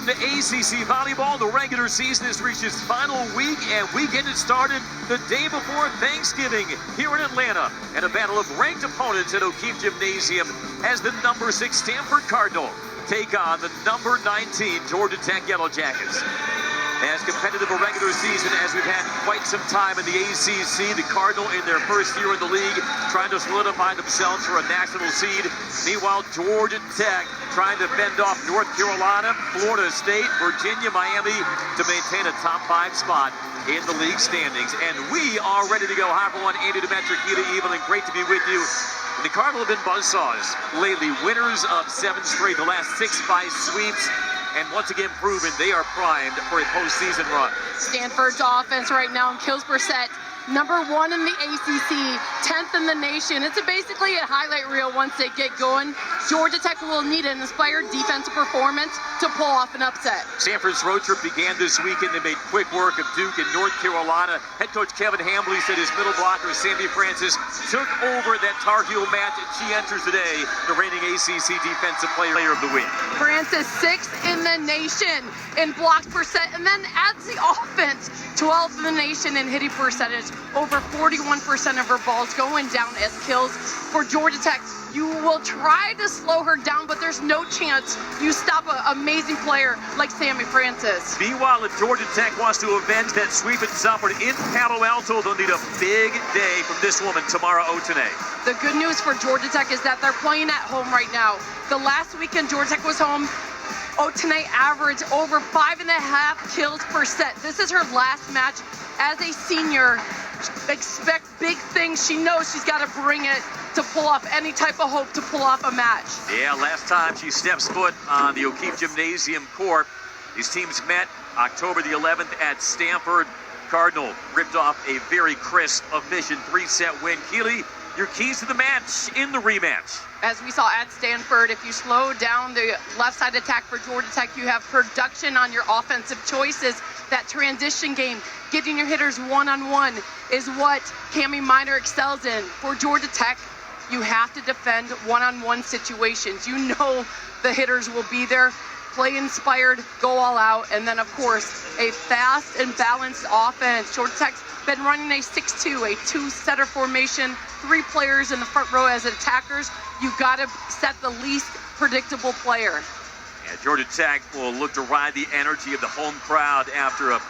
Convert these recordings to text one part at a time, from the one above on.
to ACC Volleyball. The regular season has reached its final week, and we get it started the day before Thanksgiving here in Atlanta. And a battle of ranked opponents at O'Keefe Gymnasium as the number 6 Stanford Cardinal take on the number 19 Georgia Tech Yellow Jackets. As competitive a regular season as we've had quite some time in the ACC, the Cardinal in their first year in the league trying to solidify themselves for a national seed. Meanwhile, Georgia Tech trying to fend off North Carolina, Florida State, Virginia, Miami to maintain a top 5 spot in the league standings. And we are ready to go. Hi everyone, Andy Demetric, Evelyn, great to be with you. The Cardinal have been buzzsaws lately, winners of 7 straight, the last 6 by sweeps. And once again proven they are primed for a postseason run. Stanford's offense right now in kills per set, number 1 in the ACC, 10th in the nation. It's basically a highlight reel once they get going. Georgia Tech will need an inspired defensive performance to pull off an upset. Stanford's road trip began this weekend. They made quick work of Duke and North Carolina. Head coach Kevin Hambley said his middle blocker, Sammy Francis, took over that Tar Heel match, and she enters today the reigning ACC Defensive Player of the Week. Francis 6th in the nation in blocks per set, and then adds the offense, 12th in the nation in hitting percentage. Over 41% of her balls going down as kills for Georgia Tech. You will try to slow her down, but there's no chance you stop an amazing player like Sammy Francis. Meanwhile, if Georgia Tech wants to avenge that sweep it suffered in Palo Alto, they'll need a big day from this woman, Tamara Otene. The good news for Georgia Tech is that they're playing at home right now. The last weekend Georgia Tech was home, Otene averaged over 5.5 kills per set. This is her last match as a senior. Expect big things. She knows she's got to bring it to pull off any type of hope to pull off a match. Yeah, last time she steps foot on the O'Keefe Gymnasium court, these teams met October the 11th at Stanford. Cardinal ripped off a very crisp, efficient 3-set win. Keely, your keys to the match in the rematch. As we saw at Stanford, if you slow down the left side attack for Georgia Tech, you have production on your offensive choices. That transition game, getting your hitters one-on-one is what Cami Minor excels in. For Georgia Tech, you have to defend one-on-one situations. You know the hitters will be there. Play inspired, go all out, and then of course, a fast and balanced offense. Georgia Tech's been running a 6-2, a 2-setter formation, 3 players in the front row as attackers. You gotta set the least predictable player. Yeah, Georgia Tech will look to ride the energy of the home crowd after a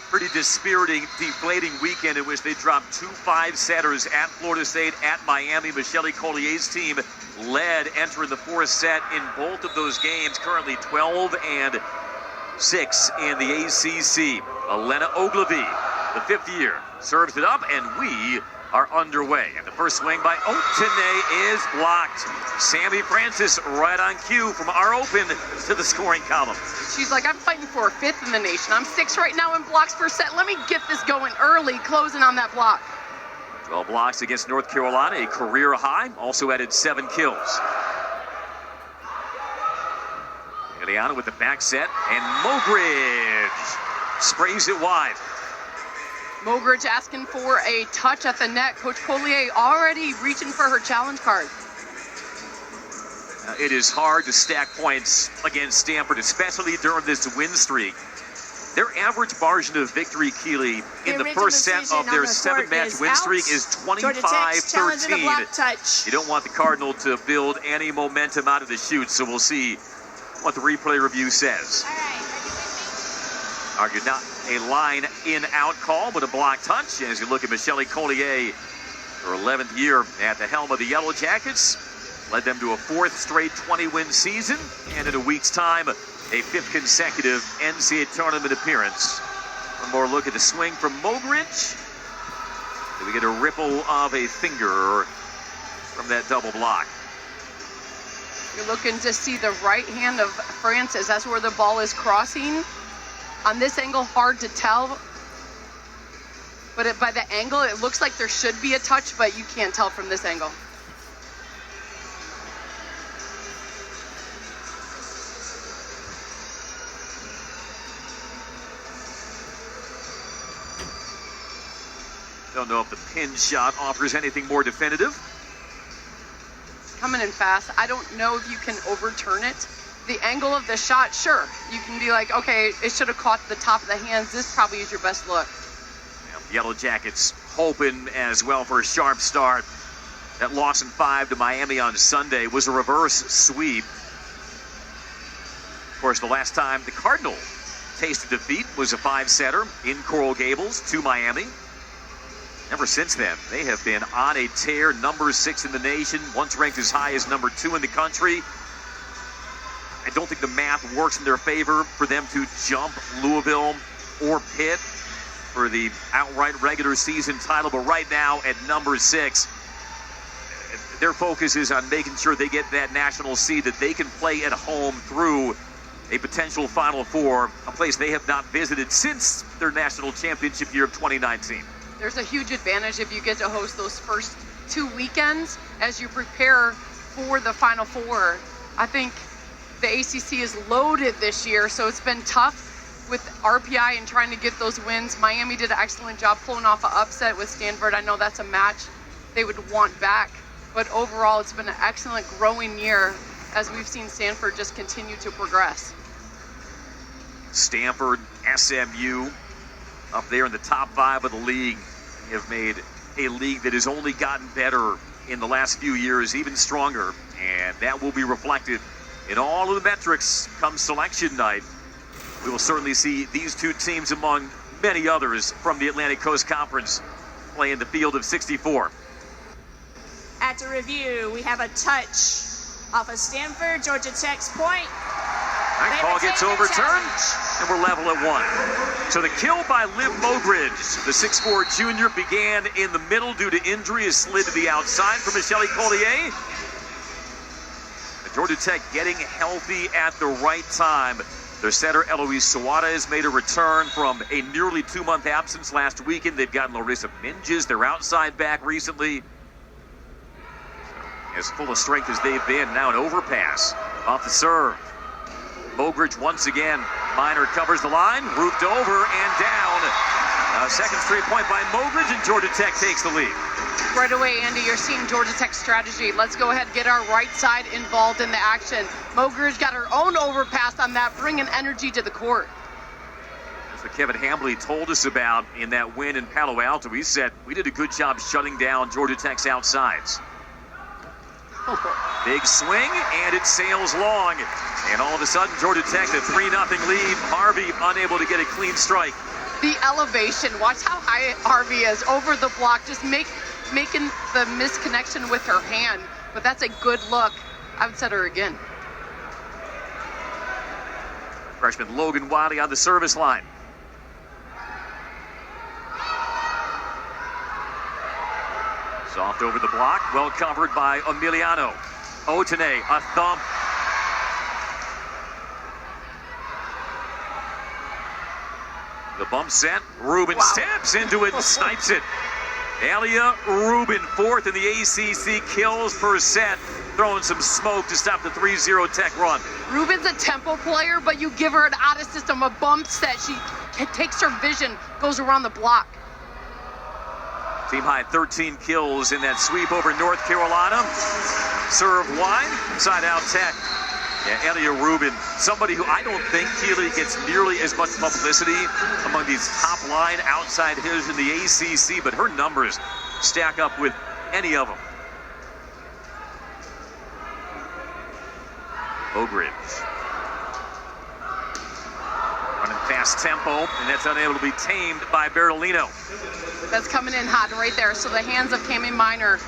pretty dispiriting, deflating weekend in which they dropped 2 5-setters at Florida State, at Miami. Michelle Collier's team led entering the 4th set in both of those games, currently 12-6 in the ACC. Elena Ogilvy, the 5th year, serves it up, and we are underway. And the first swing by Otene is blocked. Sammy Francis right on cue from our open to the scoring column. She's like, I'm fighting for a 5th in the nation. I'm 6th right now in blocks per set. Let me get this going early, closing on that block. 12 blocks against North Carolina, a career high. Also added 7 kills. Eliana with the back set, and Mogridge sprays it wide. Mogridge asking for a touch at the net. Coach Collier already reaching for her challenge card. It is hard to stack points against Stanford, especially during this win streak. Their average margin of victory, Keely, in the first set of their 7-match win streak is 25-13. You don't want the Cardinal to build any momentum out of the chute, so we'll see what the replay review says. Argued not a line in-out call, but a block touch as you look at Michelle Collier, her 11th year at the helm of the Yellow Jackets. Led them to a 4th straight 20-win season, and in a week's time, a 5th consecutive NCAA tournament appearance. One more look at the swing from Mogridge. Do we get a ripple of a finger from that double block? You're looking to see the right hand of Francis. That's where the ball is crossing. On this angle, hard to tell. But by the angle, it looks like there should be a touch, but you can't tell from this angle. Don't know if the pin shot offers anything more definitive. Coming in fast. I don't know if you can overturn it. The angle of the shot, sure. You can be like, okay, it should have caught the top of the hands. This probably is your best look. Yellow Jackets hoping as well for a sharp start. That loss in 5 to Miami on Sunday was a reverse sweep. Of course, the last time the Cardinal tasted defeat was a 5-setter in Coral Gables to Miami. Ever since then, they have been on a tear, number 6 in the nation, once ranked as high as number 2 in the country. I don't think the math works in their favor for them to jump Louisville or Pitt for the outright regular season title, but right now at number 6, their focus is on making sure they get that national seed that they can play at home through a potential Final Four, a place they have not visited since their national championship year of 2019. There's a huge advantage if you get to host those first 2 weekends as you prepare for the Final Four. I think the ACC is loaded this year, so it's been tough with RPI and trying to get those wins. Miami did an excellent job pulling off an upset with Stanford. I know that's a match they would want back. But overall, it's been an excellent growing year as we've seen Stanford just continue to progress. Stanford, SMU, up there in the top 5 of the league, have made a league that has only gotten better in the last few years, even stronger. And that will be reflected in all of the metrics come selection night. We will certainly see these 2 teams among many others from the Atlantic Coast Conference play in the field of 64. At the review, we have a touch off of Stanford, Georgia Tech's point. That call gets overturned, and we're level at 1. So the kill by Liv Mogridge, the 6'4" junior, began in the middle due to injury, is slid to the outside for Michelle Collier. Georgia Tech getting healthy at the right time. Their setter, Eloise Sawada, has made a return from a nearly 2-month absence last weekend. They've gotten Larissa Minges, their outside back, recently. As full of strength as they've been, now an overpass off the serve. Mogridge once again. Minor covers the line, roofed over and down. A second straight point by Mogridge, and Georgia Tech takes the lead. Right away, Andy, you're seeing Georgia Tech's strategy. Let's go ahead and get our right side involved in the action. Mogridge got her own overpass on that, bringing energy to the court. That's what Kevin Hambley told us about in that win in Palo Alto. He said, we did a good job shutting down Georgia Tech's outsides. Big swing, and it sails long. And all of a sudden, Georgia Tech, a 3-0 lead. Harvey unable to get a clean strike. The elevation, watch how high Harvey is over the block, just making the misconnection with her hand. But that's a good look. I would set her again. Freshman Logan Wiley on the service line. Soft over the block, well covered by Emiliano. Otene, a thump. The bump set, Rubin steps into it and snipes it. Alia Rubin, 4th in the ACC kills per set, throwing some smoke to stop the 3-0 Tech run. Rubin's a tempo player, but you give her an out-of-system, a bump set. She takes her vision, goes around the block. Team high 13 kills in that sweep over North Carolina. Serve wide, side out Tech. Yeah, Elia Rubin, somebody who I don't think Keely gets nearly as much publicity among these top line outside hitters in the ACC, but her numbers stack up with any of them. Mogridge. Running fast tempo, and that's unable to be tamed by Bertolino. That's coming in hot right there. So the hands of Cami Minor,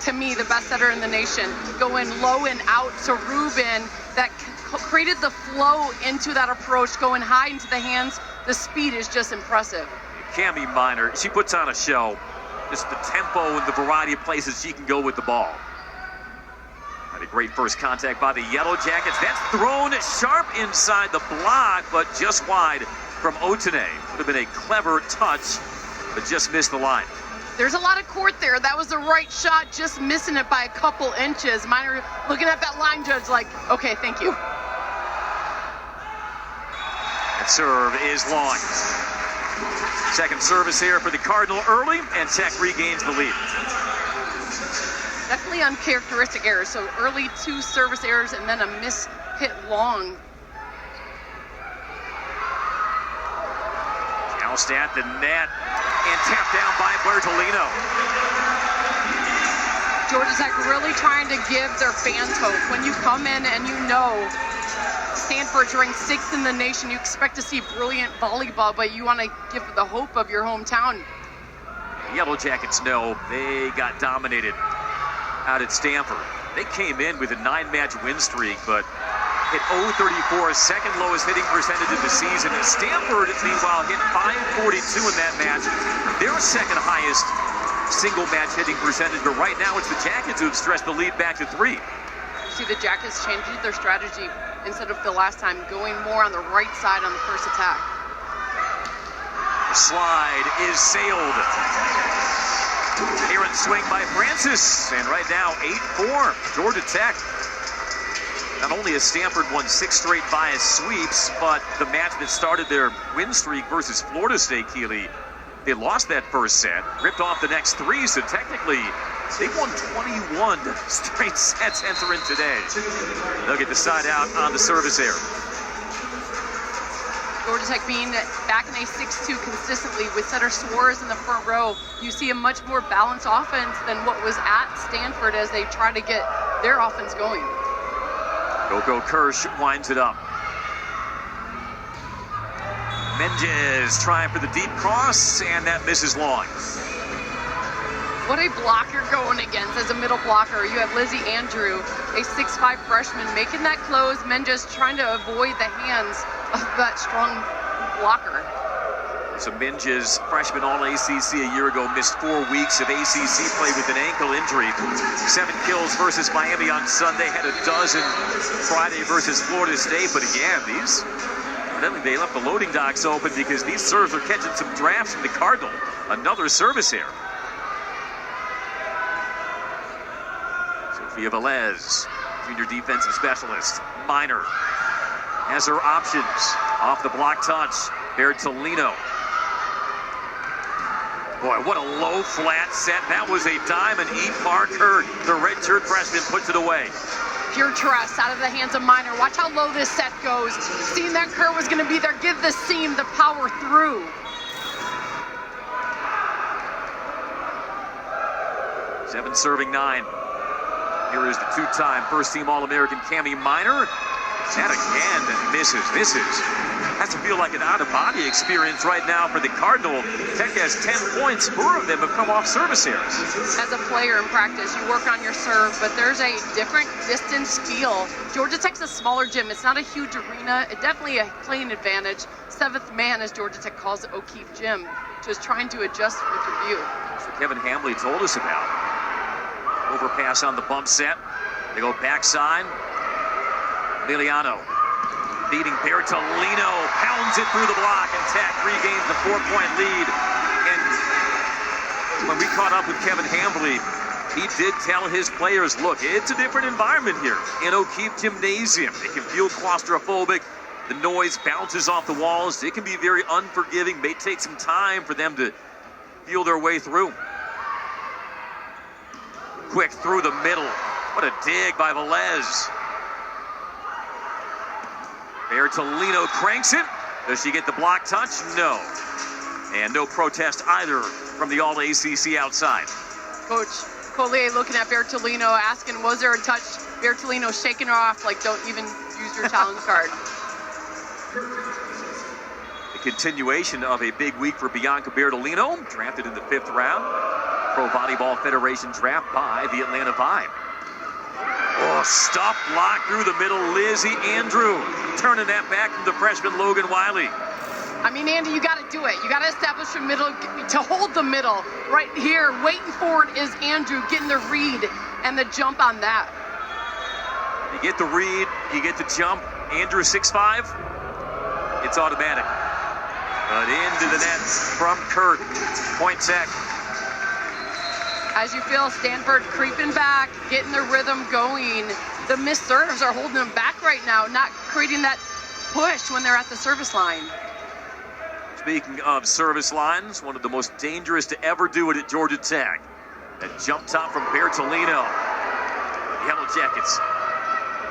to me, the best setter in the nation, going low and out to Rubin. That created the flow into that approach, going high into the hands. The speed is just impressive. Cami Minor, she puts on a show. Just the tempo and the variety of places she can go with the ball. Had a great first contact by the Yellow Jackets. That's thrown sharp inside the block, but just wide from Otene. Would have been a clever touch, but just missed the line. There's a lot of court there. That was the right shot, just missing it by a couple inches. Minor looking at that line judge like, okay, thank you. That serve is long. Second service here for the Cardinal early, and Tech regains the lead. Definitely uncharacteristic errors. So early 2 service errors and then a miss hit long. Joust at the net and tapped down by Bertolino. Georgia Tech really trying to give their fans hope. When you come in and you know Stanford's ranked 6th in the nation, you expect to see brilliant volleyball, but you want to give the hope of your hometown. Yellow Jackets know they got dominated out at Stanford. They came in with a 9-match win streak, but hit .034, second lowest hitting percentage of the season. And Stanford, meanwhile, hit .542 in that match, their second highest single match hitting percentage. But right now, it's the Jackets who have stretched the lead back to 3. See the Jackets changing their strategy instead of the last time, going more on the right side on the first attack. The slide is sailed. Errant swing by Francis, and right now 8-4 Georgia Tech. Not only has Stanford won 6 straight bias sweeps, but the match that started their win streak versus Florida State, Keeley, they lost that first set, ripped off the next 3, so technically they've won 21 straight sets entering today. They'll get the side out on the service error. Georgia Tech being back in a 6-2 consistently with setter Suarez in the front row, you see a much more balanced offense than what was at Stanford as they try to get their offense going. Coco Kirsch winds it up. Menges trying for the deep cross, and that misses long. What a blocker going against as a middle blocker. You have Lizzie Andrew, a 6'5" freshman, making that close. Menges trying to avoid the hands of that strong blocker. So Menges, freshman All-ACC a year ago, missed 4 weeks of ACC play with an ankle injury. 7 kills versus Miami on Sunday, had a dozen Friday versus Florida State. But again, evidently they left the loading docks open because these serves are catching some drafts from the Cardinal. Another service error. Sophia Velez, junior defensive specialist. Minor has her options. Off the block touch, Bertolino. Boy, what a low flat set. That was a diamond. E. Parker, the redshirt freshman, puts it away. Pure trust out of the hands of Minor. Watch how low this set goes. Seeing that curve was going to be there. Give the seam the power through. Seven serving 9. Here is the 2-time first-team All-American Cammie Minor. That again misses. Has to feel like an out-of-body experience right now for the Cardinal. Tech has 10 points. 4 of them have come off service errors. As a player in practice, you work on your serve, but there's a different distance feel. Georgia Tech's a smaller gym. It's not a huge arena. It definitely a playing advantage. 7th man, as Georgia Tech calls it, O'Keefe Gym. Just trying to adjust with your view. That's what Kevin Hambley told us about. Overpass on the bump set. They go backside. Emiliano beating Bertolino, pounds it through the block, and Tech regains the 4-point lead. And when we caught up with Kevin Hambley, he did tell his players, look, it's a different environment here in O'Keefe Gymnasium. It can feel claustrophobic. The noise bounces off the walls. It can be very unforgiving. May take some time for them to feel their way through. Quick through the middle. What a dig by Velez. Bertolino cranks it. Does she get the block touch? No. And no protest either from the All-ACC outside. Coach Collier looking at Bertolino, asking, was there a touch? Bertolino shaking her off like, don't even use your challenge card. The continuation of a big week for Bianca Bertolino, drafted in the 5th round. Pro Volleyball Federation draft by the Atlanta Vibe. Oh, stop block through the middle. Lizzie Andrew turning that back from the freshman Logan Wiley. I mean, Andy, you got to do it. You got to establish a middle to hold the middle. Right here, waiting for it is Andrew getting the read and the jump on that. You get the read, you get the jump. Andrew 6'5", it's automatic. But into the net from Kurt. Point Tech. As you feel Stanford creeping back, getting the rhythm going. The missed serves are holding them back right now, not creating that push when they're at the service line. Speaking of service lines, one of the most dangerous to ever do it at Georgia Tech. That jump top from Bertolino. Yellow Jackets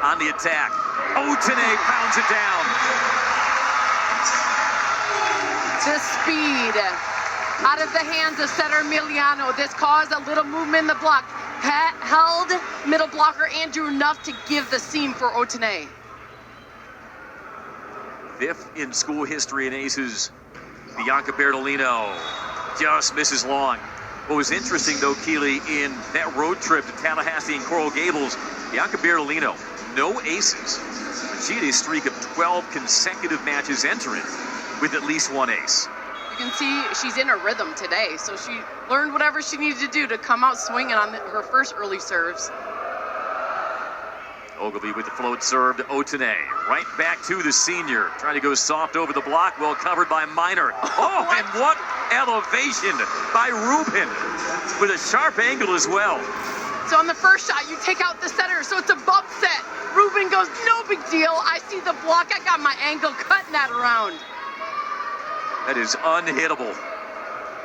on the attack. Otene pounds it down. The speed out of the hands of setter Emiliano. This caused a little movement in the block. Held middle blocker Andrew enough to give the seam for Otene. 5th in school history in aces. Bianca Bertolino just misses long. What was interesting, though, Keely, in that road trip to Tallahassee and Coral Gables, Bianca Bertolino, no aces. But she had a streak of 12 consecutive matches entering with at least one ace. You can see she's in her rhythm today, so she learned whatever she needed to do to come out swinging on her first early serves. Ogilvy with the float serve to Otene. Right back to the senior. Trying to go soft over the block. Well covered by Minor. Oh, and what elevation by Rubin with a sharp angle as well. So on the first shot, you take out the setter, so it's a bump set. Rubin goes, no big deal. I see the block. I got my angle cutting that around. That is unhittable.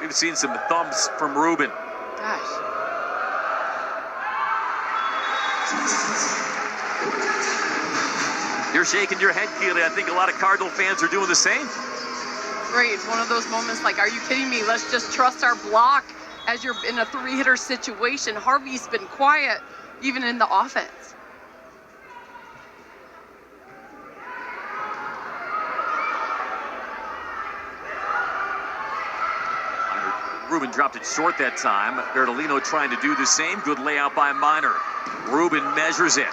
We've seen some thumbs from Rubin. Gosh. You're shaking your head, Keely. I think a lot of Cardinal fans are doing the same. Great. It's one of those moments like, are you kidding me? Let's just trust our block as you're in a three-hitter situation. Harvey's been quiet, even in the offense. Rubin dropped it short that time. Bertolino trying to do the same. Good layout by Minor. Rubin measures it.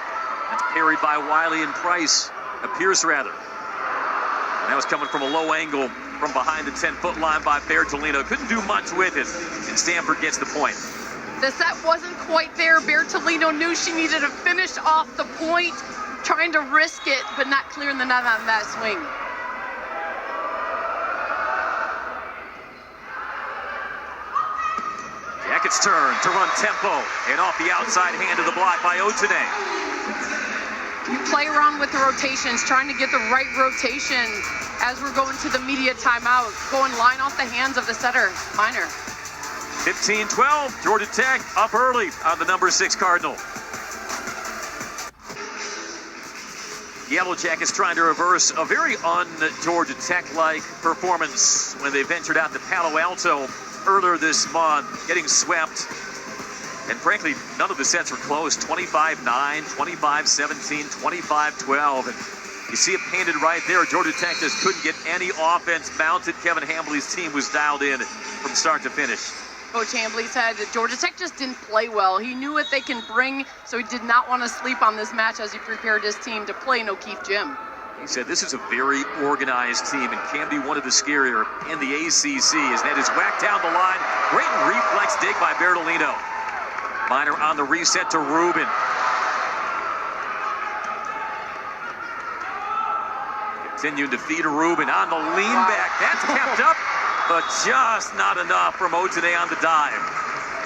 That's parried by Wiley and Price. Pierce, rather. And that was coming from a low angle from behind the 10-foot line by Bertolino. Couldn't do much with it, and Stanford gets the point. The set wasn't quite there. Bertolino knew she needed to finish off the point, trying to risk it, but not clearing the net on that swing. Jackets turn to run tempo, and off the outside hand of the block by Otene. You play around with the rotations, trying to get the right rotation as we're going to the media timeout. Going line off the hands of the setter, Minor. 15-12, Georgia Tech up early on the number 6 Cardinal. Yellow Jackets trying to reverse a very un-Georgia Tech-like performance when they ventured out to Palo Alto earlier this month, getting swept. And frankly, none of the sets were close. 25-9, 25-17, 25-12. And you see it painted right there. Georgia Tech just couldn't get any offense mounted. Kevin Hambly's team was dialed in from start to finish. Coach Hambly said that Georgia Tech just didn't play well. He knew what they can bring, so he did not want to sleep on this match as he prepared his team to play in O'Keefe Gym. He said this is a very organized team and can be one of the scarier in the ACC as that is whacked down the line. Great reflex dig by Bertolino. Minor on the reset to Rubin. Continuing to feed Rubin on the lean back. That's kept up, but just not enough from Otene on the dive.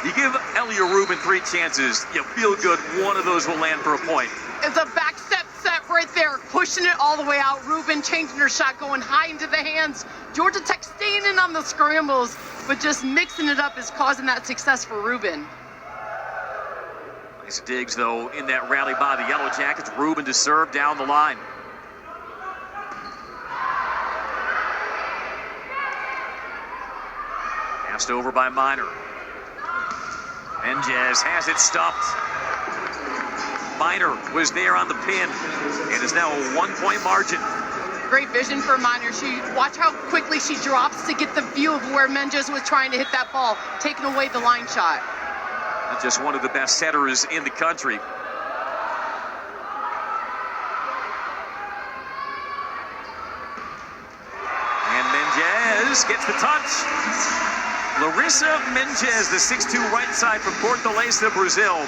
You give Elia Rubin 3 chances, you feel good. One of those will land for a point. It's a back step set right there, pushing it all the way out. Rubin changing her shot, going high into the hands. Georgia Tech staying in on the scrambles, but just mixing it up is causing that success for Rubin. Nice digs, though, in that rally by the Yellow Jackets. Rubin to serve down the line. Passed over by Minor. Menges has it stuffed. Minor was there on the pin. It is now a 1-point margin. Great vision for Minor. Watch how quickly she drops to get the view of where Menges was trying to hit that ball, taking away the line shot. Not just one of the best setters in the country. And Menges gets the touch. Larissa Menges, the 6'2" right side from Fortaleza, Brazil.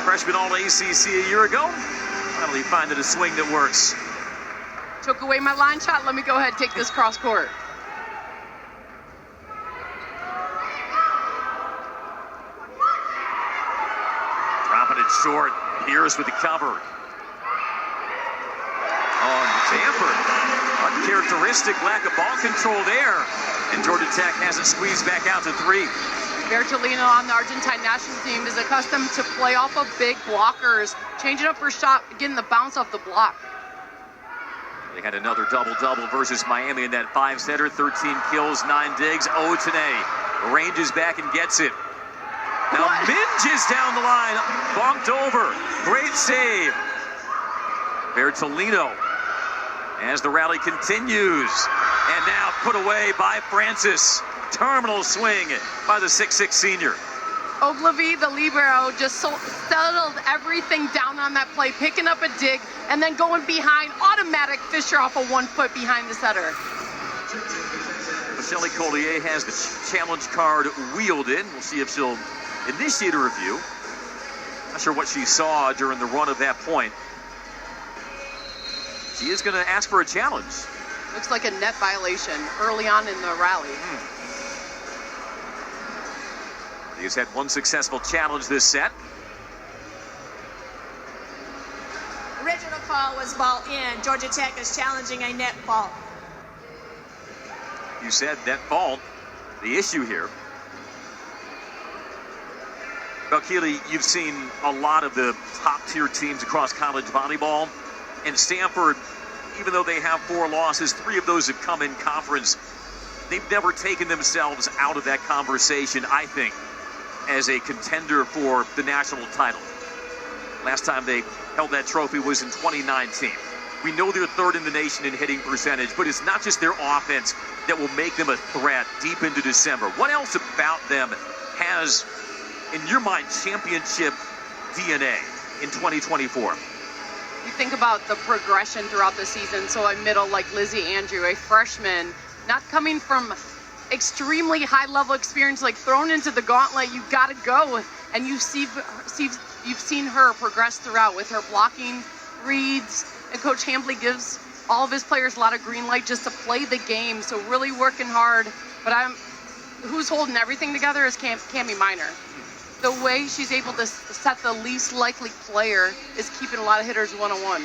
Freshman All-ACC a year ago. Finally finding a swing that works. Took away my line shot. Let me go ahead and take this cross court. Dropping it short. Pierce with the cover. On Stanford. Uncharacteristic lack of ball control there. And Georgia Tech has it squeezed back out to 3. Bertolino on the Argentine national team is accustomed to play off of big blockers, changing up her shot, getting the bounce off the block. They had another double-double versus Miami in that 5-setter, 13 kills, 9 digs. Otene ranges back and gets it. Now Minges down the line, bumped over. Great save. Bertolino as the rally continues. And now put away by Francis. Terminal swing by the 6'6" senior. Ogilvy, the libero, just settled everything down on that play, picking up a dig, and then going behind, automatic Fisher off of 1 foot behind the setter. Michelle Collier has the challenge card wielded. We'll see if she'll initiate a review. Not sure what she saw during the run of that point. She is going to ask for a challenge. Looks like a net violation early on in the rally. He's had one successful challenge this set. Original call was ball in. Georgia Tech is challenging a net fault. You said net fault, the issue here. Well, Keely, you've seen a lot of the top-tier teams across college volleyball. And Stanford, even though they have 4 losses, 3 of those have come in conference. They've never taken themselves out of that conversation, I think, as a contender for the national title. Last time they held that trophy was in 2019. We know they're 3rd in the nation in hitting percentage, but it's not just their offense that will make them a threat deep into December. What else about them has, in your mind, championship DNA in 2024? You think about the progression throughout the season. So a middle like Lizzie Andrew, a freshman, not coming from extremely high-level experience, like thrown into the gauntlet, you got to go. And you've seen her progress throughout with her blocking, reads, and Coach Hambley gives all of his players a lot of green light just to play the game. So really working hard. But who's holding everything together is Cami Minor. The way she's able to set the least likely player is keeping a lot of hitters one-on-one.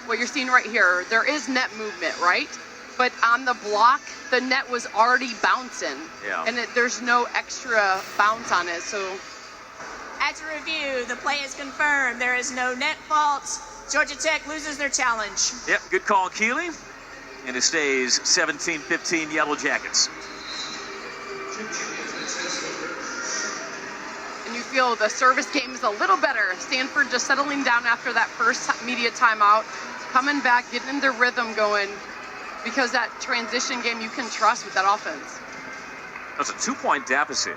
What you're seeing right here, there is net movement, right? But on the block, the net was already bouncing. Yeah. And there's no extra bounce on it, so. After review, the play is confirmed. There is no net fault. Georgia Tech loses their challenge. Yep, good call, Keely. And it stays 17-15 Yellow Jackets. And you feel the service game is a little better. Stanford just settling down after that first media timeout, coming back, getting in their rhythm going, because that transition game you can trust with that offense. That's a 2-point deficit,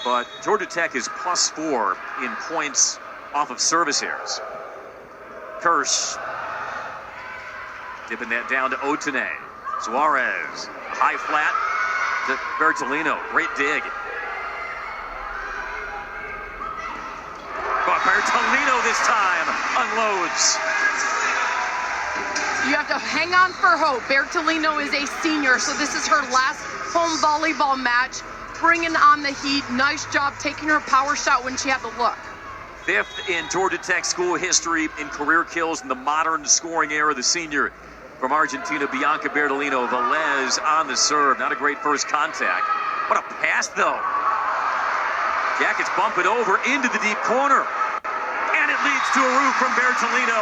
but Georgia Tech is +4 in points off of service errors. Kirsch dipping that down to Otene. Suarez, high flat to Bertolino. Great dig. But Bertolino this time unloads. You have to hang on for hope. Bertolino is a senior, so this is her last home volleyball match. Bringing on the heat. Nice job taking her power shot when she had the look. 5th in Georgia Tech school history in career kills in the modern scoring era. The senior from Argentina, Bianca Bertolino. Velez on the serve. Not a great first contact. What a pass, though. Jackets bump it over into the deep corner. And it leads to a roof from Bertolino.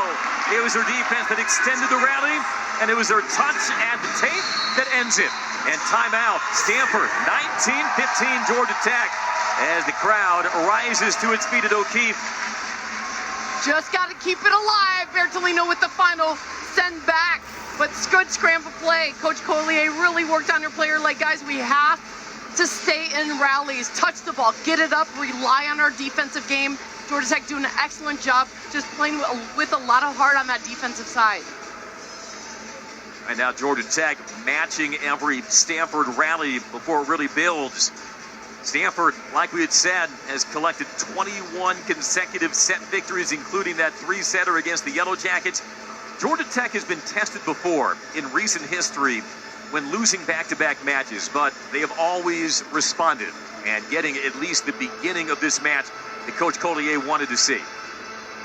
It was her defense that extended the rally, and it was her touch at the tape that ends it. And timeout, Stanford, 19-15 Georgia Tech, as the crowd rises to its feet at O'Keefe. Just got to keep it alive. Bertolino with the final send back. But good scramble play. Coach Collier really worked on her player. Like, guys, we have to stay in rallies, touch the ball, get it up, rely on our defensive game. Georgia Tech doing an excellent job, just playing with a lot of heart on that defensive side. And now Georgia Tech matching every Stanford rally before it really builds. Stanford, like we had said, has collected 21 consecutive set victories, including that 3-setter against the Yellow Jackets. Georgia Tech has been tested before in recent history when losing back-to-back matches, but they have always responded and getting at least the beginning of this match that Coach Collier wanted to see.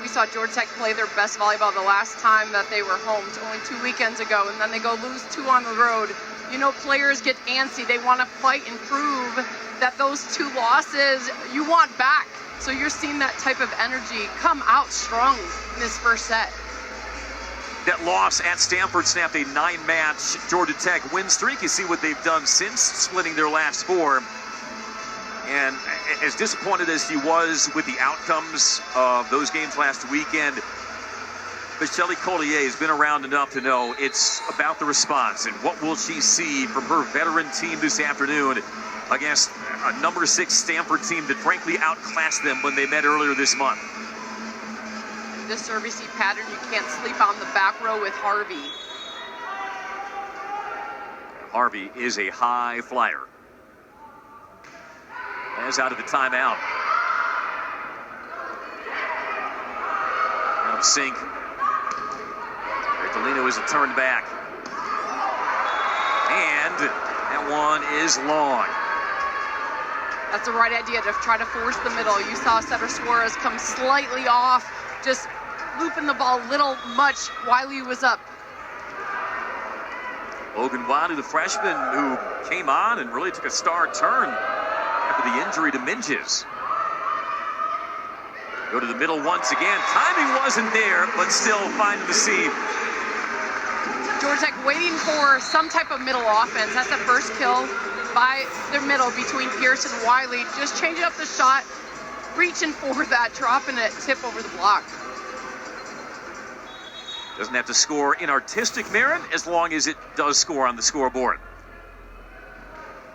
We saw Georgia Tech play their best volleyball the last time that they were home, only 2 weekends ago, and then they go lose 2 on the road. You know, players get antsy. They want to fight and prove that those 2 losses you want back. So you're seeing that type of energy come out strong in this first set. That loss at Stanford snapped a 9-match Georgia Tech win streak. You see what they've done since, splitting their last 4. And as disappointed as he was with the outcomes of those games last weekend, Michelle Collier has been around enough to know it's about the response. And what will she see from her veteran team this afternoon against a number 6 Stanford team that frankly outclassed them when they met earlier this month? This service pattern, you can't sleep on the back row with Harvey. Harvey is a high flyer. As out of the timeout. Out of sync. Bertolino is a turn back. And that one is long. That's the right idea, to try to force the middle. You saw Cedar Suarez come slightly off, just looping the ball a little much. Wiley was up. Logan Wiley, the freshman who came on and really took a star turn after the injury to Minges. Go to the middle once again. Timing wasn't there, but still finding the seam. Georgia Tech waiting for some type of middle offense. That's the first kill by their middle between Pierce and Wiley. Just changing up the shot, reaching for that, dropping it, tip over the block. Doesn't have to score in artistic merit as long as it does score on the scoreboard.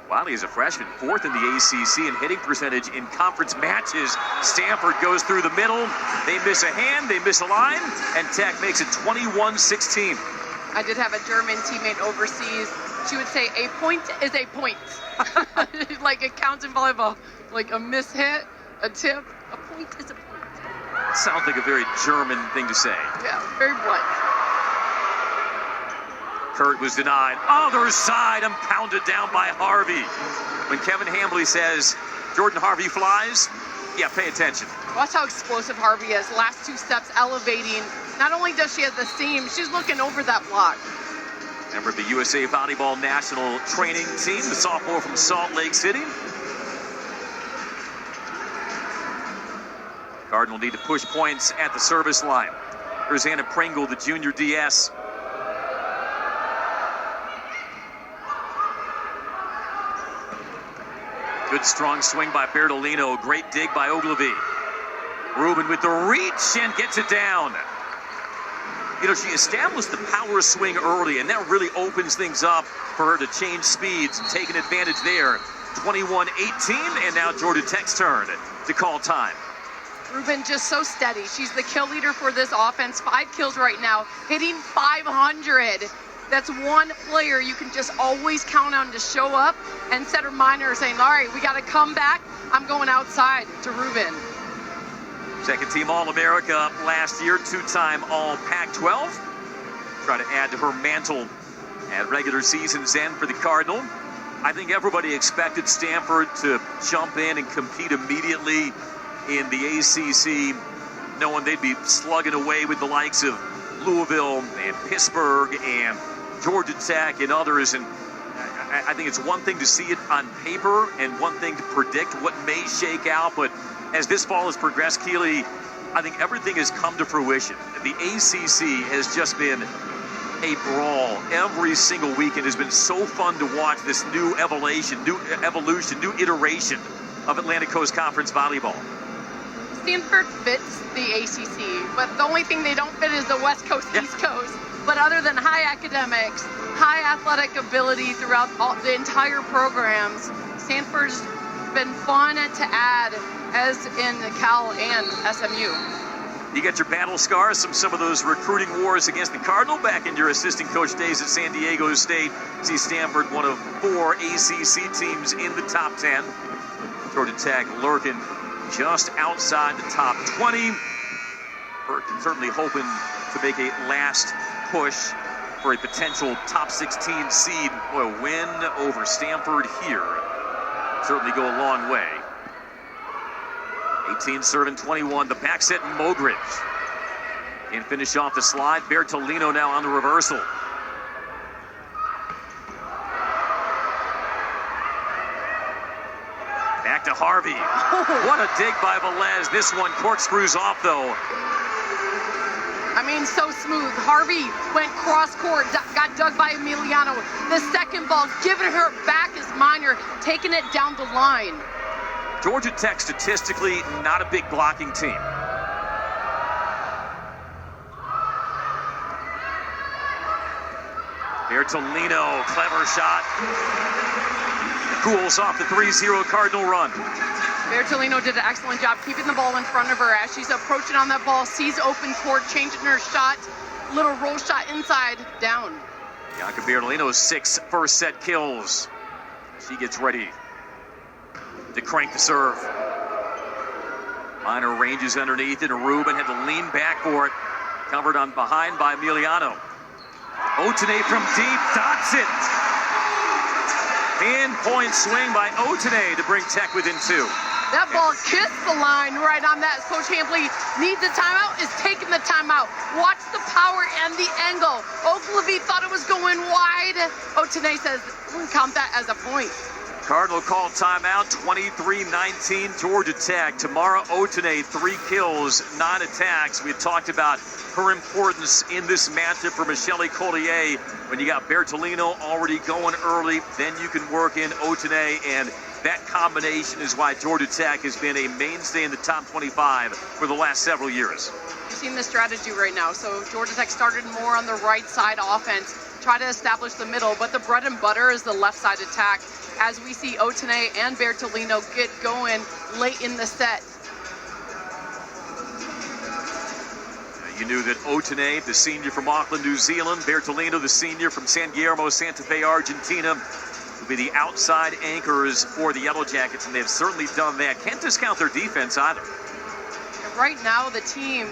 Wiley is a freshman, 4th in the ACC in hitting percentage in conference matches. Stanford goes through the middle. They miss a hand, they miss a line, and Tech makes it 21-16. I did have a German teammate overseas. She would say, a point is a point. Like it counts in volleyball. Like a mishit, a tip, a point is a point. Sounds like a very German thing to say. Yeah, very blunt. Kurt was denied. Other side and pounded down by Harvey. When Kevin Hambley says Jordan Harvey flies, yeah, pay attention. Watch how explosive Harvey is. Last 2 steps elevating. Not only does she have the seam, she's looking over that block. Member of the USA Volleyball National Training Team, the sophomore from Salt Lake City. Cardinal need to push points at the service line. Here's Anna Pringle, the junior DS. Good strong swing by Bertolino. Great dig by Ogilvy. Rubin with the reach and gets it down. You know, she established the power swing early, and that really opens things up for her to change speeds and take an advantage there. 21-18, and now Georgia Tech's turn to call time. Rubin just so steady. She's the kill leader for this offense. 5 kills right now, hitting 500. That's one player you can just always count on to show up, and Setter Minor saying, all right, we got to come back. I'm going outside to Rubin. Second team All-America last year, 2-time All-Pac-12. Try to add to her mantle at regular season's end for the Cardinal. I think everybody expected Stanford to jump in and compete immediately in the ACC, knowing they'd be slugging away with the likes of Louisville and Pittsburgh and Georgia Tech and others. And I think it's one thing to see it on paper and one thing to predict what may shake out. But as this fall has progressed, Keely, I think everything has come to fruition. The ACC has just been a brawl. Every single weekend has been so fun to watch this new evolution, new iteration of Atlantic Coast Conference volleyball. Stanford fits the ACC, but the only thing they don't fit is the West Coast, East Coast. But other than high academics, high athletic ability throughout the entire programs, Stanford's been fun to add, as in Cal and SMU. You got your battle scars from some of those recruiting wars against the Cardinal back in your assistant coach days at San Diego State. See Stanford, one of 4 ACC teams in the top 10. Georgia Tech lurking just outside the top 20. Perkin certainly hoping to make a last push for a potential top 16 seed. Boy, a win over Stanford here certainly go a long way. 18 serving 21, the back set Mogridge. And finish off the slide. Bertolino now on the reversal. Back to Harvey. What a dig by Velez. This one corkscrews off, though. I mean, so smooth. Harvey went cross court, got dug by Emiliano. The second ball, giving her back is Minor, taking it down the line. Georgia Tech statistically not a big blocking team. Bertolino, clever shot. Cools off the 3-0 Cardinal run. Bertolino did an excellent job keeping the ball in front of her as she's approaching on that ball, sees open court, changing her shot, little roll shot inside, down. Bianca Bertolino's 6 first set kills. She gets ready to crank the serve. Minor ranges underneath it, and Rubin had to lean back for it. Covered on behind by Emiliano. Otene from deep, dots it. Pinpoint swing by Otene to bring Tech within 2. That ball kissed the line right on that. Coach Hampley needs a timeout, is taking the timeout. Watch the power and the angle. Ogilvy thought it was going wide. Otene says, we'll count that as a point. Cardinal call timeout, 23-19 Georgia Tech. Tamara Otene, 3 kills, 9 attacks. We had talked about her importance in this matchup for Michelle Collier. When you got Bertolino already going early, then you can work in Otene, and that combination is why Georgia Tech has been a mainstay in the top 25 for the last several years. You've seen the strategy right now. So Georgia Tech started more on the right side offense, try to establish the middle, but the bread and butter is the left side attack, as we see Otene and Bertolino get going late in the set. You knew that Otene, the senior from Auckland, New Zealand, Bertolino, the senior from San Guillermo, Santa Fe, Argentina, will be the outside anchors for the Yellow Jackets, and they've certainly done that. Can't discount their defense either. Right now, the team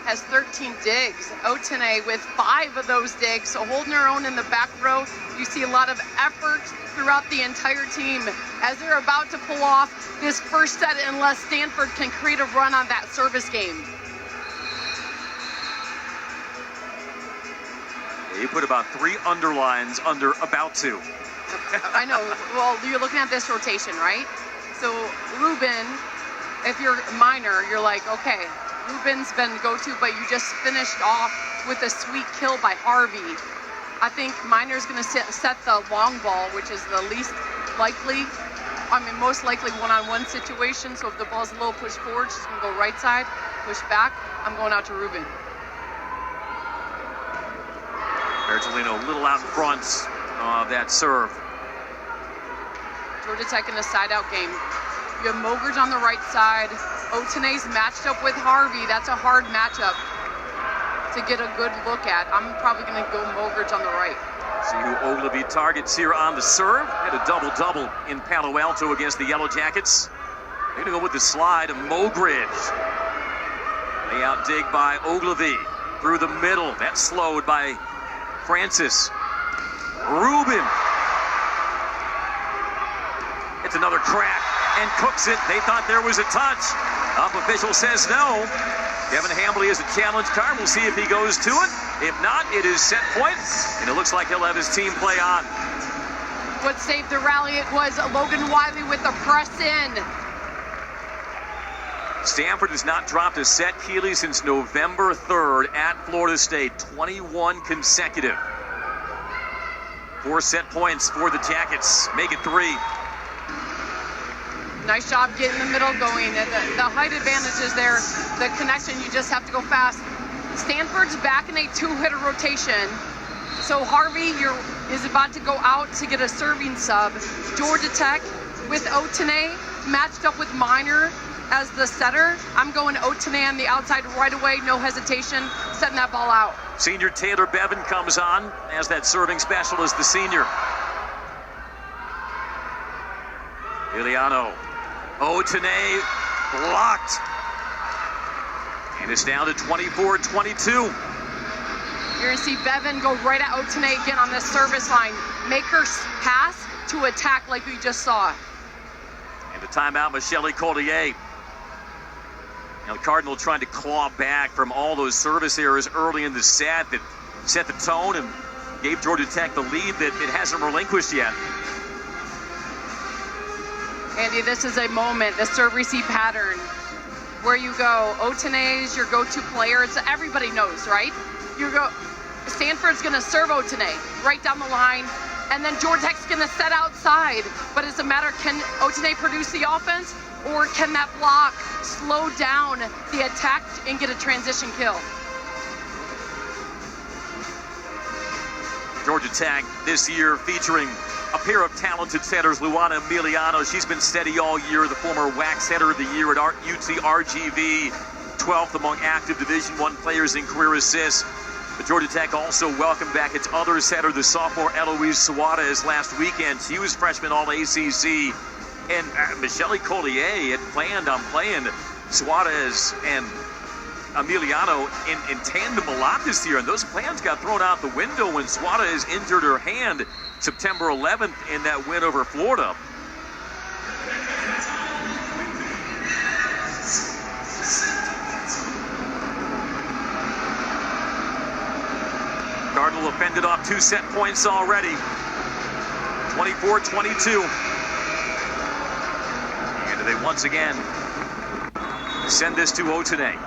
has 13 digs. Otene with 5 of those digs, so holding her own in the back row. You see a lot of effort throughout the entire team as they're about to pull off this first set, unless Stanford can create a run on that service game. You put about 3 underlines under about 2. I know. Well, you're looking at this rotation, right? So Rubin, if you're Minor, you're like, okay, Rubin's been go-to, but you just finished off with a sweet kill by Harvey. I think Minor's going to set the long ball, which is the least likely, most likely one-on-one situation. So if the ball's a little pushed forward, she's going to go right side, push back. I'm going out to Rubin. Bertolino a little out in front of that serve. Georgia Tech in a side-out game. You have Mogers on the right side. Otene's matched up with Harvey. That's a hard matchup to get a good look at. I'm probably going to go Mogers on the right. See who Ogilvy targets here on the serve. Had a double-double in Palo Alto against the Yellow Jackets. They're going to go with the slide of Mogridge. Layout dig by Ogilvy through the middle. That's slowed by Francis. Rubin. It's another crack and cooks it. They thought there was a touch. Up official says no. Kevin Hambley is a challenge card. We'll see if he goes to it. If not, it is set point, and it looks like he'll have his team play on. What saved the rally, it was Logan Wiley with the press in. Stanford has not dropped a set, Keeley, since November 3rd at Florida State. 21 consecutive. 4 set points for the Jackets. Make it 3. Nice job getting the middle going. The height advantage is there. The connection, you just have to go fast. Stanford's back in a 2-hitter rotation. So Harvey is about to go out to get a serving sub. Georgia Tech with Otene matched up with Minor as the setter. I'm going Otene on the outside right away, no hesitation, setting that ball out. Senior Taylor Bevan comes on as that serving specialist, the senior. Emiliano. Otene blocked. And it's down to 24-22. You're going to see Bevan go right at Otene again on the service line. Make her pass to attack like we just saw. And the timeout, Michelle Collier. Now, the Cardinal trying to claw back from all those service errors early in the set that set the tone and gave Georgia Tech the lead that it hasn't relinquished yet. Andy, this is a moment, the serve-receive pattern, where you go, Otene is your go-to player. It's everybody knows, right? Stanford's going to serve Otene right down the line, and then Georgia Tech's going to set outside. But it's a matter, can Otene produce the offense, or can that block slow down the attack and get a transition kill? Georgia Tech this year featuring a pair of talented setters, Luana Emiliano. She's been steady all year, the former WAC setter of the year at UT RGV, 12th among active Division I players in career assists. But Georgia Tech also welcomed back its other setter, the sophomore Eloise Suarez, last weekend. She was freshman All-ACC. And Michelle Collier had planned on playing Suarez and Emiliano in tandem a lot this year. And those plans got thrown out the window when Suarez injured her hand September 11th in that win over Florida. Cardinal have fended off 2 set points already. 24-22. And they once again send this to Otene.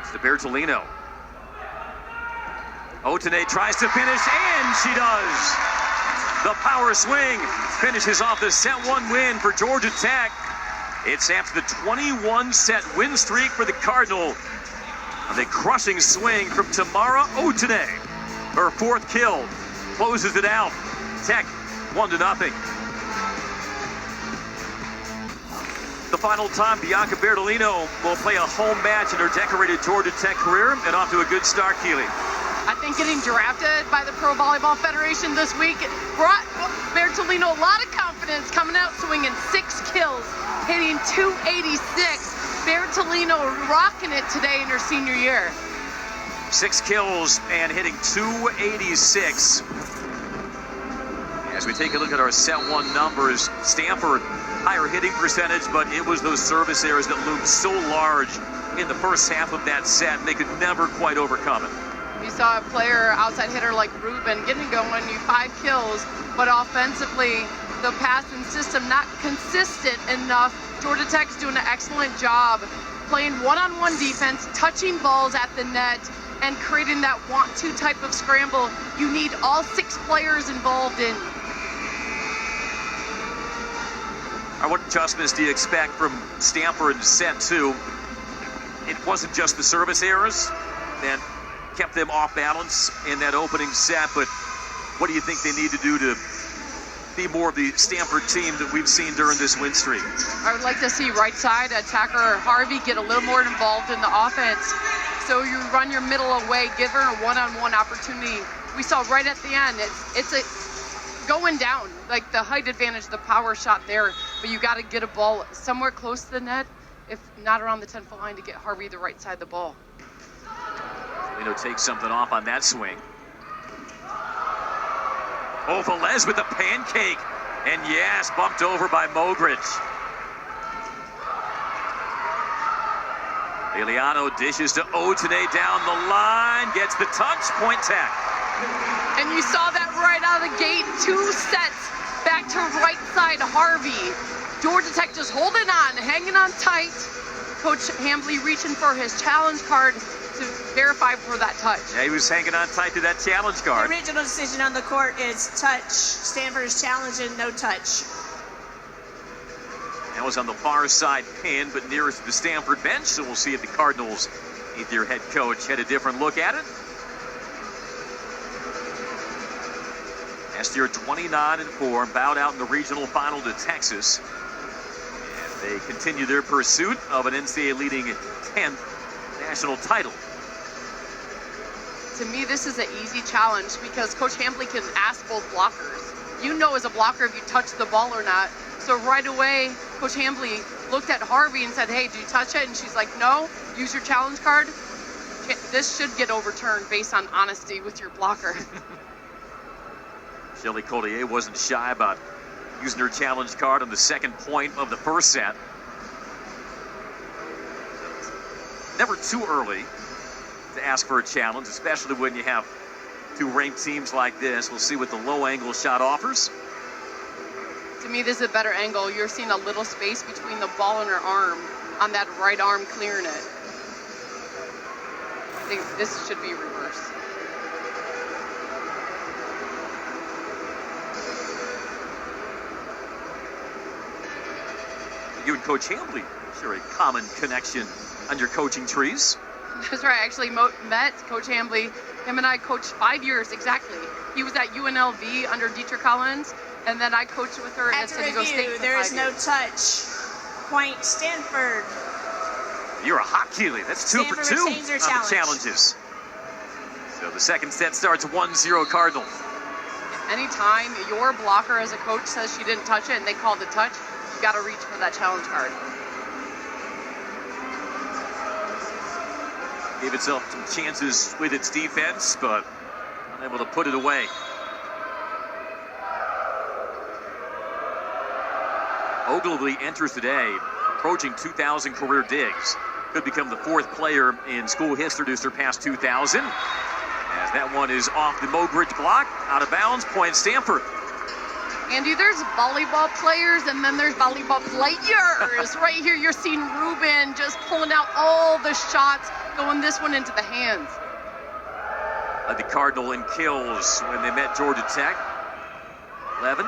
It's to Bertolino. Otene tries to finish, and she does. The power swing finishes off the set 1 win for Georgia Tech. It's after the 21-set win streak for the Cardinal. And the crushing swing from Tamara Otene. Her 4th kill closes it out. Tech 1-0. The final time, Bianca Bertolino will play a home match in her decorated Georgia Tech career, and off to a good start, Keely. I think getting drafted by the Pro Volleyball Federation this week brought Bertolino a lot of confidence, coming out swinging 6 kills, hitting 286. Bertolino rocking it today in her senior year. 6 kills and hitting 286. As we take a look at our set 1 numbers, Stanford, higher hitting percentage, but it was those service errors that loomed so large in the first half of that set, and they could never quite overcome it. You saw a player, outside hitter like Ruben, getting going, you 5 kills, but offensively, the passing system not consistent enough. Georgia Tech's doing an excellent job playing one-on-one defense, touching balls at the net, and creating that want-to type of scramble you need all 6 players involved in. What adjustments do you expect from Stanford in set 2? It wasn't just the service errors that kept them off balance in that opening set, but what do you think they need to do to be more of the Stanford team that we've seen during this win streak? I would like to see right side attacker Harvey get a little more involved in the offense. So you run your middle away, give her a one-on-one opportunity. We saw right at the end, it's a going down, like the height advantage, the power shot there, but you got to get a ball somewhere close to the net, if not around the 10-foot line, to get Harvey the right side of the ball. Takes something off on that swing. Oh, Velez with the pancake. And yes, bumped over by Mogridge. Emiliano dishes to Otene down the line. Gets the touch, point Tech. And you saw that right out of the gate. 2 sets back to right side Harvey. Georgia Tech just holding on, hanging on tight. Coach Hambly reaching for his challenge card to verify for that touch. Yeah, he was hanging on tight to that challenge card. The original decision on the court is touch. Stanford is challenging, no touch. That was on the far side pin, but nearest to the Stanford bench, so we'll see if the Cardinals, if their head coach had a different look at it. Last year, 29-4, bowed out in the regional final to Texas. And they continue their pursuit of an NCAA leading 10th national title. To me, this is an easy challenge because Coach Hambly can ask both blockers. You know as a blocker if you touch the ball or not. So right away, Coach Hambly looked at Harvey and said, hey, do you touch it? And she's like, no, use your challenge card. This should get overturned based on honesty with your blocker. Shelly Collier wasn't shy about using her challenge card on the second point of the first set. Never too early to ask for a challenge, especially when you have two ranked teams like this. We'll see what the low angle shot offers. To me, this is a better angle. You're seeing a little space between the ball and her arm on that right arm clearing it. I think this should be reversed. You and Coach Hambley share a common connection on your coaching trees. That's right. I actually met Coach Hambley. Him and I coached 5 years exactly. He was at UNLV under Dietrich Collins, and then I coached with her at San Diego State. There is no touch. Point Stanford. You're a hot Keeley. That's 2 for 2 on the challenges. So the second set starts 1-0 Cardinal. Anytime your blocker as a coach says she didn't touch it and they call the touch, you got to reach for that challenge card. Gave itself some chances with its defense, but unable to put it away. Ogilvy enters today approaching 2,000 career digs. Could become the 4th player in school history to surpass 2,000. As that one is off the Mogridge block, out of bounds, point Stanford. Andy, there's volleyball players and then there's volleyball players. Right here, you're seeing Ruben just pulling out all the shots, going this one into the hands. Led the Cardinal in kills when they met Georgia Tech. 11.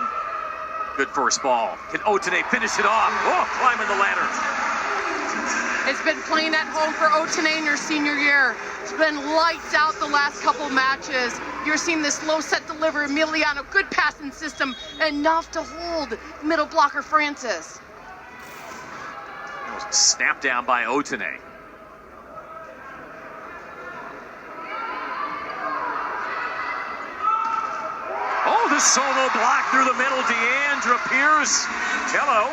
Good first ball. Can Otene finish it off? Oh, climbing the ladder. It's been playing at home for Otene in her senior year. It's been lights out the last couple matches. You're seeing this low set delivery. Emiliano, good passing system, enough to hold middle blocker Francis. That was a snap down by Otene. Oh, the solo block through the middle. Deandra Pierce. Hello.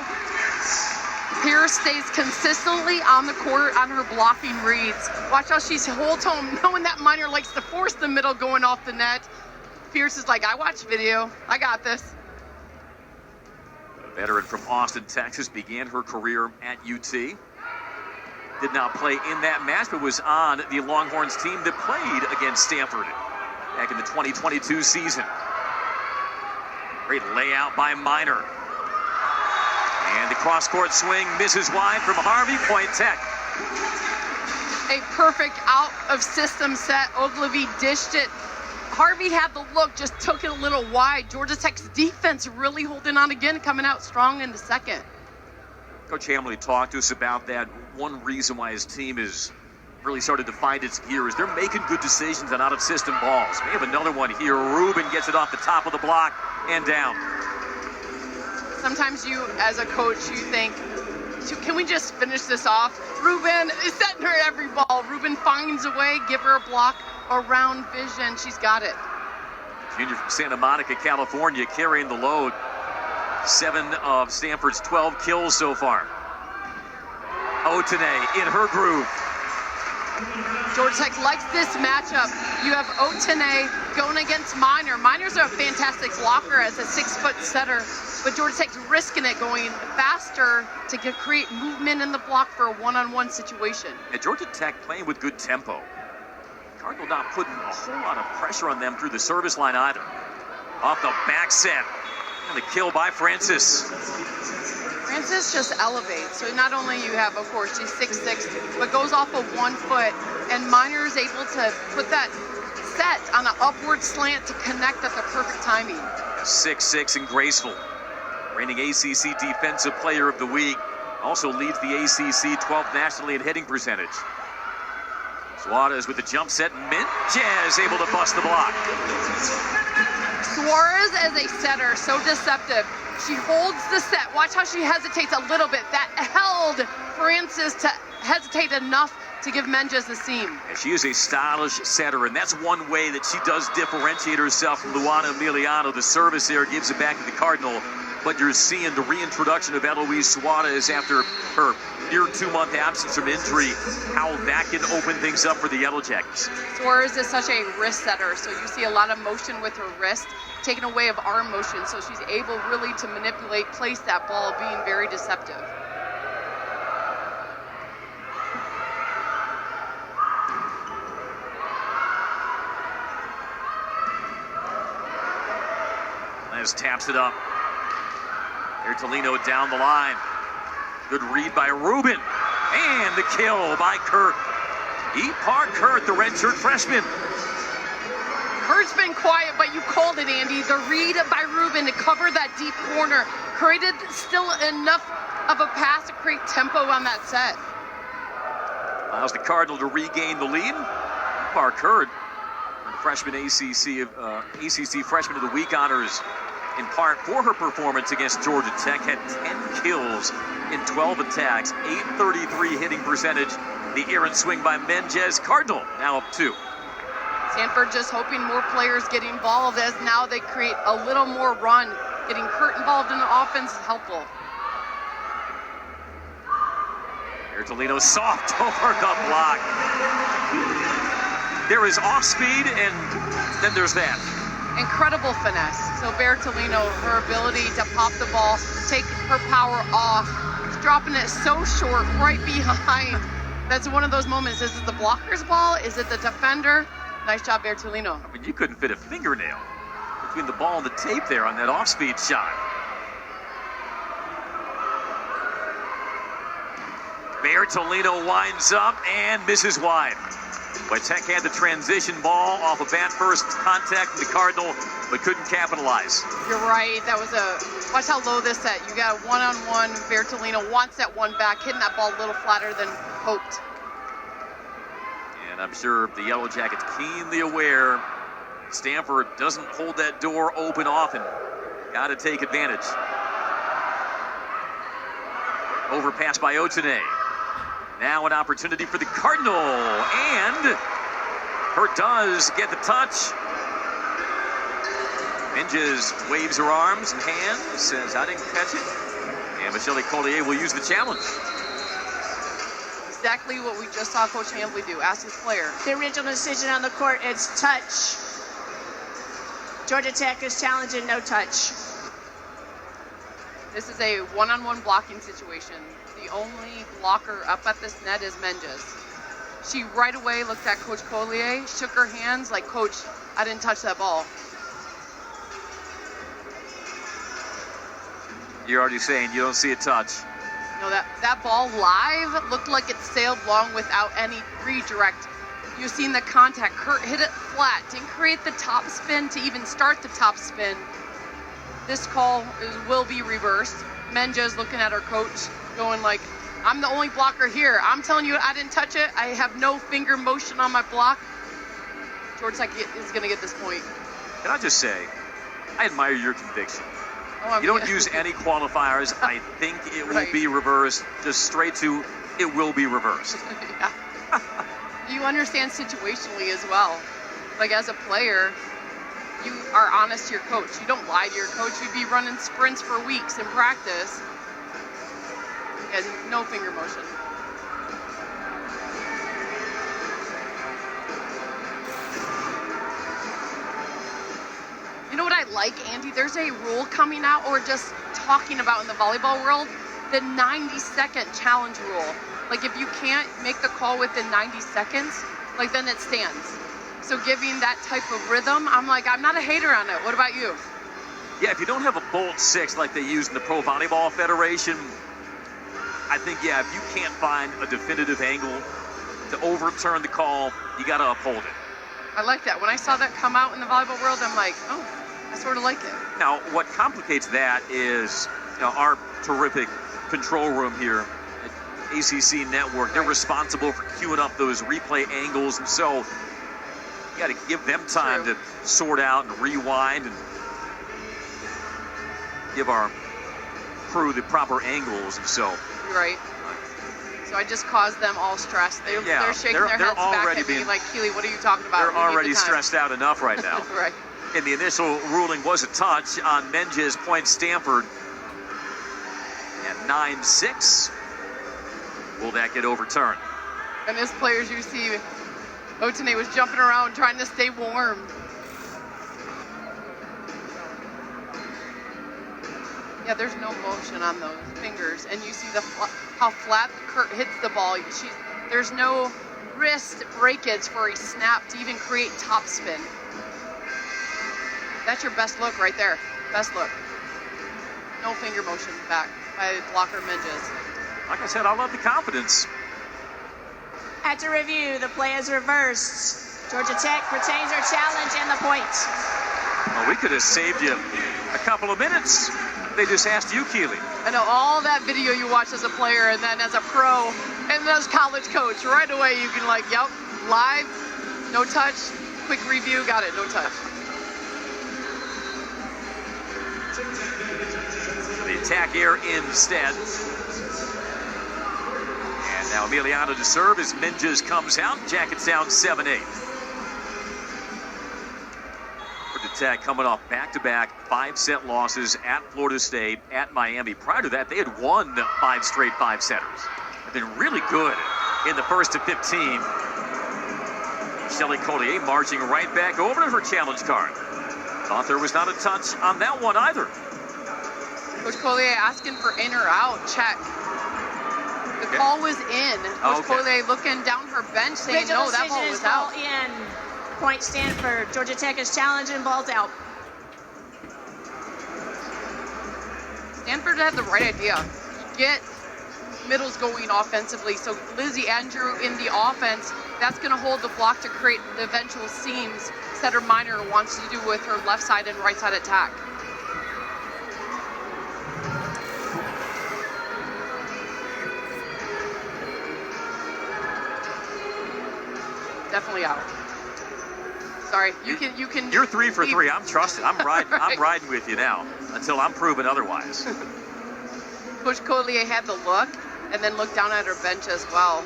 Pierce stays consistently on the court on her blocking reads. Watch how she holds home, knowing that Minor likes to force the middle going off the net. Pierce is like, I watch video. I got this. A veteran from Austin, Texas, began her career at UT. Did not play in that match, but was on the Longhorns team that played against Stanford back in the 2022 season. Great layout by Minor. And the cross-court swing misses wide from Harvey, point Tech. A perfect out-of-system set. Ogilvy dished it. Harvey had the look, just took it a little wide. Georgia Tech's defense really holding on again, coming out strong in the second. Coach Hamley talked to us about that. One reason why his team is really started to find its gear is they're making good decisions on out-of-system balls. We have another one here. Ruben gets it off the top of the block and down. Sometimes you, as a coach, you think, can we just finish this off? Ruben is setting her every ball. Ruben finds a way, give her a block, around vision. She's got it. Junior from Santa Monica, California, carrying the load. 7 of Stanford's 12 kills so far. Otene in her groove. Georgia Tech likes this matchup. You have Otene going against Minor. Minor's a fantastic blocker as a 6-foot setter, but Georgia Tech's risking it, going faster to create movement in the block for a one-on-one situation. And Georgia Tech playing with good tempo. Cardinal not putting a whole lot of pressure on them through the service line either. Off the back set. And the kill by Francis. Francis just elevates. So not only you have, of course, she's 6'6", but goes off of 1 foot, and Minor is able to put that set on an upward slant to connect at the perfect timing. 6'6" and graceful. Reigning ACC Defensive Player of the Week. Also leads the ACC 12th nationally in hitting percentage. Suarez with the jump set. Minjes able to bust the block. Suarez as a setter, so deceptive. She holds the set. Watch how she hesitates a little bit. That held Francis to hesitate enough to give Minjes the seam. And she is a stylish setter, and that's one way that she does differentiate herself from Luana Emiliano. The service there gives it back to the Cardinal, but you're seeing the reintroduction of Eloise Suarez after her near 2-month absence from injury, how that can open things up for the Yellow Jackets. Suarez is such a wrist setter, so you see a lot of motion with her wrist, taken away of arm motion, so she's able really to manipulate, place that ball, being very deceptive. Les taps it up. Bertolino down the line. Good read by Rubin. And the kill by Kurt. Ipar Kurt, the redshirt freshman. Kurt's been quiet, but you called it, Andy. The read by Rubin to cover that deep corner created still enough of a pass to create tempo on that set. Allows the Cardinal to regain the lead. Ipar Kurt, freshman ACC Freshman of the Week honors in part for her performance against Georgia Tech. Had 10 kills in 12 attacks, 833 hitting percentage. The errant swing by Mendez. Cardinal now up 2. Stanford just hoping more players get involved as now they create a little more run. Getting Kurt involved in the offense is helpful. Bertolino soft over the block. There is off speed, and then there's that. Incredible finesse. So Bertolino, her ability to pop the ball, take her power off, dropping it so short right behind. That's one of those moments. Is it the blocker's ball? Is it the defender? Nice job, Bertolino. I mean, you couldn't fit a fingernail between the ball and the tape there on that off-speed shot. Bertolino winds up and misses wide. But Tech had the transition ball off a bat first contact from the Cardinal, but couldn't capitalize. You're right. That was watch how low this set. You got a one-on-one. Bertolino wants that one back, hitting that ball a little flatter than hoped. And I'm sure the Yellow Jackets keenly aware Stanford doesn't hold that door open often. Got to take advantage. Overpass by Otene. Now an opportunity for the Cardinal, and Hurt does get the touch. Minges waves her arms and hands, says, I didn't catch it. And Michelle Collier will use the challenge. Exactly what we just saw Coach Hambley do. Ask his player. The original decision on the court is touch. Georgia Tech is challenging no touch. This is a one-on-one blocking situation. The only blocker up at this net is Menges. She right away looked at Coach Collier, shook her hands like, Coach, I didn't touch that ball. You're already saying you don't see a touch. No, that ball live looked like it sailed long without any redirect. You've seen the contact. Kurt hit it flat, didn't create the top spin to even start the top spin. This call will be reversed. Menges looking at her coach, going like, I'm the only blocker here. I'm telling you, I didn't touch it. I have no finger motion on my block. Georgia Tech is going to get this point. Can I just say, I admire your conviction. Oh, you don't use any qualifiers. I think it will Right. be reversed. Just straight to, it will be reversed. Yeah. You understand situationally as well. Like as a player, you are honest to your coach. You don't lie to your coach. You'd be running sprints for weeks in practice and no finger motion. You know what I like, Andy? There's a rule coming out, or just talking about in the volleyball world, the 90-second challenge rule. Like if you can't make the call within 90 seconds, like then it stands. So giving that type of rhythm, I'm like, I'm not a hater on it. What about you? Yeah, if you don't have a bolt 6 like they use in the Pro Volleyball Federation, I think, yeah, if you can't find a definitive angle to overturn the call, you got to uphold it. I like that. When I saw that come out in the volleyball world, I'm like, oh, I sort of like it. Now, what complicates that is our terrific control room here at ACC Network. They're responsible for queuing up those replay angles, and so you got to give them time to sort out and rewind and give our crew the proper angles, and so. You're right. So I just caused them all stress. They're shaking their heads back at me like, Keely, what are you talking about? They're already stressed out enough right now. Right. And the initial ruling was a touch on Menges, point Stanford at 9-6. Will that get overturned? And as players, you see Otene was jumping around trying to stay warm. Yeah, there's no motion on those fingers, and you see how flat Kurt hits the ball. There's no wrist breakage for a snap to even create topspin. That's your best look right there. Best look. No finger motion back by blocker Menges. Like I said, I love the confidence. After review, the play is reversed. Georgia Tech retains their challenge and the point. Well, we could have saved you a couple of minutes. They just asked you, Keely. I know all that video you watch as a player and then as a pro and as college coach, right away you can like, yep, live, no touch, quick review, got it, no touch. The attack here instead. And now Emiliano to serve as Menges comes out. Jackets down 7-8. Georgia Tech coming off back-to-back 5-set losses at Florida State, at Miami. Prior to that, they had won 5 straight 5-setters. They've been really good in the first of 15. Shelley Collier marching right back over to her challenge card. Thought there was not a touch on that one either. Coach Collier asking for in or out, check. The call was in. Coach Collier looking down her bench saying, no, that ball was out. In. Point Stanford. Georgia Tech is challenging, ball's out. Stanford had the right idea. Get middles going offensively. So Lizzie Andrew in the offense, that's going to hold the block to create the eventual seams Setter Minor wants to do with her left side and right side attack. Definitely out. Sorry, you can. You're 3 for 3. I'm trusted. I'm riding. Right. I'm riding with you now until I'm proven otherwise. Coach Collier had the look and then looked down at her bench as well.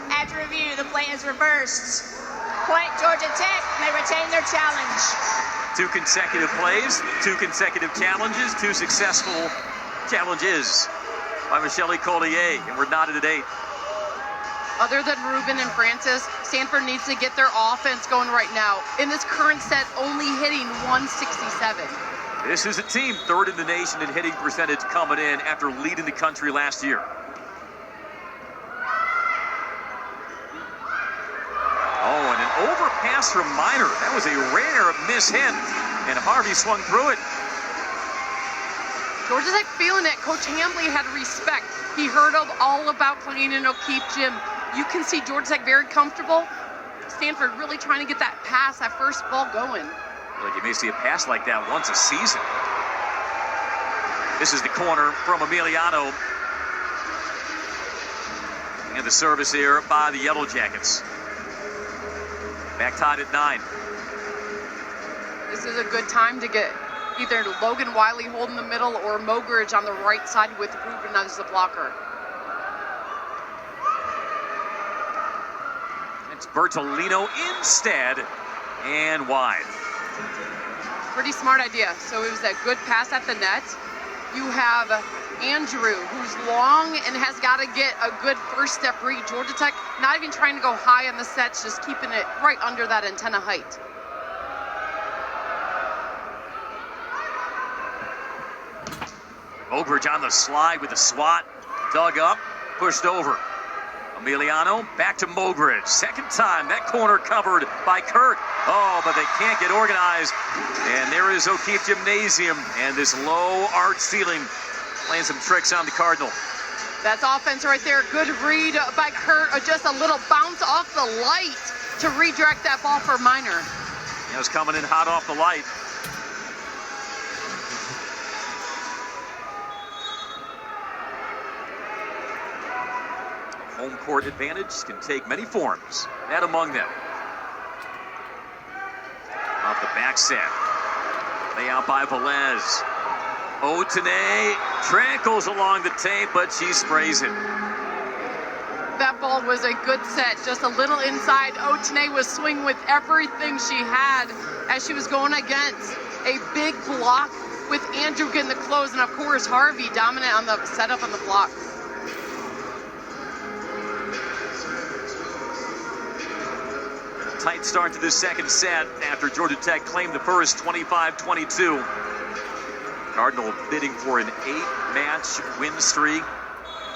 After review, the play is reversed. Point Georgia Tech. They retain their challenge. 2 consecutive plays, 2 consecutive challenges, 2 successful challenges by Michelle Collier, and we're knotted at 8. Other than Ruben and Francis, Stanford needs to get their offense going right now. In this current set, only hitting 167. This is a team 3rd in the nation in hitting percentage coming in after leading the country last year. Oh, and an overpass from Minor. That was a rare miss-hit, and Harvey swung through it. Georgia Tech feeling it. Coach Hambley had respect. He heard all about playing in O'Keefe Gym. You can see Georgia Tech very comfortable. Stanford really trying to get that pass, that first ball going. Like you may see a pass like that once a season. This is the corner from Emiliano. And the service here by the Yellow Jackets. Back tied at 9. This is a good time to get either Logan Wiley holding the middle or Mogridge on the right side with Ruben as the blocker. It's Bertolino instead and wide. Pretty smart idea. So it was a good pass at the net. You have Andrew, who's long and has got to get a good first step read. Georgia Tech not even trying to go high on the sets, just keeping it right under that antenna height. Mogridge on the slide with the swat. Dug up, pushed over. Emiliano back to Mogridge. Second time that corner covered by Kurt. Oh, but they can't get organized. And there is O'Keefe Gymnasium and this low arch ceiling playing some tricks on the Cardinal. That's offense right there. Good read by Kurt. Just a little bounce off the light to redirect that ball for Minor. It was coming in hot off the light. Home court advantage can take many forms. That among them. Off the back set. Layout by Velez. Otene trankles along the tape, but she sprays it. That ball was a good set, just a little inside. Otene was swinging with everything she had as she was going against a big block with Andrew getting the close, and of course Harvey dominant on the setup on the block. Tight start to this second set after Georgia Tech claimed the first, 25-22. Cardinal bidding for an 8-match win streak.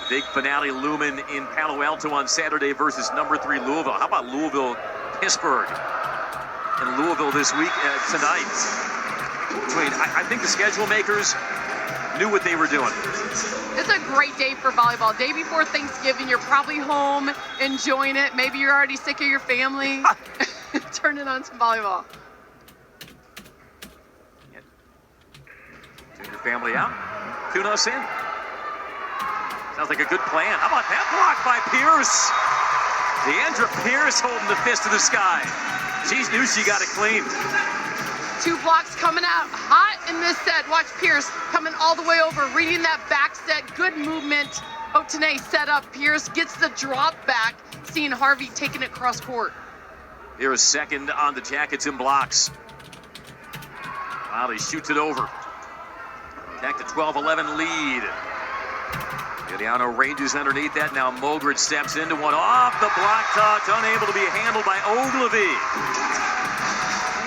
Big finale looming in Palo Alto on Saturday versus number 3 Louisville. How about Louisville-Pittsburgh in Louisville this week tonight? I think the schedule makers knew what they were doing. It's a great day for volleyball. Day before Thanksgiving, you're probably home enjoying it. Maybe you're already sick of your family. Turning on some volleyball. Tune your family out. Tune us in. Sounds like a good plan. How about that block by Pierce? Deandra Pierce holding the fist to the sky. She knew she got it clean. 2 blocks coming out hot in this set. Watch Pierce coming all the way over, reading that back set. Good movement. Otene set up. Pierce gets the drop back, seeing Harvey taking it cross court. Here's second on the Jackets and blocks. Wiley shoots it over. Back to 12-11 lead. Giuliano ranges underneath that. Now Mogridge steps into one off the block touch, unable to be handled by Ogilvy.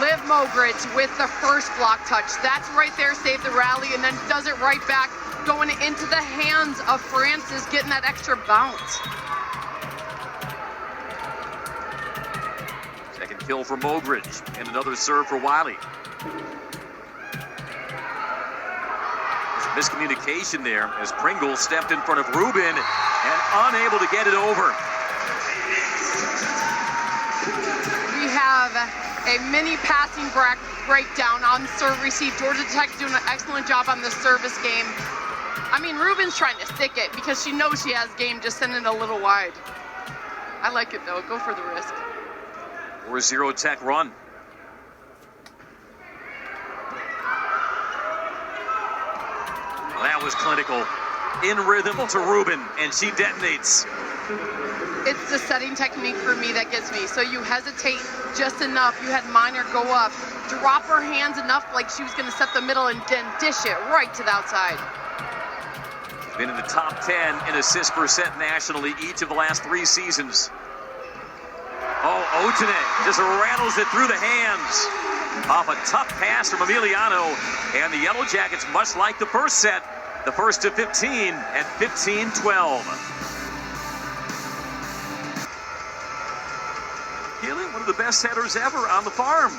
Liv Mogridge with the first block touch. That's right there, saved the rally, and then does it right back, going into the hands of Francis, getting that extra bounce. Second kill for Mogridge, and another serve for Wiley. Miscommunication there as Pringle stepped in front of Rubin and unable to get it over. We have a mini passing breakdown on serve receive. Georgia Tech doing an excellent job on the service game. I mean, Rubin's trying to stick it because she knows she has game, just sending it a little wide. I like it though, go for the risk. 4-0 Tech run. That was clinical. In rhythm to Rubin, and she detonates. It's the setting technique for me that gets me. So you hesitate just enough. You had Minor go up, drop her hands enough like she was going to set the middle and then dish it right to the outside. Been in the top 10 in assists per set nationally each of the last 3 seasons. Oh, Otene just rattles it through the hands. Off a tough pass from Emiliano, and the Yellow Jackets, much like the first set, the first to 15 at 15-12. Keeling, one of the best setters ever on the farm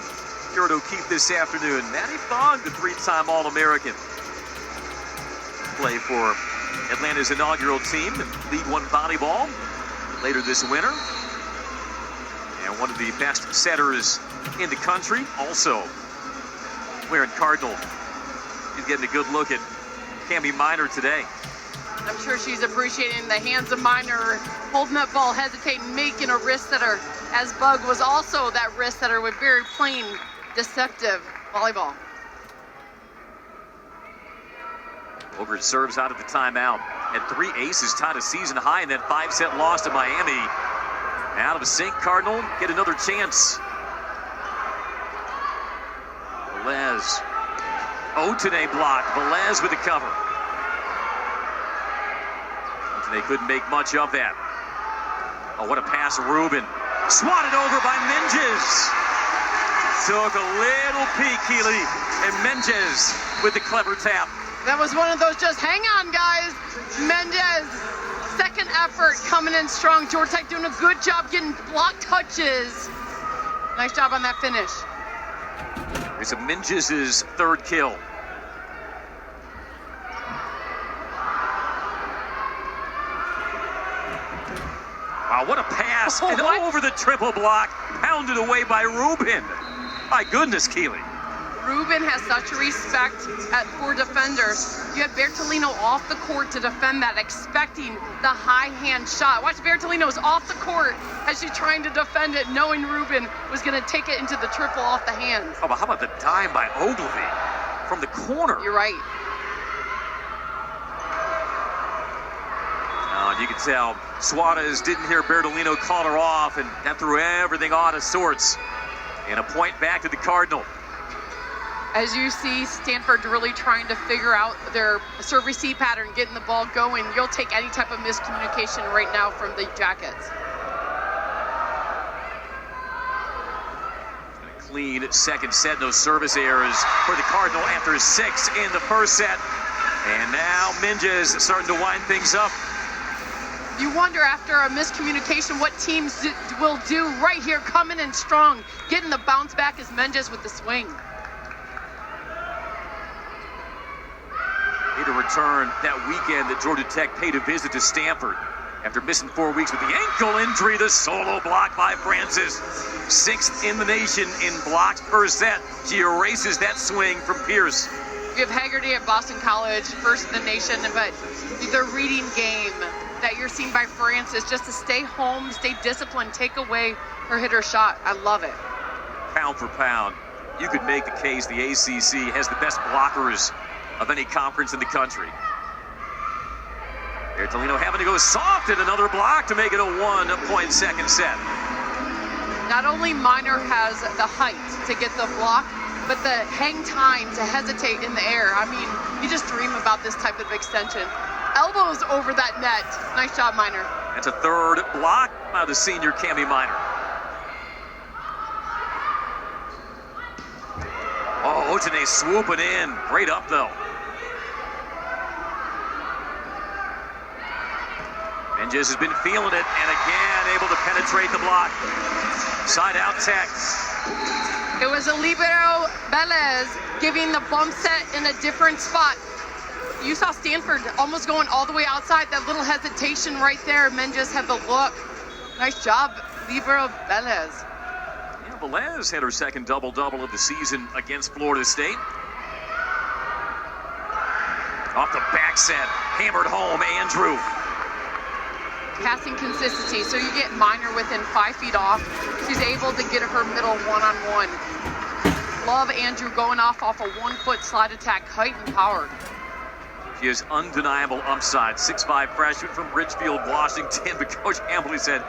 here at O'Keefe this afternoon. Maddie Fogg, the 3-time All-American. Play for Atlanta's inaugural team in League One volleyball later this winter. And one of the best setters in the country, also wearing Cardinal. He's getting a good look at Cami Minor today. I'm sure she's appreciating the hands of Minor, holding that ball, hesitating, making a wrist setter, as Bug was also that wrist setter with very plain, deceptive volleyball. Ogre serves out of the timeout. Had 3 aces, tied a season high in that 5-set loss to Miami. Out of sync, Cardinal get another chance. Velez. Otene blocked. Velez with the cover. Otene couldn't make much of that. Oh, what a pass, Rubin. Swatted over by Menges. Took a little peek, Keeley. And Menges with the clever tap. That was one of those just hang on, guys. Mendes, second effort coming in strong. Georgia Tech doing a good job getting block touches. Nice job on that finish. It's Menges' 3rd kill. Wow, what a pass. And over the triple block, pounded away by Rubin. My goodness, Keeley. Rubin has such respect for defenders. You had Bertolino off the court to defend that, expecting the high hand shot. Watch, Bertolino's off the court as she's trying to defend it, knowing Rubin was going to take it into the triple off the hands. Oh, but how about the dime by Ogilvy from the corner? You're right. And you can tell Suarez didn't hear Bertolino call her off, and that threw everything out of sorts. And a point back to the Cardinal. As you see Stanford really trying to figure out their serve receive pattern, getting the ball going, you'll take any type of miscommunication right now from the Jackets. Clean second set, no service errors for the Cardinal after 6 in the first set. And now Minges starting to wind things up. You wonder after a miscommunication what teams will do right here, coming in strong, getting the bounce back as Minges with the swing. Need a return that weekend that Georgia Tech paid a visit to Stanford. After missing 4 weeks with the ankle injury, the solo block by Francis. 6th in the nation in blocks per set. She erases that swing from Pierce. You have Haggerty at Boston College, first in the nation, but the reading game that you're seeing by Francis, just to stay home, stay disciplined, take away her hitter shot. I love it. Pound for pound, you could make the case the ACC has the best blockers of any conference in the country. Bertolino having to go soft in another block to make it a 1-point second set. Not only Minor has the height to get the block, but the hang time to hesitate in the air. I mean, you just dream about this type of extension. Elbows over that net. Nice job, Minor. That's a third block by the senior Cami Minor. Oh, Otene swooping in. Great up, though. Minges has been feeling it, and again able to penetrate the block. Side out Tech. It was a libero Velez giving the bump set in a different spot. You saw Stanford almost going all the way outside. That little hesitation right there. Minges had the look. Nice job, libero Velez. Yeah, Velez had her second double-double of the season against Florida State. Off the back set, hammered home Andrew. Passing consistency, so you get Minor within 5 feet off. She's able to get her middle one-on-one. Love Andrew going off a 1-foot slide attack, height and power. She has undeniable upside. 6'5" freshman from Richfield, Washington. But Coach Hambley said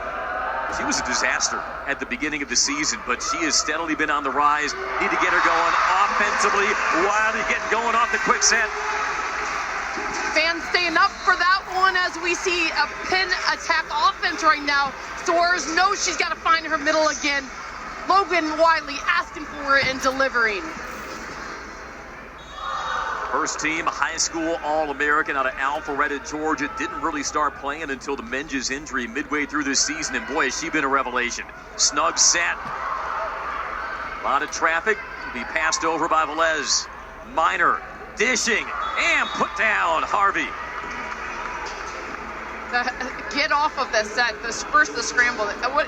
she was a disaster at the beginning of the season, but she has steadily been on the rise. Need to get her going offensively. Wiley getting going off the quick set. Fans staying up for that one as we see a pin attack offense right now. Soares knows she's got to find her middle again. Logan Wiley asking for it and delivering. First team high school All-American out of Alpharetta, Georgia. Didn't really start playing until the Minges injury midway through this season, and boy, has she been a revelation. Snug set. A lot of traffic to be passed over by Velez. Minor dishing and put down Harvey. Get off of the set, first the scramble.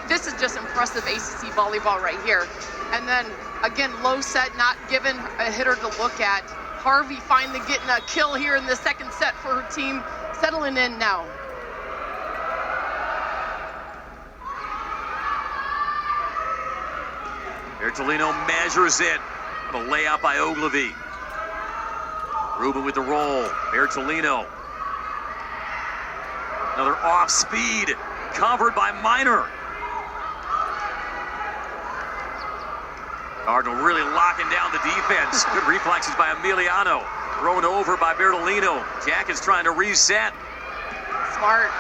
This is just impressive ACC volleyball right here. And then again, low set, not given a hitter to look at. Harvey finally getting a kill here in the second set for her team, settling in now. Bertolino measures it. A layup by Ogilvy. Rubin with the roll. Bertolino. Another off speed. Covered by Minor. Cardinal really locking down the defense. Good reflexes by Emiliano. Thrown over by Bertolino. Jackets trying to reset. Smart.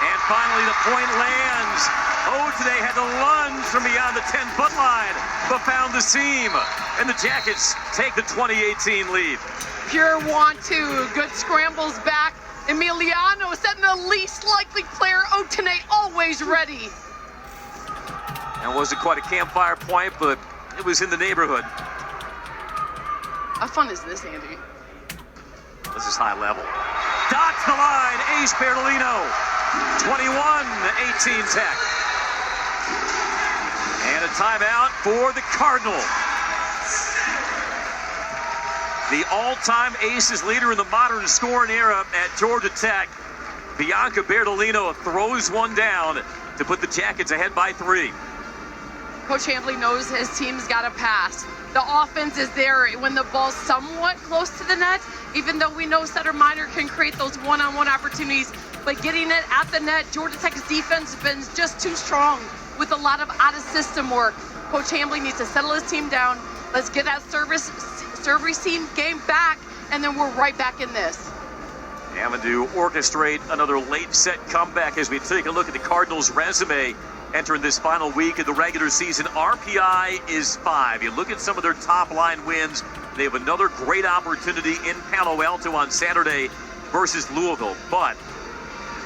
And finally the point lands. Otene had to lunge from beyond the 10-foot line, but found the seam. And the Jackets take the 2018 lead. Pure want to. Good scrambles back. Emiliano setting the least likely player. Otene always ready. That wasn't quite a campfire point, but it was in the neighborhood. How fun is this, Andy? This is high level. Dots the line, ace Bertolino. 21-18 Tech. And a timeout for the Cardinal. The all-time aces leader in the modern scoring era at Georgia Tech. Bianca Bertolino throws one down to put the Jackets ahead by 3. Coach Hambley knows his team's got to pass. The offense is there when the ball's somewhat close to the net, even though we know Setter Minor can create those one-on-one opportunities. But getting it at the net, Georgia Tech's defense has been just too strong with a lot of out-of-system work. Coach Hambley needs to settle his team down, Let's get that serve receive game back, and then we're right back in this. Having to orchestrate another late set comeback as we take a look at the Cardinals' resume entering this final week of the regular season. RPI is 5. You look at some of their top line wins. They have another great opportunity in Palo Alto on Saturday versus Louisville, but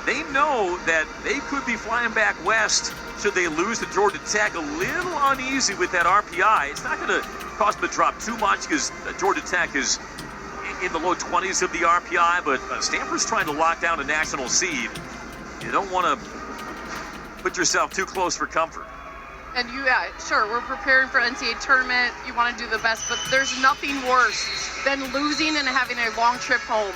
they know that they could be flying back west should they lose to Georgia Tech. A little uneasy with that RPI. It's not going to cause them to drop too much because Georgia Tech is in the low 20s of the RPI, but Stanford's trying to lock down a national seed. You don't want to put yourself too close for comfort. And sure, we're preparing for NCAA tournament. You want to do the best, but there's nothing worse than losing and having a long trip home.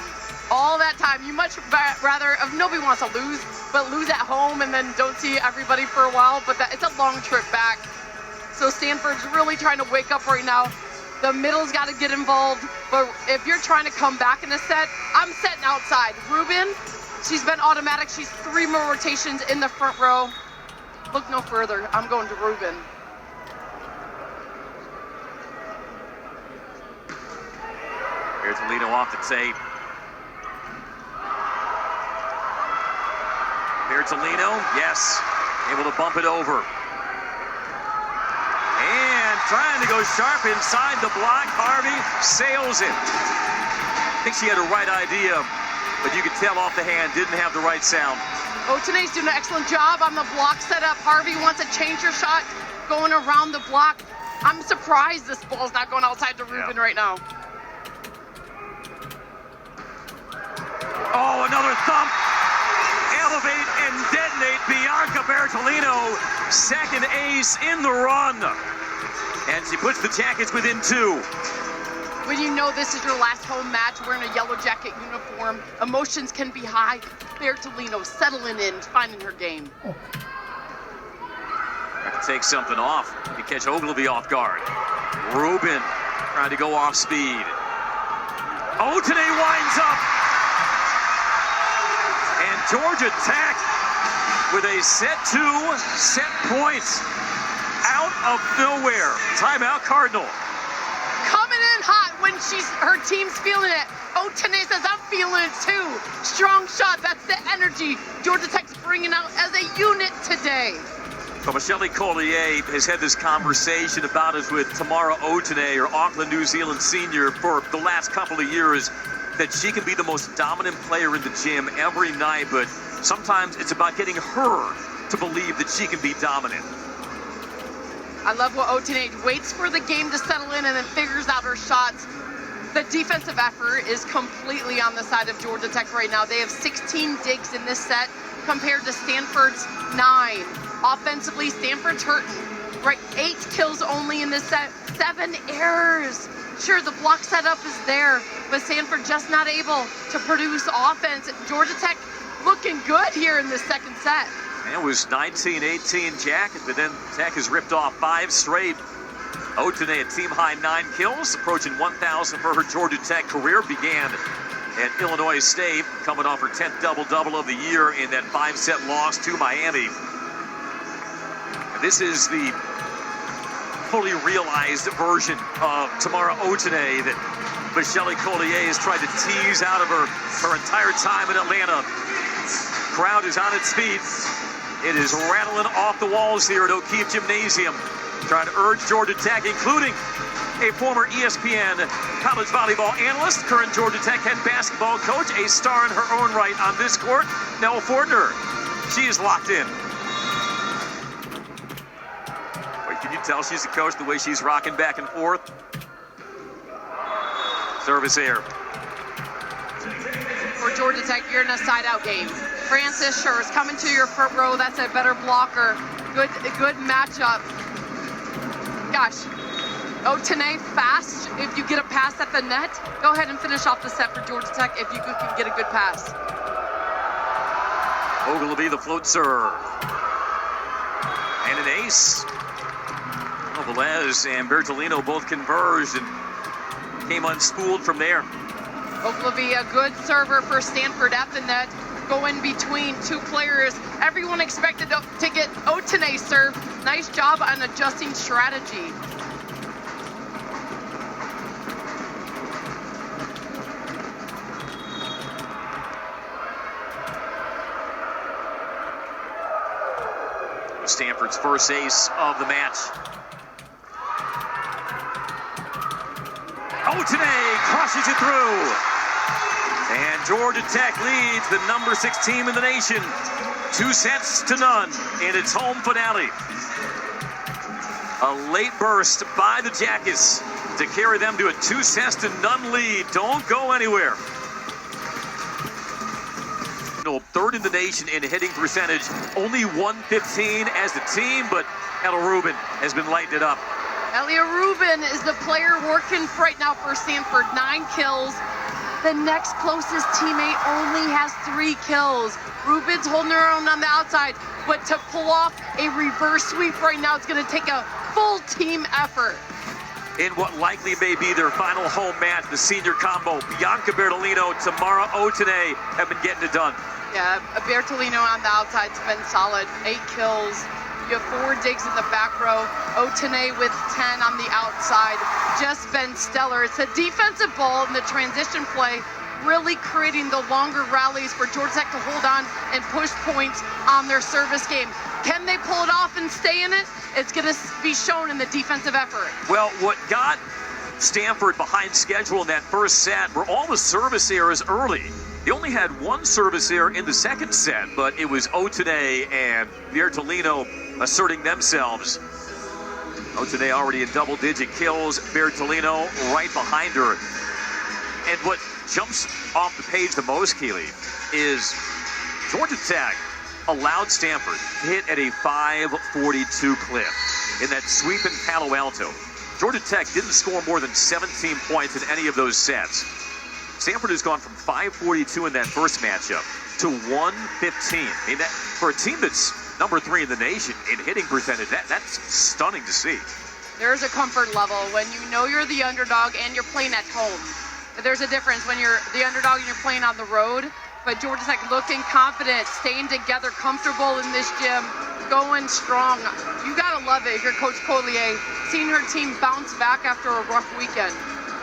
All that time, you much rather, nobody wants to lose, but lose at home and then don't see everybody for a while, but it's a long trip back. So Stanford's really trying to wake up right now. The middle's got to get involved, but if you're trying to come back in a set, I'm setting outside. Ruben, she's been automatic. She's 3 more rotations in the front row. Look no further. I'm going to Ruben. Bertolino off the tape. Bertolino, yes, able to bump it over. And trying to go sharp inside the block. Harvey sails it. I think she had the right idea, but you could tell off the hand, didn't have the right sound. Otene's doing an excellent job on the block setup. Harvey wants to change her shot, going around the block. I'm surprised this ball's not going outside to Ruben right now. Oh, another thump. Elevate and detonate Bianca Bertolino. Second ace in the run. And she puts the Jackets within 2. When you know this is your last home match, wearing a yellow jacket uniform, emotions can be high. Bertolino settling in, finding her game. Got to take something off. You catch Ogilvy off guard. Ruben trying to go off speed. Otene winds up. And Georgia Tech with a set 2, set points out of nowhere. Timeout Cardinal. Coming in hot when her team's feeling it. Otene says, I'm feeling it too. Strong shot, that's the energy Georgia Tech's bringing out as a unit today. So Michelle Collier has had this conversation about us with Tamara Otene, or Auckland, New Zealand senior, for the last couple of years, that she can be the most dominant player in the gym every night, but sometimes it's about getting her to believe that she can be dominant. I love what Otene waits for the game to settle in and then figures out her shots. The defensive effort is completely on the side of Georgia Tech right now. They have 16 digs in this set compared to Stanford's 9. Offensively, Stanford's hurting. Right, 8 kills only in this set, 7 errors. Sure, the block setup is there, but Stanford just not able to produce offense. Georgia Tech looking good here in this second set. It was 19-18 Jackets, but then Tech has ripped off 5 straight. Otene, a team-high 9 kills, approaching 1,000 for her Georgia Tech career. Began at Illinois State, coming off her 10th double-double of the year in that 5-set loss to Miami. This is the fully realized version of Tamara Otene that Michelle Collier has tried to tease out of her entire time in Atlanta. Crowd is on its feet. It is rattling off the walls here at O'Keefe Gymnasium, trying to urge Georgia Tech, including a former ESPN college volleyball analyst, current Georgia Tech head basketball coach, a star in her own right on this court, Nell Fortner. She is locked in. Wait, can you tell she's a coach the way she's rocking back and forth? Service air. For Georgia Tech, you're in a side-out game. Francis sure is coming to your front row. That's a better blocker. Good matchup. Gosh, Otene fast. If you get a pass at the net, go ahead and finish off the set for Georgia Tech if you can get a good pass. Ogilvy, the float serve. And an ace. Well, Velez and Bertolino both converged and came unspooled from there. Ogilvy, a good server for Stanford at the net. Going between 2 players. Everyone expected to get Otene served. Nice job on adjusting strategy. Stanford's first ace of the match. Otene crushes it through. And Georgia Tech leads the number 6 team in the nation 2-0 in its home finale. A late burst by the Jackets to carry them to a 2-0 lead. Don't go anywhere. Third in the nation in hitting percentage, only 115 as the team, but Ella Rubin has been lighting it up. Elia Rubin is the player working right now for Stanford. 9 kills. The next closest teammate only has 3 kills. Rubin's holding her own on the outside, but to pull off a reverse sweep right now, it's going to take a full team effort. In what likely may be their final home match, the senior combo, Bianca Bertolino, Tamara Otene have been getting it done. Yeah, Bertolino on the outside's been solid. 8 kills. You have 4 digs in the back row. Otene with 10 on the outside. Just been stellar. It's a defensive ball in the transition play, really creating the longer rallies for Georgia Tech to hold on and push points on their service game. Can they pull it off and stay in it? It's going to be shown in the defensive effort. Well, what got Stanford behind schedule in that first set were all the service errors early. They only had 1 service error in the second set, but it was Otene and Bertolino asserting themselves. Otene already in double-digit kills, Bertolino right behind her. And what jumps off the page the most, Keely, is Georgia Tech allowed Stanford to hit at a 542 clip in that sweep in Palo Alto. Georgia Tech didn't score more than 17 points in any of those sets. Stanford has gone from 542 in that first matchup to 115. I mean, that for a team that's number 3 in the nation in hitting percentage, that's stunning to see. There's a comfort level when you know you're the underdog and you're playing at home. There's a difference when you're the underdog and you're playing on the road. But Georgia Tech looking confident, staying together, comfortable in this gym, going strong. You gotta love it if you're Coach Collier, seeing her team bounce back after a rough weekend.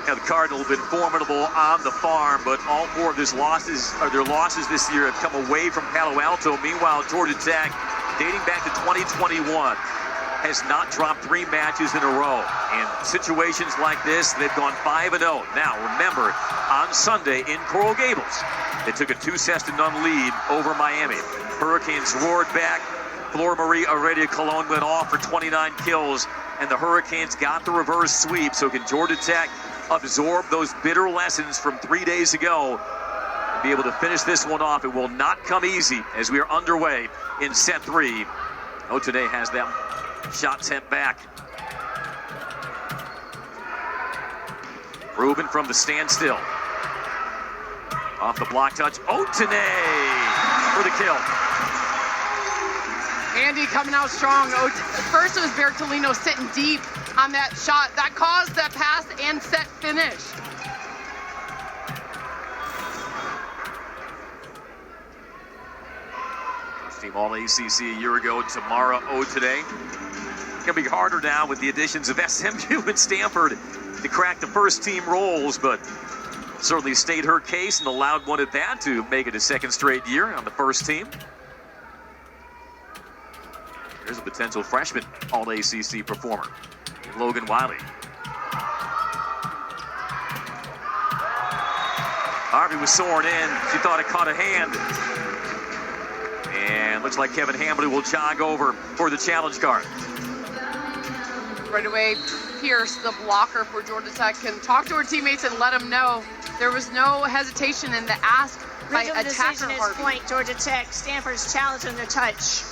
Now, the Cardinals have been formidable on the farm, but all 4 of their losses this year have come away from Palo Alto. Meanwhile, Georgia Tech, dating back to 2021, has not dropped 3 matches in a row. In situations like this, they've gone 5-0. Now, remember, on Sunday in Coral Gables, they took a 2-0 lead over Miami. Hurricanes roared back. Flor Marie Heredia Colon went off for 29 kills, and the Hurricanes got the reverse sweep. So can Georgia Tech absorb those bitter lessons from 3 days ago and be able to finish this one off? It will not come easy as we are underway in set 3. Otene has them shot sent back. Rubin from the standstill. Off the block touch, Otene for the kill. Andy coming out strong. First it was Bertolino sitting deep on that shot. That caused that pass and set finish. First team All-ACC a year ago, Tamara Otene. It's going to be harder now with the additions of SMU and Stanford to crack the first team roles, but certainly stayed her case and allowed one at that to make it a 2nd straight year on the first team. There's a potential freshman All-ACC performer, Logan Wiley. Harvey was soaring in. She thought it caught a hand. And looks like Kevin Hambley will jog over for the challenge card. Right away, Pierce, the blocker for Georgia Tech, can talk to her teammates and let them know there was no hesitation in the ask by Original attacker decision is Harvey. point Georgia Tech. Stanford's challenging their touch.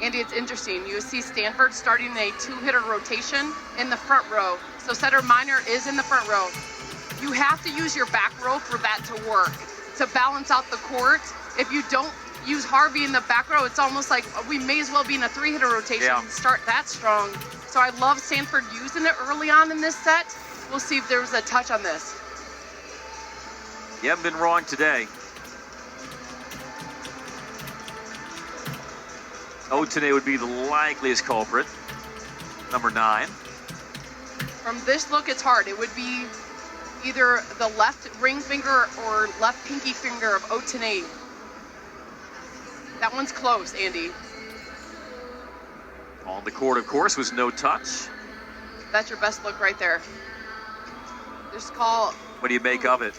Andy, it's interesting. You see Stanford starting a 2-hitter rotation in the front row. So Setter Minor is in the front row. You have to use your back row for that to work, to balance out the court. If you don't use Harvey in the back row, it's almost like we may as well be in a 3-hitter rotation and start that strong. So I love Stanford using it early on in this set. We'll see if there's a touch on this. You haven't been wrong today. Otene would be the likeliest culprit. Number 9. From this look, it's hard. It would be either the left ring finger or left pinky finger of Otene. That one's close, Andy. On the court, of course, was no touch. That's your best look right there. Just call. What do you make of it?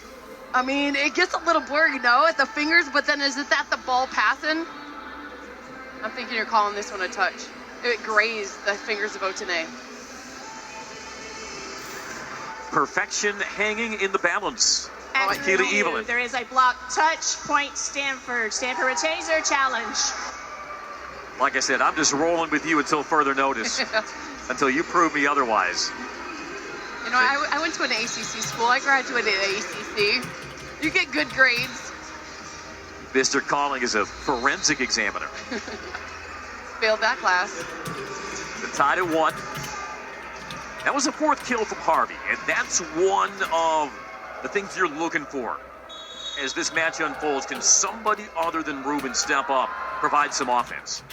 I mean, it gets a little blurry, at the fingers, but then is it that the ball passing? I'm thinking you're calling this one a touch. It grazed the fingers of Otene. Perfection hanging in the balance. At Keely review, Evelyn. there is a block touch, point Stanford. Stanford retains their challenge. Like I said, I'm just rolling with you until further notice, until you prove me otherwise. I went to an ACC school. I graduated at ACC. You get good grades. Mr. Calling is a forensic examiner. Failed that class. The tied at 1. That was a 4th kill from Harvey, and that's one of the things you're looking for as this match unfolds. Can somebody other than Ruben step up, provide some offense?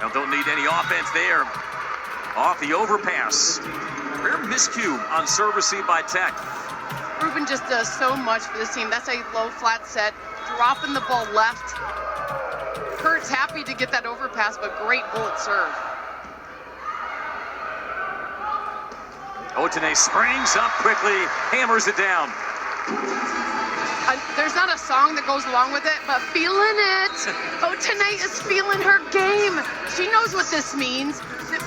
Now, don't need any offense there. Off the overpass. Rare miscue on serve receive by Tech. Ruben just does so much for this team. That's a low flat set, dropping the ball left. Kurt's happy to get that overpass, but great bullet serve. Otene springs up quickly, hammers it down. There's not a song that goes along with it, but feeling it. Otene is feeling her game. She knows what this means.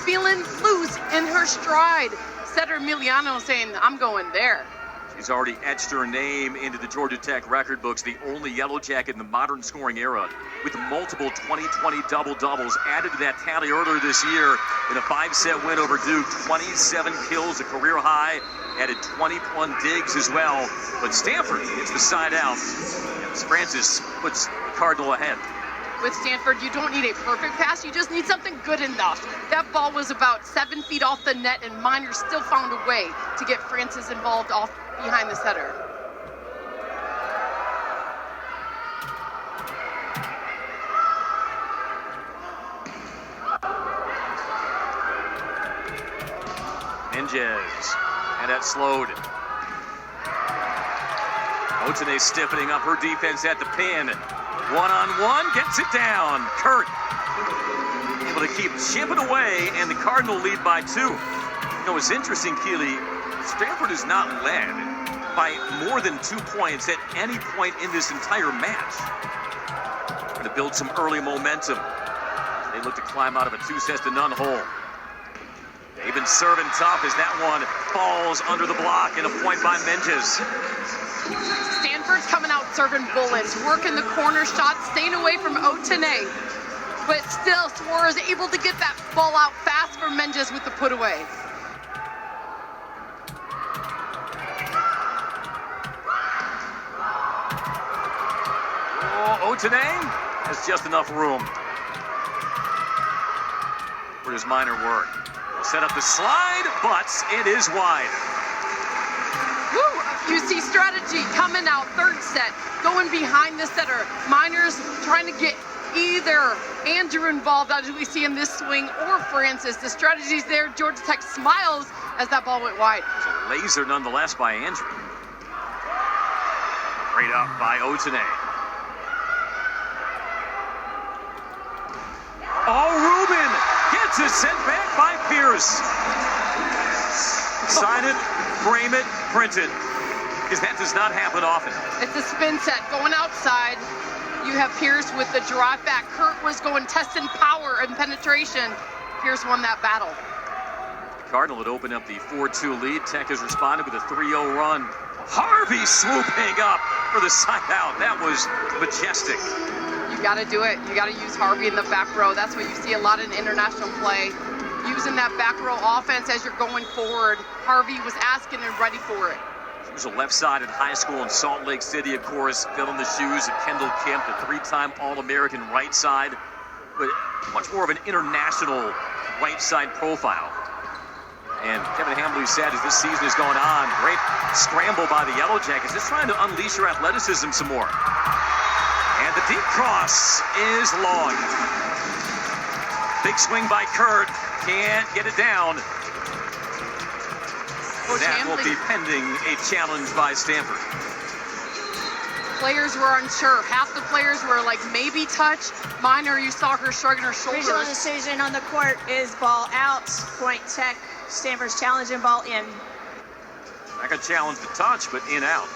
Feeling loose in her stride. Setter Emiliano saying, I'm going there. She's already etched her name into the Georgia Tech record books, the only Yellow Jacket in the modern scoring era, with multiple 20-20 double-doubles added to that tally earlier this year in a 5-set win over Duke. 27 kills, a career high, added 21 digs as well. But Stanford gets the side out, and Francis puts the Cardinal ahead. With Stanford, you don't need a perfect pass. You just need something good enough. That ball was about 7 feet off the net, and Miners still found a way to get Francis involved off behind the setter. Menges, and that slowed. Otene stiffening up her defense at the pin. One-on-one, gets it down. Kurt able to keep chipping away, and the Cardinal lead by 2. It's interesting, Keely, Stanford is not led by more than 2 points at any point in this entire match. Trying to build some early momentum. They look to climb out of a 2-0 hole. They've been serving tough as that one falls under the block, and a point by Menges. Stanford's coming out serving bullets, working the corner shot, staying away from Otene. But still, Suarez is able to get that ball out fast for Menges with the put away. Oh, Otene has just enough room for his minor work. Set up the slide, but it is wide. Woo! You see strategy coming out, 3rd set, going behind the setter. Miners trying to get either Andrew involved, as we see in this swing, or Francis. The strategy's there. Georgia Tech smiles as that ball went wide. It was a laser nonetheless by Andrew. Great up by Otene. Oh, Ruben gets it sent back by Pierce. Sign it, frame it, print it. Because that does not happen often. It's a spin set going outside. You have Pierce with the drive back. Kurt was going testing power and penetration. Pierce won that battle. Cardinal had opened up the 4-2 lead. Tech has responded with a 3-0 run. Harvey swooping up for the side out. That was majestic. You got to do it. You got to use Harvey in the back row. That's what you see a lot in international play. Using that back row offense as you're going forward. Harvey was asking and ready for it. He was a left side in high school in Salt Lake City, of course, filling the shoes of Kendall Kemp, the 3-time All-American right side, but much more of an international right side profile. And Kevin Hambley said as this season has gone on, great scramble by the Yellow Jackets, just trying to unleash her athleticism some more. And the deep cross is long. Big swing by Kurt, can't get it down. That will be pending a challenge by Stanford. players were unsure. Half the players were like maybe touch. Minor, you saw her shrugging her shoulders. Visual decision on the court is ball out. Point Tech. Stanford's challenge and ball in. I could challenge the touch, but in out.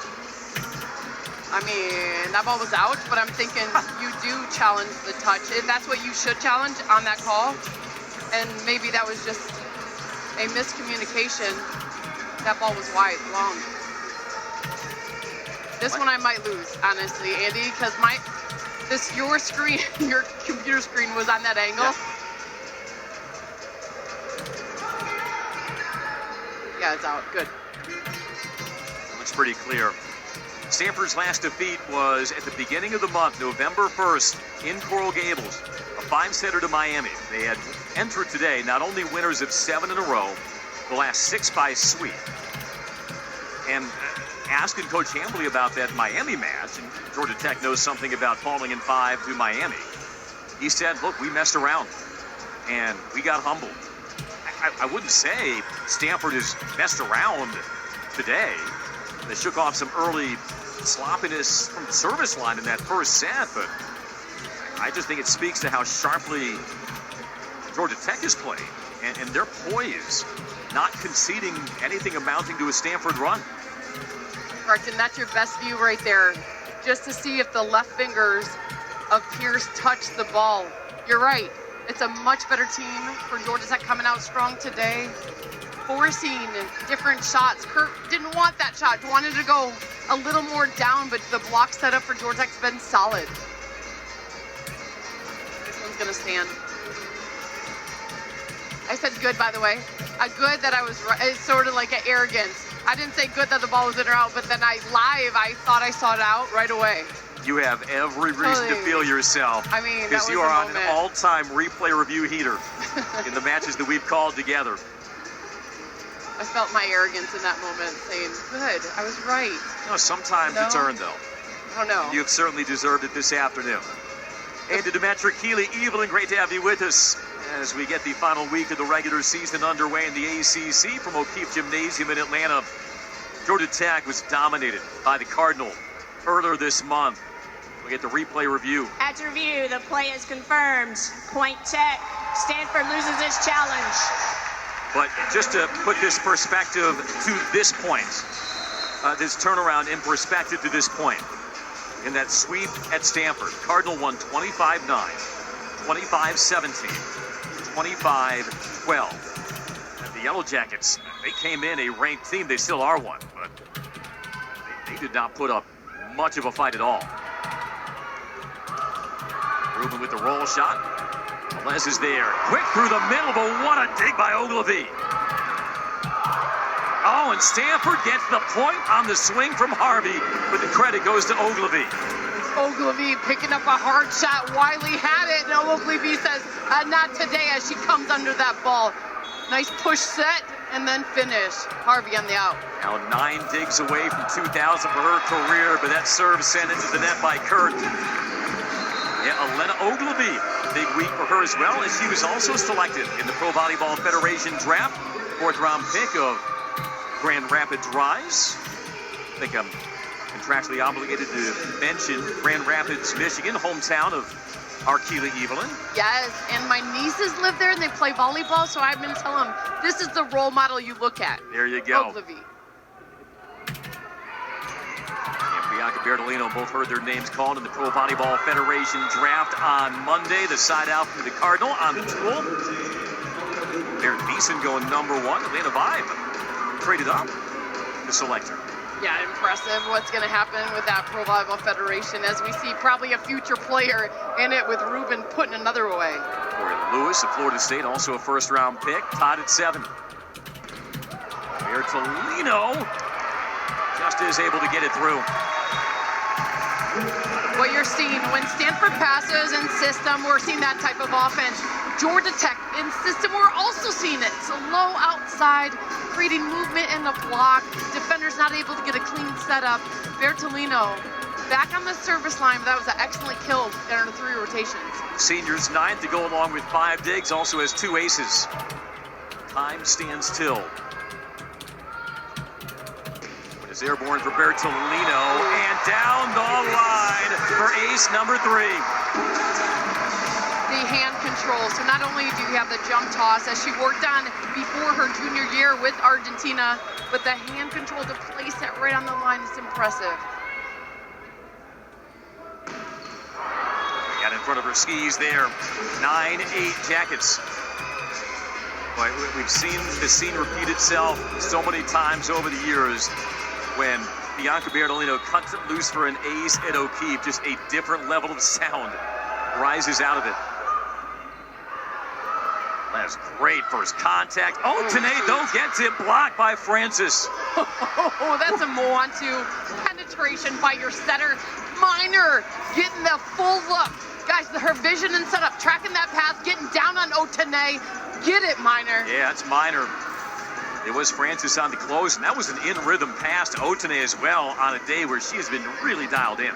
I mean, that ball was out, but I'm thinking you do challenge the touch. If that's what you should challenge on that call, and maybe that was just a miscommunication. That ball was wide, long. This one I might lose, honestly, Andy, because your screen, your computer screen was on that angle. Yeah, it's out. Good. Looks pretty clear. Stanford's last defeat was at the beginning of the month, November 1st, in Coral Gables, a 5-setter to Miami. They had entered today not only winners of 7 in a row, the last 6 by sweep. And asking Coach Hambly about that Miami match, and Georgia Tech knows something about falling in 5 to Miami. He said, look, we messed around, and we got humbled. I wouldn't say Stanford has messed around today. They shook off some early sloppiness from the service line in that first set, but I just think it speaks to how sharply Georgia Tech is playing and their poise, not conceding anything amounting to a Stanford run. Correct, and that's your best view right there, just to see if the left fingers of Pierce touch the ball. You're right. It's a much better team for Georgia Tech coming out strong today, forcing different shots. Kurt didn't want that shot, wanted to go a little more down, but the block setup for Georgia Tech's been solid. This one's gonna stand. I said good, by the way. A good that I was right. It's sort of like an arrogance. I didn't say good that the ball was in or out, but then I thought I saw it out right away. You have every reason to feel yourself. I mean, because you are on an all-time replay review heater in the matches that we've called together. I felt my arrogance in that moment, saying, good, I was right. No, sometimes it's earned, though. I don't know. You've certainly deserved it this afternoon. And to Demetric Keeley, Evelyn, great to have you with us as we get the final week of the regular season underway in the ACC from O'Keefe Gymnasium in Atlanta. Georgia Tech was dominated by the Cardinal earlier this month. We get the replay review. At review, the play is confirmed. Point Tech. Stanford loses its challenge. But just to put this perspective to this point, this turnaround in perspective to this point, in that sweep at Stanford, Cardinal won 25-9, 25-17, 25-12. And the Yellow Jackets, they came in a ranked team. They still are one, but they did not put up much of a fight at all. Rubin with the roll shot. Les is there. Quick through the middle, but what a dig by Ogilvy. Oh, and Stanford gets the point on the swing from Harvey, but the credit goes to Ogilvy. Ogilvy picking up a hard shot. Wiley had it, and Ogilvy says, not today, as she comes under that ball. Nice push set, and then finish. Harvey on the out. Now 9 digs away from 2,000 for her career, but that serve sent into the net by Kurt. Yeah, Elena Ogilvy, big week for her as well, as she was also selected in the Pro Volleyball Federation draft. 4th round pick of Grand Rapids Rise. I think I'm contractually obligated to mention Grand Rapids, Michigan, hometown of our Keeley Evelyn. Yes, and my nieces live there and they play volleyball, so I've been telling them, this is the role model you look at. There you go. Ogilvy. And Bianca Bertolino both heard their names called in the Pro Volleyball Federation draft on Monday. The side out for the Cardinal on the tool. Darren Beeson going number 1. Atlanta Vibe traded up to select her. Yeah, impressive what's going to happen with that Pro Volleyball Federation as we see probably a future player in it with Rubin putting another away. Corey Lewis of Florida State, also a 1st round pick, tied at 7. Bertolino just is able to get it through. What you're seeing when Stanford passes in system, we're seeing that type of offense. Georgia Tech in system, we're also seeing it. So low outside, creating movement in the block. Defenders not able to get a clean setup. Bertolino back on the service line, but that was an excellent kill in our 3 rotations. Seniors 9th to go along with 5 digs, also has 2 aces. Time stands still. When a It's airborne for Bertolino, and down the line for ace number 3. The hand control. So not only do you have the jump toss, as she worked on before her junior year with Argentina, but the hand control to place it right on the line is impressive. Got in front of her skis there. 9-8 Jackets. Boy, we've seen this scene repeat itself so many times over the years when Bianca Bertolino cuts it loose for an ace at O'Keefe. Just a different level of sound rises out of it. That's great first contact. Oh, Tanae, though, gets it blocked by Francis. Oh, that's a Moantu penetration by your setter. Minor getting the full look. Guys, her vision and setup, tracking that path, getting down on Otane. Get it, Minor. Yeah, it's Minor. It was Francis on the close, and that was an in-rhythm pass to Otane as well on a day where she has been really dialed in.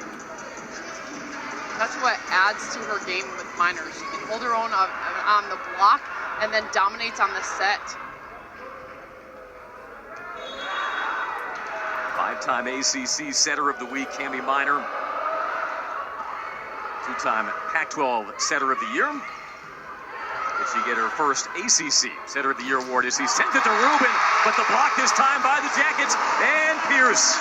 That's what adds to her game with Minor. She can hold her own on the block and then dominates on the set. 5-time ACC Setter of the Week, Cami Minor. 2-time Pac-12 Setter of the Year. Did she get her first ACC Setter of the Year award as he sent it to Rubin, but the block this time by the Jackets, and Pierce.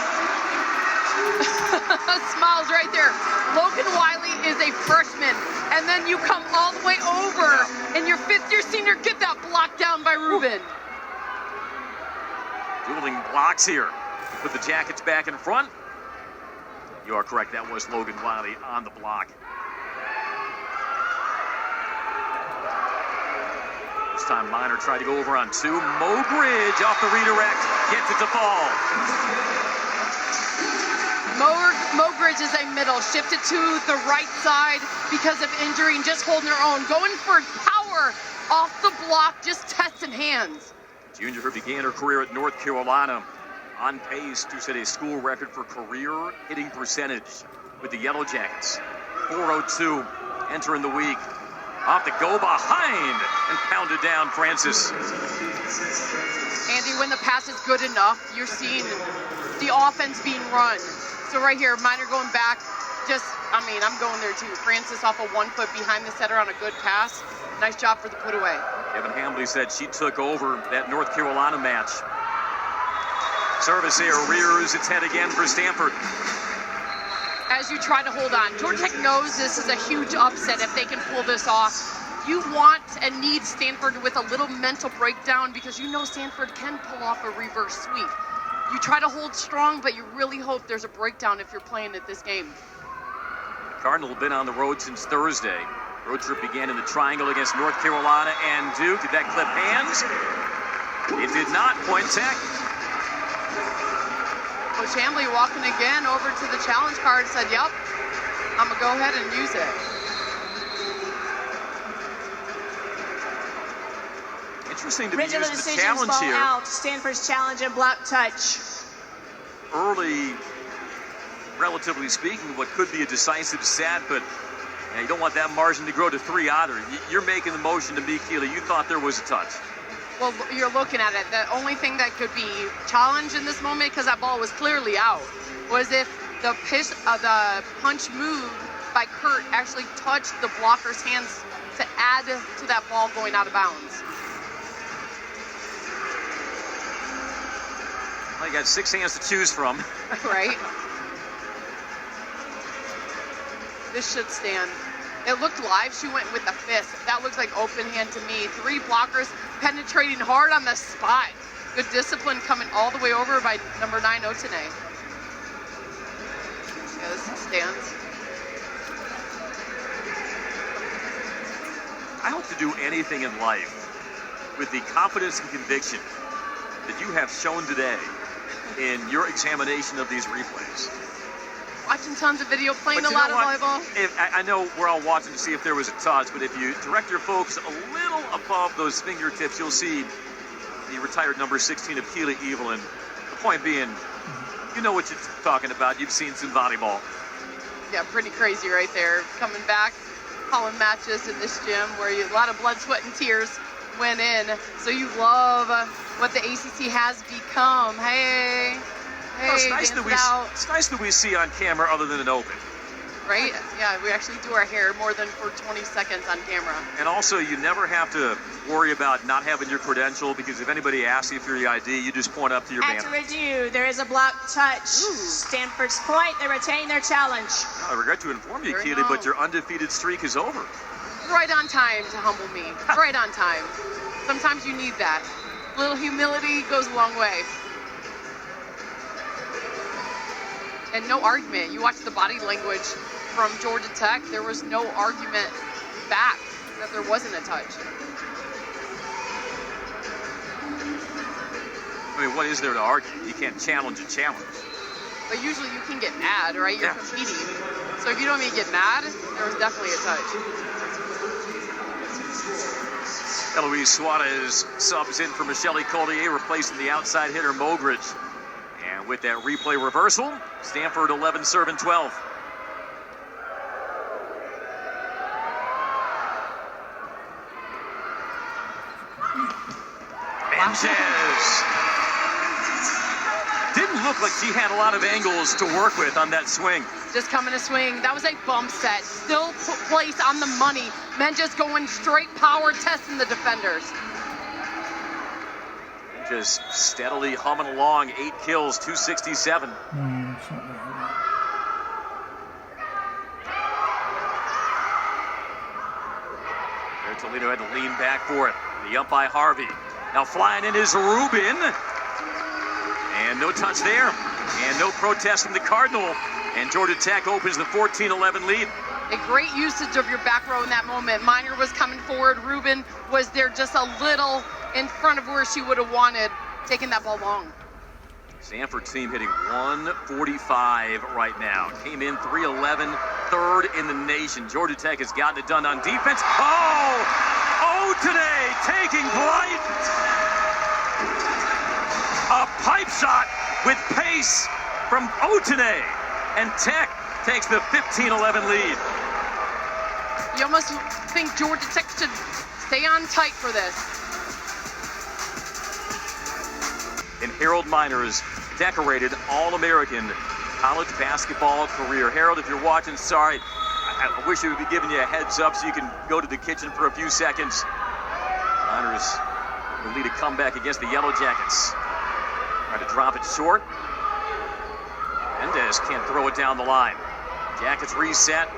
Smiles right there. Logan Wiley is a freshman, and then you come all the way over, and your fifth-year senior, get that block down by Rubin. Dueling blocks here. Put the Jackets back in front. You are correct, that was Logan Wiley on the block. This time Minor tried to go over on 2. Mogridge off the redirect, gets it to fall. Mogridge is a middle, shifted to the right side because of injury and just holding her own. Going for power off the block, just testing hands. Junior who began her career at North Carolina, on pace to set a school record for career hitting percentage with the Yellow Jackets. 402 entering the week. Off the go behind and pounded down Francis. Andy, when the pass is good enough, you're seeing the offense being run. So right here, Minor going back, I'm going there too. Francis off of 1 foot behind the setter on a good pass. Nice job for the put away. Kevin Hambley said she took over that North Carolina match. Service here, rears its head again for Stanford. As you try to hold on, Georgia Tech knows this is a huge upset if they can pull this off. You want and need Stanford with a little mental breakdown because you know Stanford can pull off a reverse sweep. You try to hold strong, but you really hope there's a breakdown if you're playing at this game. Cardinal have been on the road since Thursday. Road trip began in the triangle against North Carolina and Duke. Did that clip hands? It did not. Point tech. Coach Hambley walking again over to the challenge card, said, yep, I'm going to go ahead and use it. Interesting to be Original using the decisions challenge ball here. out. Stanford's challenge and block touch. Early, relatively speaking, what could be a decisive set, but you don't want that margin to grow to 3 either. You're making the motion to me, Keely. You thought there was a touch. Well, you're looking at it. The only thing that could be challenged in this moment, because that ball was clearly out, was if the punch move by Kurt actually touched the blocker's hands to add to that ball going out of bounds. Well, you got 6 hands to choose from. Right? This should stand. It looked live. She went with the fist. That looks like open hand to me. 3 blockers penetrating hard on the spot. Good discipline coming all the way over by number 9, Otane. Yeah, this stands. I hope to do anything in life with the confidence and conviction that you have shown today in your examination of these replays. Watching tons of video, playing But a you lot know of what? volleyball. I know we're all watching to see if there was a touch, but if you direct your focus a little above those fingertips, you'll see the retired number 16 of Keely Evelyn. The point being, you know what you're talking about. You've seen some volleyball. Yeah, pretty crazy right there. Coming back, calling matches in this gym where a lot of blood, sweat, and tears went in. So you love what the ACC has become. Hey. Hey, Well, it's nice dance it out. it's nice that we see on camera other than an open. Right? Yeah, we actually do our hair more than for 20 seconds on camera. And also, you never have to worry about not having your credential, because if anybody asks you for your ID, you just point up to your At banner. review, there is a block touch. Stanford's point. They retain their challenge. I regret to inform you, Very Keely, but nice. your undefeated streak is over. Right on time to humble me. Right on time. Sometimes you need that. A little humility goes a long way. And no argument. You watch the body language from Georgia Tech. There was no argument back that there wasn't a touch. I mean, what is there to argue? You can't challenge a challenge. But usually you can get mad, right? You're Yeah. competing. So if you don't even get mad, there was definitely a touch. Eloise Suarez subs in for Michelle Collier, replacing the outside hitter Mogridge. And with that replay reversal, Stanford 11 serving 12. Sanchez. Didn't look like she had a lot of angles to work with on that swing. Just coming to swing. That was a bump set. Still placed on the money. Men just going straight power, testing the defenders. Just steadily humming along, 8 kills, 267. There, Toledo had to lean back for it. The ump by Harvey. Now flying in is Rubin. And no touch there. And no protest from the Cardinal. And Georgia Tech opens the 14-11 lead. A great usage of your back row in that moment. Minor was coming forward. Rubin was there just a little in front of where she would have wanted, taking that ball long. Stanford team hitting 145 right now. Came in 311, third in the nation. Georgia Tech has gotten it done on defense. Oh, today taking flight. A pipe shot with pace from Otene, and Tech takes the 15-11 lead. You almost think Georgia Tech should stay on tight for this. And Harold Miner's decorated All-American college basketball career. Harold, if you're watching, sorry, I wish we would be giving you a heads up so you can go to the kitchen for a few seconds. Miners will lead a comeback against the Yellow Jackets. Try to drop it short. Mendez can't throw it down the line. Jackets reset.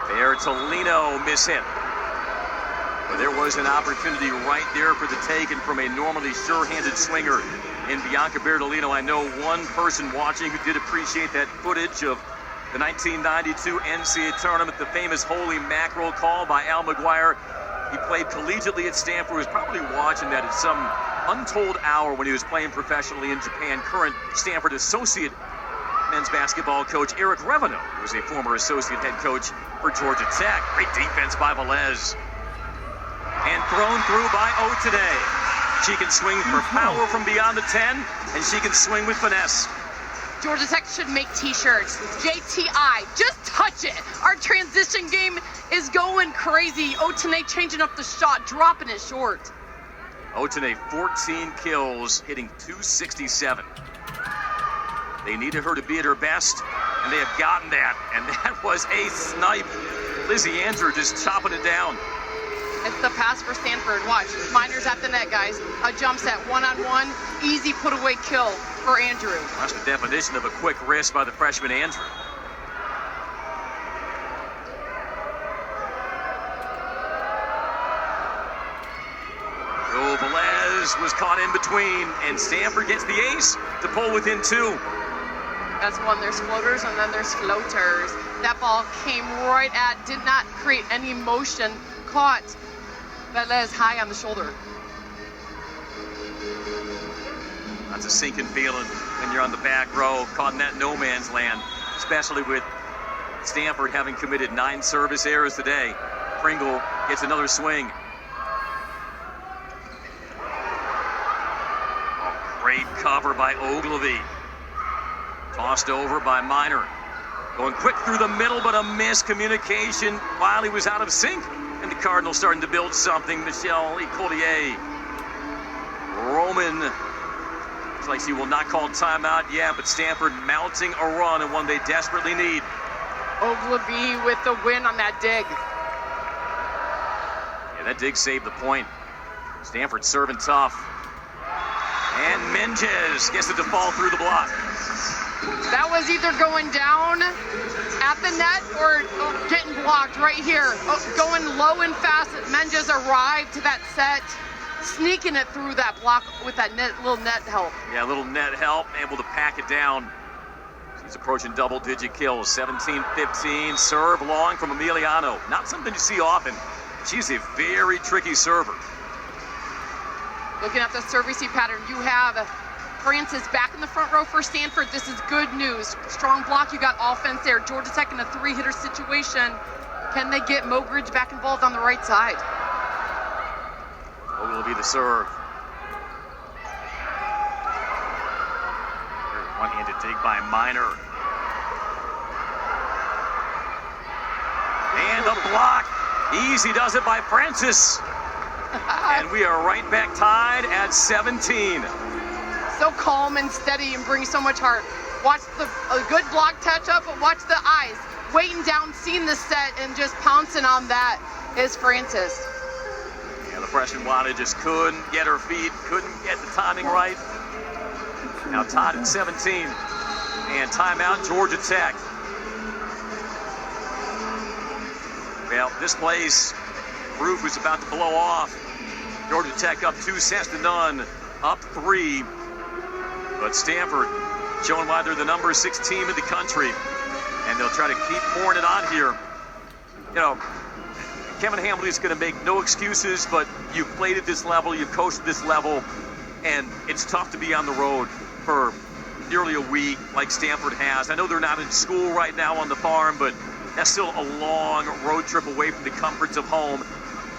There, Tolino mishit. But there was an opportunity right there for the taking from a normally sure-handed swinger in Bianca Bertolino. I know one person watching who did appreciate that footage of the 1992 NCAA tournament, the famous holy mackerel call by Al McGuire. He played collegiately at Stanford, was probably watching that at some untold hour when he was playing professionally in Japan. Current Stanford associate men's basketball coach Eric Reveneau, who was a former associate head coach for Georgia Tech. Great defense by Velez. And thrown through by Otene. She can swing for power from beyond the 10, and she can swing with finesse. Georgia Tech should make t-shirts. JTI, just touch it. Our transition game is going crazy. Otene changing up the shot, dropping it short. Otene, 14 kills, hitting 267. They needed her to be at her best, and they have gotten that. And that was a snipe. Lizzie Andrew just chopping it down. It's the pass for Stanford. Watch. Miners at the net, guys. A jump set, one-on-one. Easy put-away kill for Andrew. That's the definition of a quick wrist by the freshman Andrew. Velez was caught in between, and Stanford gets the ace to pull within 2. That's one. There's floaters, and then there's floaters. That ball came right at, did not create any motion. Caught Velez high on the shoulder. That's a sinking feeling when you're on the back row, caught in that no man's land, especially with Stanford having committed 9 service errors today. Pringle gets another swing. Great cover by Ogilvy. Tossed over by Minor. Going quick through the middle, but a miscommunication while he was out of sync. And the Cardinals starting to build something. Michelle Collier. Roman Looks like she will not call timeout yet, but Stanford mounting a run and one they desperately need. WVB with the win on that dig. Yeah, that dig saved the point. Stanford serving tough. And Menges gets it to fall through the block. That was either going down at the net or getting blocked right here. Going low and fast. Menges arrived to that set, sneaking it through that block with that little net help. Yeah, a little net help, able to pack it down. She's approaching double-digit kills, 17-15. Serve long from Emiliano. Not something you see often. She's a very tricky server. Looking at the servicing pattern, you have Francis back in the front row for Stanford. This is good news. Strong block, you got offense there. Georgia Tech in a three-hitter situation. Can they get Mogridge back involved on the right side? What will be the serve? One-handed dig by Minor. And the block. Easy does it by Francis. And we are right back tied at 17. So calm and steady and brings so much heart. Watch a good block touch up, but watch the eyes. Waiting down, seeing the set, and just pouncing on that is Francis. Yeah, the freshman Wada just couldn't get her feet, couldn't get the timing right. Now tied at 17. And timeout, Georgia Tech. Well, this place, roof was about to blow off. Georgia Tech up 2-0, up 3. But Stanford showing why they're the number 6 team in the country. And they'll try to keep pouring it on here. You know, Kevin Hambley is going to make no excuses, but you've played at this level, you've coached at this level, and it's tough to be on the road for nearly a week like Stanford has. I know they're not in school right now on the farm, but that's still a long road trip away from the comforts of home.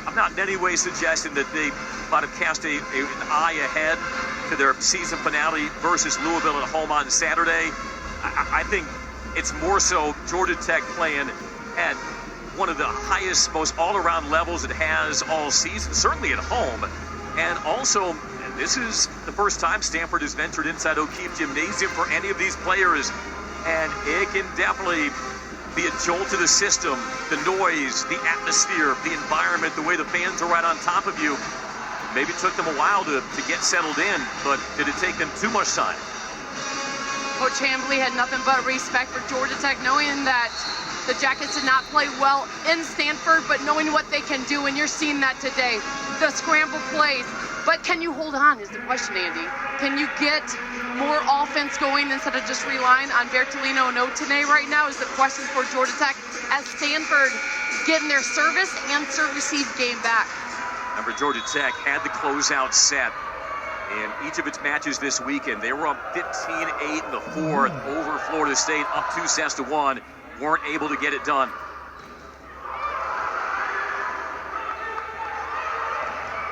I'm not in any way suggesting that they might have cast an eye ahead to their season finale versus Louisville at home on Saturday. I think it's more so Georgia Tech playing at one of the highest, most all-around levels it has all season, certainly at home. And also, this is the first time Stanford has ventured inside O'Keefe Gymnasium for any of these players. And it can definitely be a jolt to the system, the noise, the atmosphere, the environment, the way the fans are right on top of you. Maybe it took them a while to get settled in, but did it take them too much time? Coach Hambley had nothing but respect for Georgia Tech, knowing that the Jackets did not play well in Stanford, but knowing what they can do, and you're seeing that today. The scramble plays. But can you hold on is the question, Andy. Can you get more offense going instead of just relying on Bertolino and Otene right now is the question for Georgia Tech as Stanford getting their service and serve-receive game back. Remember, Georgia Tech had the closeout set in each of its matches this weekend. They were up 15-8 in the fourth over Florida State, up 2-1. Weren't able to get it done.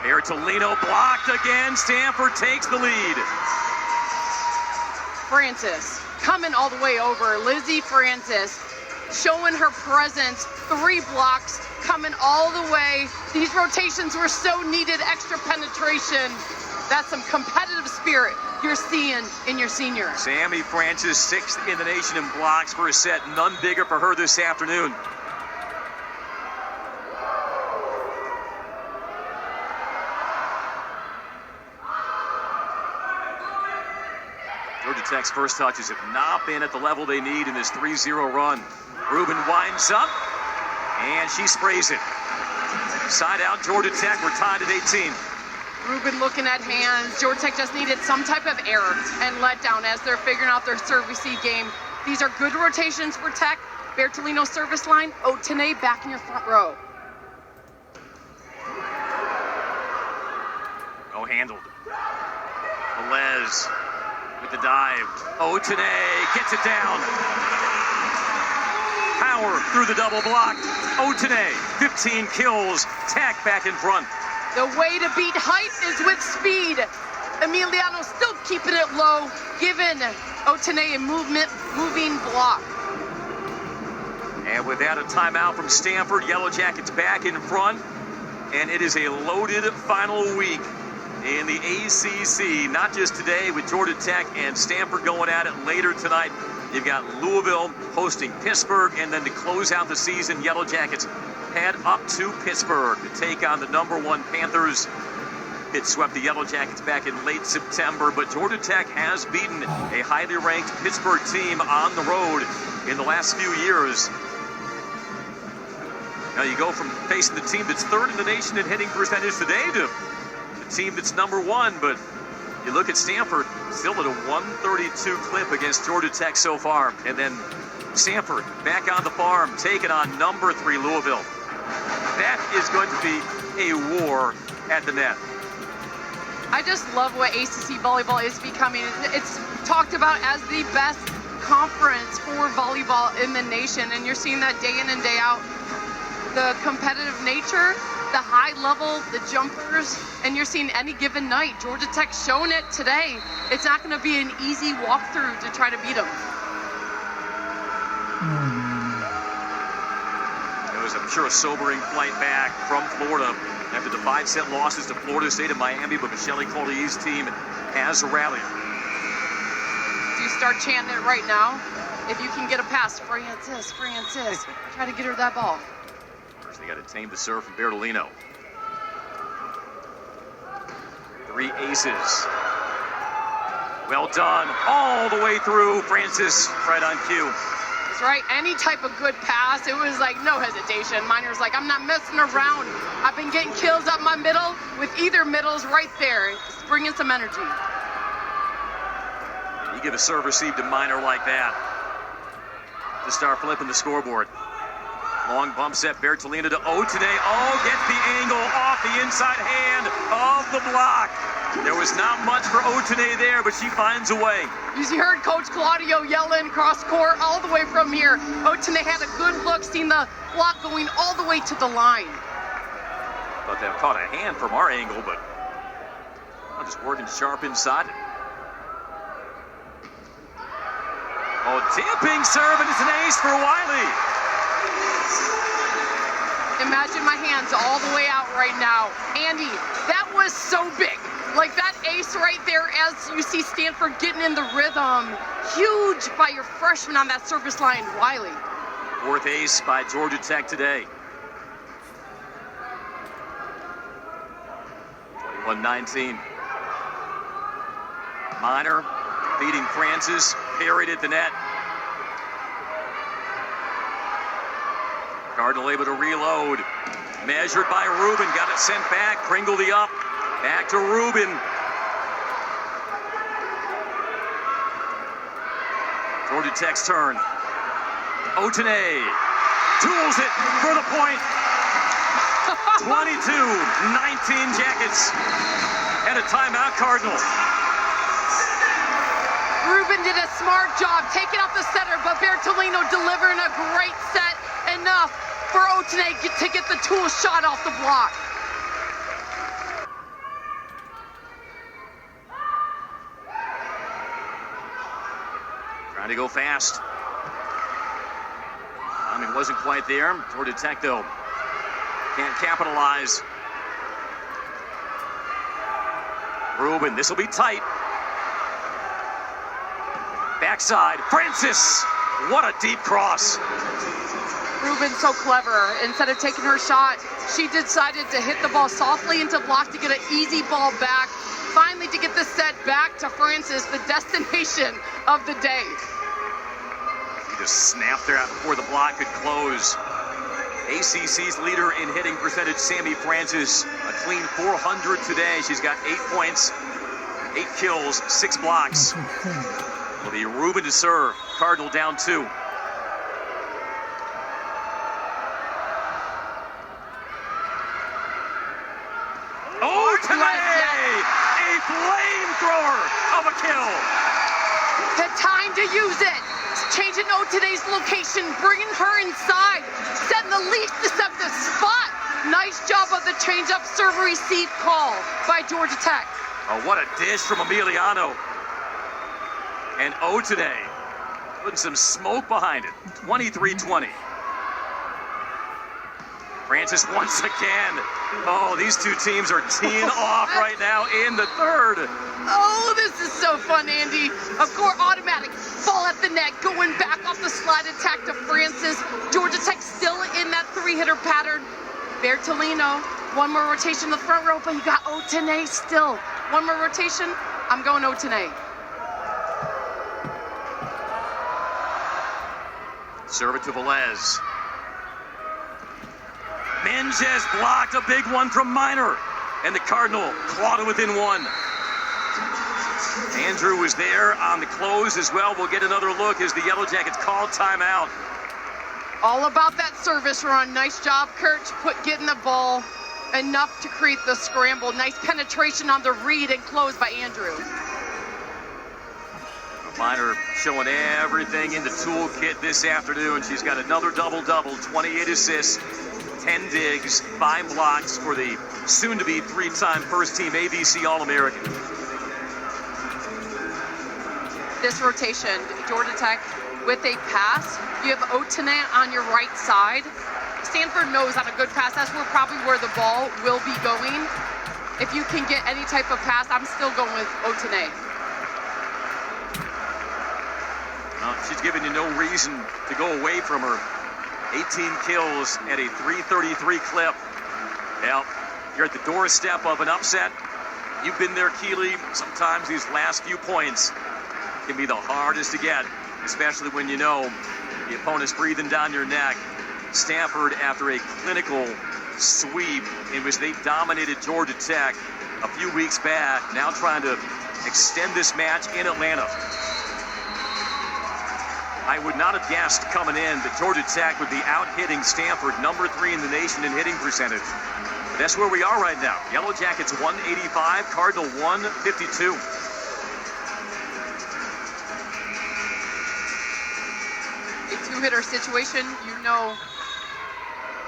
Bertolino blocked again. Stanford takes the lead. Francis coming all the way over. Lizzie Francis showing her presence. 3 blocks coming all the way. These rotations were so needed. Extra penetration. That's some competitive spirit you're seeing in your senior. Sammy Francis, 6th in the nation in blocks for a set. None bigger for her this afternoon. Georgia Tech's first touches have not been at the level they need in this 3-0 run. Rubin winds up, and she sprays it. Side out, Georgia Tech. We're tied at 18. Rubin looking at hands. Georgia Tech just needed some type of error and letdown as they're figuring out their service-y game. These are good rotations for Tech. Bertolino service line. Otene back in your front row. Oh, handled. Velez with the dive. Otene gets it down. Power through the double block. Otene, 15 kills. Tech back in front. The way to beat height is with speed. Emiliano still keeping it low, giving Otene a moving block. And without a timeout from Stanford, Yellow Jackets back in front. And it is a loaded final week in in the ACC, not just today with Georgia Tech and Stanford going at it later tonight. You've got Louisville hosting Pittsburgh, and then to close out the season, Yellow Jackets head up to Pittsburgh to take on the #1 Panthers. It swept the Yellow Jackets back in late September, but Georgia Tech has beaten a highly ranked Pittsburgh team on the road in the last few years. Now you go from facing the team that's third in the nation in hitting percentage today to the team that's #1, but you look at Stanford, still at a 132 clip against Georgia Tech so far. And then Stanford back on the farm, taking on #3 Louisville. That is going to be a war at the net. I just love what ACC volleyball is becoming. It's talked about as the best conference for volleyball in the nation, and you're seeing that day in and day out. The competitive nature, the high level, the jumpers, and you're seeing any given night. Georgia Tech showing it today. It's not going to be an easy walkthrough to try to beat them. It was, I'm sure, a sobering flight back from Florida after the 5-set losses to Florida State and Miami, but Michelle Colier's team has rallied. Do you start chanting it right now? If you can get a pass, Francis, try to get her that ball. First, they got to tame the serve from Bertolino. 3 aces. Well done, all the way through. Francis, right on cue. That's right, any type of good pass, it was like no hesitation. Miner's like, I'm not messing around. I've been getting kills up my middle with either middles right there. It's bringing some energy. You give a serve received to Miner like that to start flipping the scoreboard. Long bump set, Bertolino to Otene. Oh, gets the angle off the inside hand of the block. There was not much for Otene there, but she finds a way. You heard Coach Claudio yelling cross court all the way from here. Otene had a good look, seen the block going all the way to the line. Thought that caught a hand from our angle, but I'm just working sharp inside. Oh, dipping serve, and it's an ace for Wiley. Imagine my hands all the way out right now. Andy, that was so big. Like that ace right there as you see Stanford getting in the rhythm. Huge by your freshman on that service line, Wiley. 4th ace by Georgia Tech today. 21-19. Miner beating Francis, buried at the net. Cardinal able to reload. Measured by Rubin, got it sent back. Pringle the up. Back to Rubin. Georgia Tech's turn. Otene tools it for the point. 22-19 Jackets. And a timeout, Cardinals. Rubin did a smart job taking out the setter, but Bertolino delivering a great set. Enough for Otene to get the tool shot off the block. Trying to go fast. Timing wasn't quite there. Georgia Tech, though, can't capitalize. Rubin, this will be tight. Backside, Francis. What a deep cross. Rubin's so clever. Instead of taking her shot, she decided to hit the ball softly into block to get an easy ball back. Finally to get the set back to Francis, the destination of the day. He just snapped her out before the block could close. ACC's leader in hitting percentage, Sammy Francis, a clean 400 today. She's got 8 points, 8 kills, 6 blocks. Will be Rubin to serve. Cardinal down 2. A flamethrower of a kill. The time to use it. Changing Otene's location, bringing her inside, setting the least deceptive spot. Nice job of the change-up serve receive call by Georgia Tech. Oh, what a dish from Emiliano. And Otene putting some smoke behind it. 23-20. Francis once again. Oh, these two teams are teeing off right now in the third. Oh, this is so fun, Andy. Of course, automatic. Ball at the net, going back off the slide attack to Francis. Georgia Tech still in that three-hitter pattern. Bertolino, one more rotation in the front row, but you got Otene still. One more rotation, I'm going Otene. Serve it to Velez. Menges blocked a big one from Minor, and the Cardinal clawed it within one. Andrew was there on the close as well. We'll get another look as the Yellow Jackets call timeout. All about that service run. Nice job, Kurt, getting the ball enough to create the scramble. Nice penetration on the read and close by Andrew. Minor showing everything in the toolkit this afternoon. She's got another double-double, 28 assists, 10 digs, 5 blocks for the soon-to-be 3-time first-team ABC All-American. This rotation, Georgia Tech with a pass. You have Otene on your right side. Stanford knows on a good pass, that's probably where the ball will be going. If you can get any type of pass, I'm still going with Otene. She's giving you no reason to go away from her. 18 kills at a .333 clip. Well, you're at the doorstep of an upset. You've been there, Keeley. Sometimes these last few points can be the hardest to get, especially when you know the opponent's breathing down your neck. Stanford, after a clinical sweep in which they dominated Georgia Tech a few weeks back, now trying to extend this match in Atlanta. I would not have guessed coming in that Georgia Tech would be out-hitting Stanford, number 3 in the nation in hitting percentage. But that's where we are right now. Yellow Jackets 185, Cardinal 152. A two-hitter situation, you know,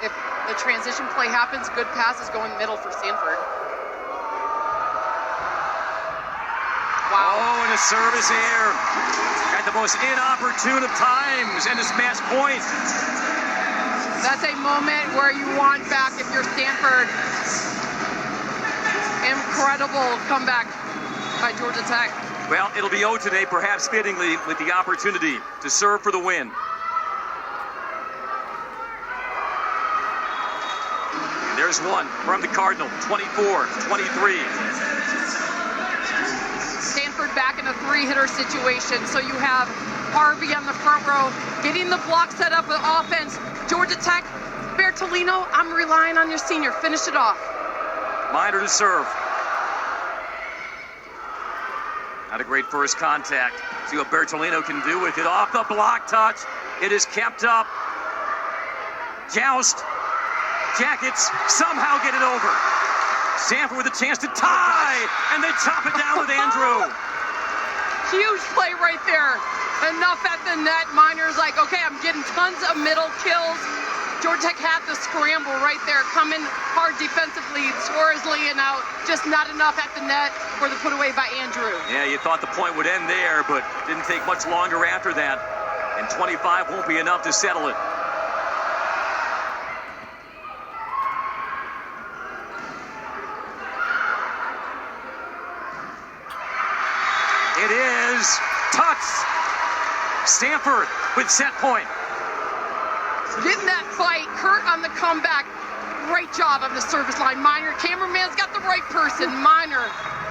if the transition play happens, good pass is going middle for Stanford. Wow. Oh, and a service error. At the most inopportune of times, and it's match point. That's a moment where you want back if you're Stanford. Incredible comeback by Georgia Tech. Well, it'll be Otene, perhaps fittingly, with the opportunity to serve for the win. And there's one from the Cardinal, 24-23. Stanford back in a three-hitter situation. So you have Harvey on the front row, getting the block set up with offense. Georgia Tech, Bertolino, I'm relying on your senior. Finish it off. Minor to serve. Not a great first contact. See what Bertolino can do with it. Off the block touch. It is kept up. Joust. Jackets somehow get it over. Stanford with a chance to tie, and they chop it down with Andrew. Huge play right there. Enough at the net. Minor's like, okay, I'm getting tons of middle kills. Georgia Tech had the scramble right there, coming hard defensively. Suarez laying out, just not enough at the net for the put away by Andrew. Yeah, you thought the point would end there, but didn't take much longer after that. And 25 won't be enough to settle it. It is touch. Stanford with set point. Getting that fight. Kurt on the comeback. Great job on the service line. Minor, cameraman's got the right person. Minor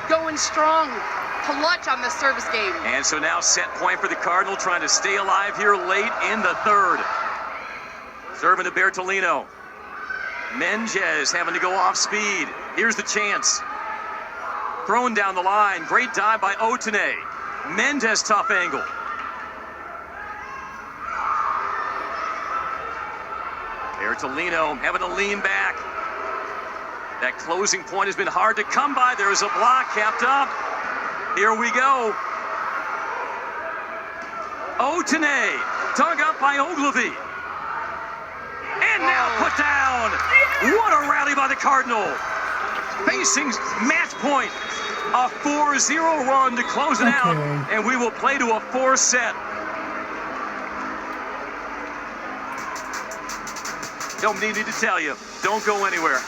going strong. Clutch on the service game. And so now set point for the Cardinal, trying to stay alive here late in the third. Serving to Bertolino. Menges having to go off speed. Here's the chance. Thrown down the line. Great dive by Otene. Mendes tough angle. Bertolino having to lean back. That closing point has been hard to come by. There's a block kept up. Here we go. Otene dug up by Ogilvy. And now put down. What a rally by the Cardinal. Facing match point. A 4-0 run to close it out. And we will play to a 4 set. Don't need me to tell you. Don't go anywhere.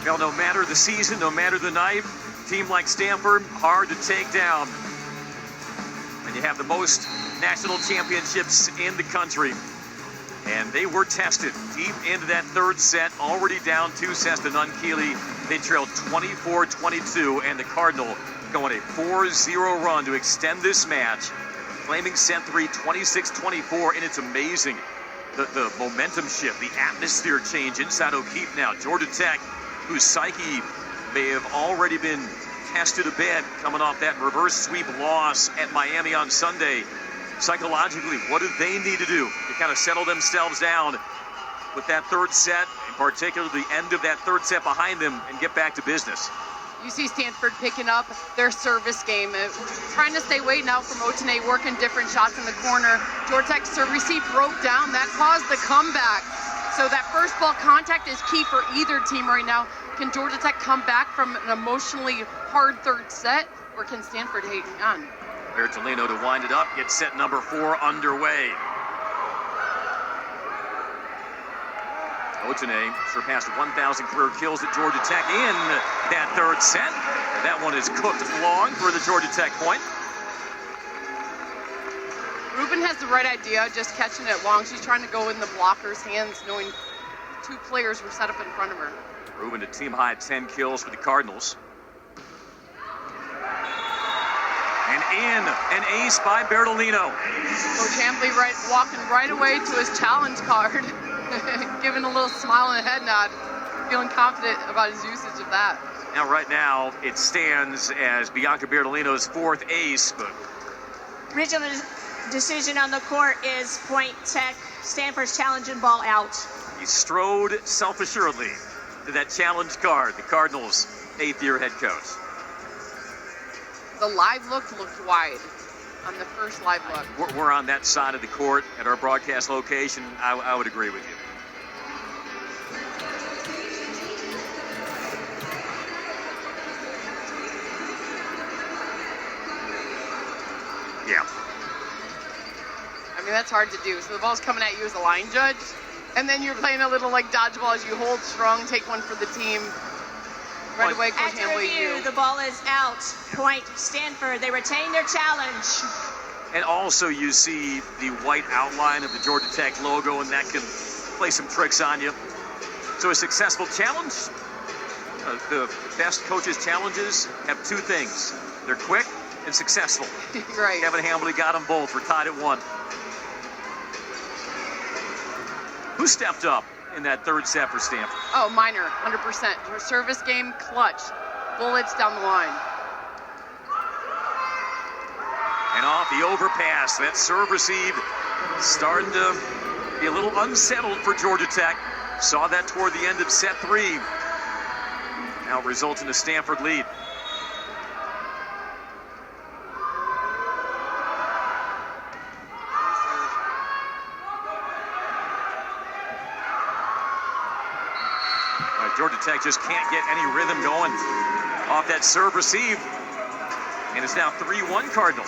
Well, no matter the season, no matter the night, a team like Stanford, hard to take down. And you have the most national championships in the country. And they were tested deep into that third set, already down 2 sets to none. Keeley, they trailed 24-22, and the Cardinal going a 4-0 run to extend this match, claiming set 3 26-24, and it's amazing the momentum shift, the atmosphere change inside O'Keefe now. Georgia Tech, whose psyche may have already been tested a bit coming off that reverse sweep loss at Miami on Sunday. Psychologically, what do they need to do to kind of settle themselves down with that third set, in particular the end of that third set behind them, and get back to business? You see Stanford picking up their service game, trying to stay away now from Otene, working different shots in the corner. Georgia Tech's serve receive broke down. That caused the comeback. So that first ball contact is key for either team right now. Can Georgia Tech come back from an emotionally hard third set, or can Stanford hang on? Bertolino to wind it up, get set number 4 underway. Otene surpassed 1,000 career kills at Georgia Tech in that third set. That one is cooked long for the Georgia Tech point. Ruben has the right idea, just catching it long. She's trying to go in the blocker's hands, knowing 2 players were set up in front of her. Ruben to team high 10 kills for the Cardinals. And in, an ace by Bertolino. Coach Hambley walking right away to his challenge card, giving a little smile and a head nod, feeling confident about his usage of that. Now, right now, it stands as Bianca Bertolino's 4th ace, but Original decision on the court is Point Tech. Stanford's challenging ball out. he strode self-assuredly to that challenge card, the Cardinals' 8th-year head coach. The live looked wide on the first live look. We're on that side of the court at our broadcast location. I would agree with you. Yeah. I mean, that's hard to do. So the ball's coming at you as a line judge, and then you're playing a little like dodgeball as you hold strong, take one for the team. Right away, Coach After Hambley, review, the ball is out. Point Stanford. They retain their challenge. And also you see the white outline of the Georgia Tech logo, and that can play some tricks on you. So a successful challenge, the best coaches' challenges have 2 things. They're quick and successful. Right. Kevin Hambley got them both. We're tied at 1. Who stepped up in that third set for Stanford? Oh, Minor, 100%. Her service game, clutch. Bullets down the line. And off the overpass, that serve receive starting to be a little unsettled for Georgia Tech. Saw that toward the end of set 3. Now results in a Stanford lead. Georgia Tech just can't get any rhythm going off that serve receive. And it's now 3-1 Cardinal.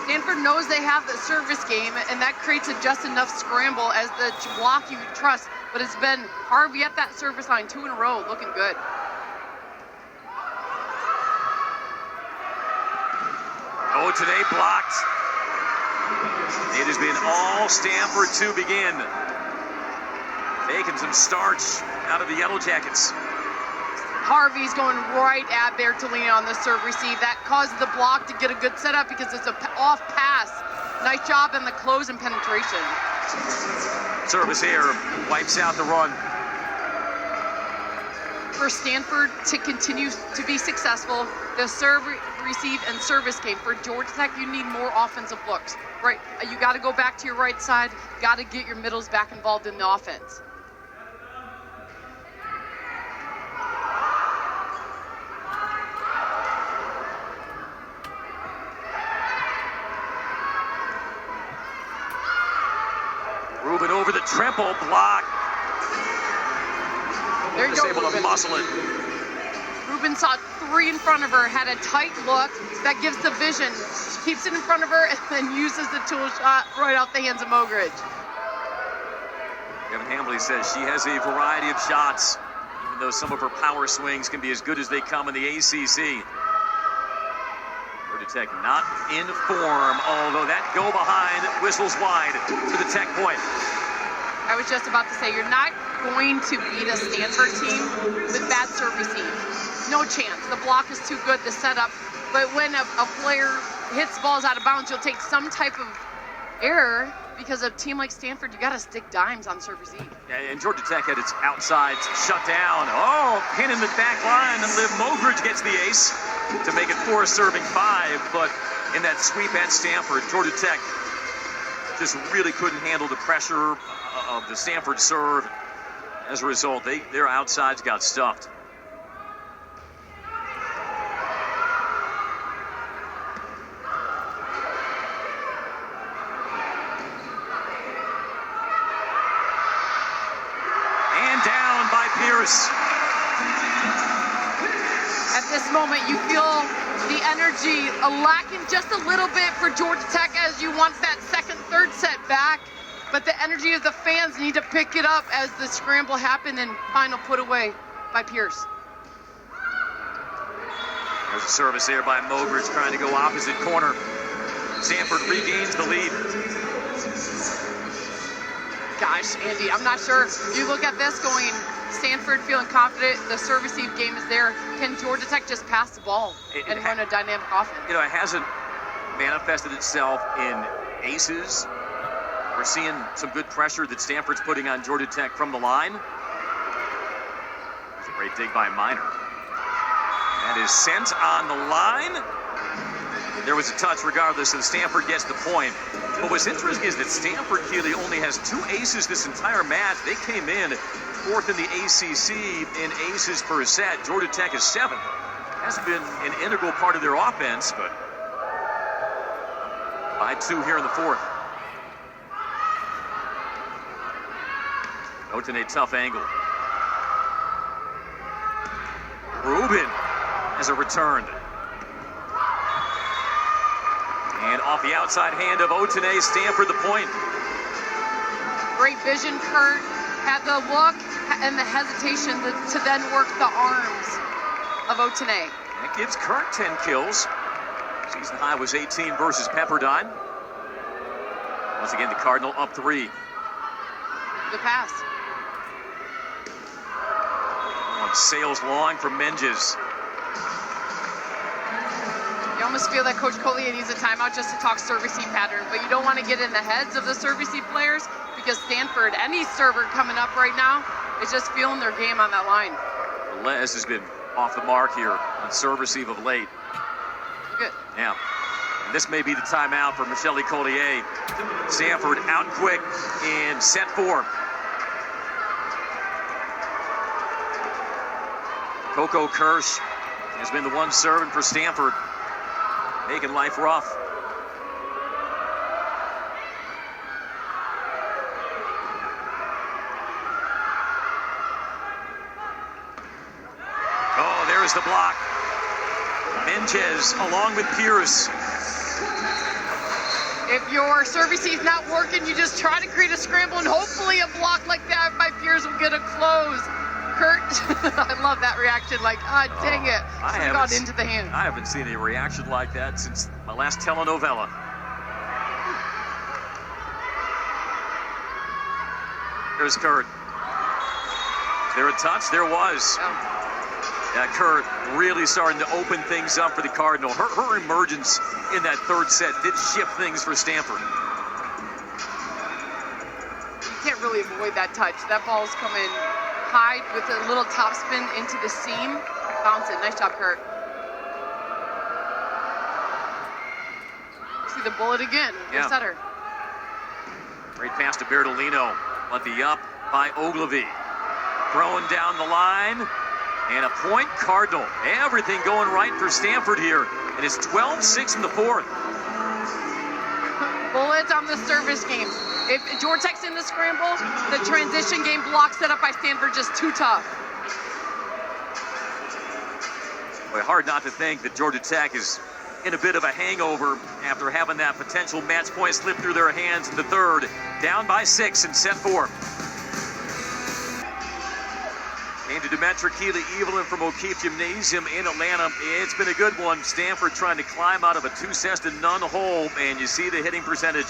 Stanford knows they have the service game, and that creates just enough scramble as the block you trust. But it's been Harvey at that service line 2 in a row, looking good. Oh, today blocked. It has been all Stanford to begin. Making some starch out of the Yellow Jackets. Harvey's going right at Bertolino on the serve receive. That caused the block to get a good setup because it's an off pass. Nice job in the close and penetration. Service here wipes out the run. For Stanford to continue to be successful, the serve receive and service game. For Georgia Tech, you need more offensive looks. Right, you got to go back to your right side. Got to get your middles back involved in the offense. Ruben over the triple block. There you Just go, able Ruben. to muscle it. Ruben open, saw 3 in front of her, had a tight look that gives the vision, keeps it in front of her, and then uses the tool shot right off the hands of Mogridge. Kevin Hambley says she has a variety of shots, even though some of her power swings can be as good as they come in the ACC. Georgia Tech not in form, although that go behind whistles wide to the Tech point. I was just about to say, you're not going to beat a Stanford team with bad serve receive. No chance. The block is too good, the setup. But when a player hits balls out of bounds, you'll take some type of error, because a team like Stanford, you got to stick dimes on serve receive. Yeah, and Georgia Tech had its outsides shut down. Oh, pin in the back line, and Liv Mogridge gets the ace to make it 4 serving 5. But in that sweep at Stanford, Georgia Tech just really couldn't handle the pressure of the Stanford serve. As a result, their outsides got stuffed. And down by Pierce. At this moment, you feel the energy lacking just a little bit for Georgia Tech, as you want that second, third set back. But the energy of the fans need to pick it up as the scramble happened and final put away by Pierce. There's a service there by Mogridge trying to go opposite corner. Stanford regains the lead. Gosh, Andy, I'm not sure. You look at this going, Stanford feeling confident, the serve receive game is there. Can Georgia Tech just pass the ball and run a dynamic offense? You know, it hasn't manifested itself in aces. We're seeing some good pressure that Stanford's putting on Georgia Tech from the line. It's a great dig by Minor. That is sent on the line. There was a touch regardless, and Stanford gets the point. But what's interesting is that Stanford, Keely, only has 2 aces this entire match. They came in 4th in the ACC in aces per set. Georgia Tech is 7th. Hasn't been an integral part of their offense, but by 2 here in the 4th. Oten a tough angle. Rubin has a return. And off the outside hand of Otene, Stanford the point. Great vision, Kurt. Had the look and the hesitation to then work the arms of Otene. That gives Kurt 10 kills. Season high was 18 versus Pepperdine. Once again, the Cardinal up 3. Good pass. One sails long from Menges. You almost feel that Coach Collier needs a timeout just to talk serve receive pattern, but you don't want to get in the heads of the serve receive players, because Stanford, any server coming up right now, is just feeling their game on that line. Les has been off the mark here on serve receive of late. Good. Yeah. And this may be the timeout for Michelle Collier. Stanford out quick in set 4. Coco Kirsch has been the one serving for Stanford, making life rough. Oh, there's the block. Menges along with Pierce. If your serve receive's not working, you just try to create a scramble, and hopefully a block like that by Pierce will get a close. Kurt, I love that reaction, like, dang it, I got into the hand. I haven't seen a reaction like that since my last telenovela. Here's Kurt. Is there a touch? There was. Yeah, Kurt really starting to open things up for the Cardinal. Her emergence in that 3rd set did shift things for Stanford. You can't really avoid that touch. That ball's coming high with a little topspin into the seam. Bounce it. Nice job, Kurt. See the bullet again. Yeah. Setter. Great pass to Bertolino. Let the up by Ogilvy. Throwing down the line. And a point Cardinal. Everything going right for Stanford here. It is 12-6 in the 4th. Bullets on the service game. If Georgia Tech's in the scramble, the transition game block set up by Stanford just too tough. Boy, hard not to think that Georgia Tech is in a bit of a hangover after having that potential match point slip through their hands in the third. Down by 6 in set 4. Came to Demetra Keely Evelyn from O'Keefe Gymnasium in Atlanta. It's been a good one. Stanford trying to climb out of a 2-sets-to-none hole, and you see the hitting percentage.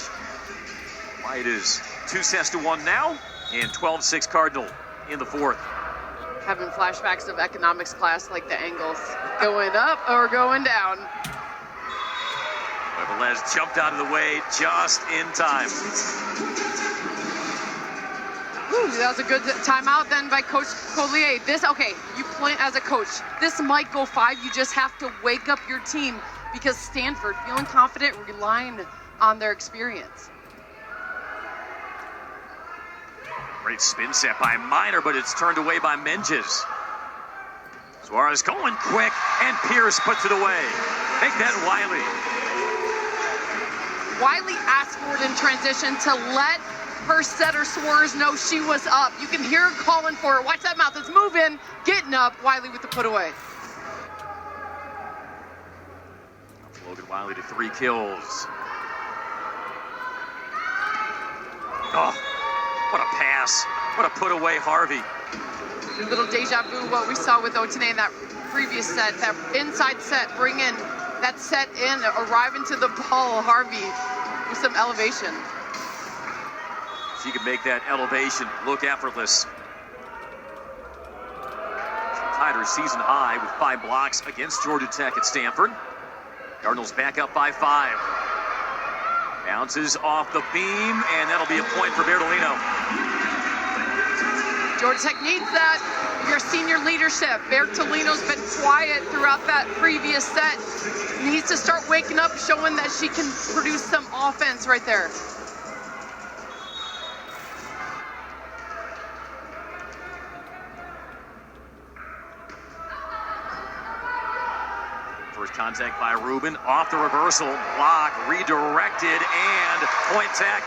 Why it is 2-sets-to-1 now, and 12-6 Cardinal in the fourth. Having flashbacks of economics class, like the angles going up or going down. Velez jumped out of the way just in time. Ooh, that was a good timeout then by Coach Collier. You play as a coach. This might go 5. You just have to wake up your team because Stanford, feeling confident, relying on their experience. Great spin set by Minor, but it's turned away by Menges. Suarez going quick, and Pierce puts it away. Make that Wiley. Wiley asked for it in transition to let her setter Suarez know she was up. You can hear her calling for it. Watch that mouth. It's moving, getting up. Wiley with the put away. Logan Wiley to 3 kills. Oh, what a pass. What a put away, Harvey. A little deja vu what we saw with Otene in that previous set. That inside set, bring in that set in, arriving to the ball, Harvey with some elevation. She can make that elevation look effortless. She tied her season high with 5 blocks against Georgia Tech at Stanford. Cardinals back up by 5. Bounces off the beam, and that'll be a point for Bertolino. Georgia Tech needs that. Your senior leadership. Bertolino's been quiet throughout that previous set. Needs to start waking up, showing that she can produce some offense right there. First contact by Rubin, off the reversal, block, redirected, and point tech.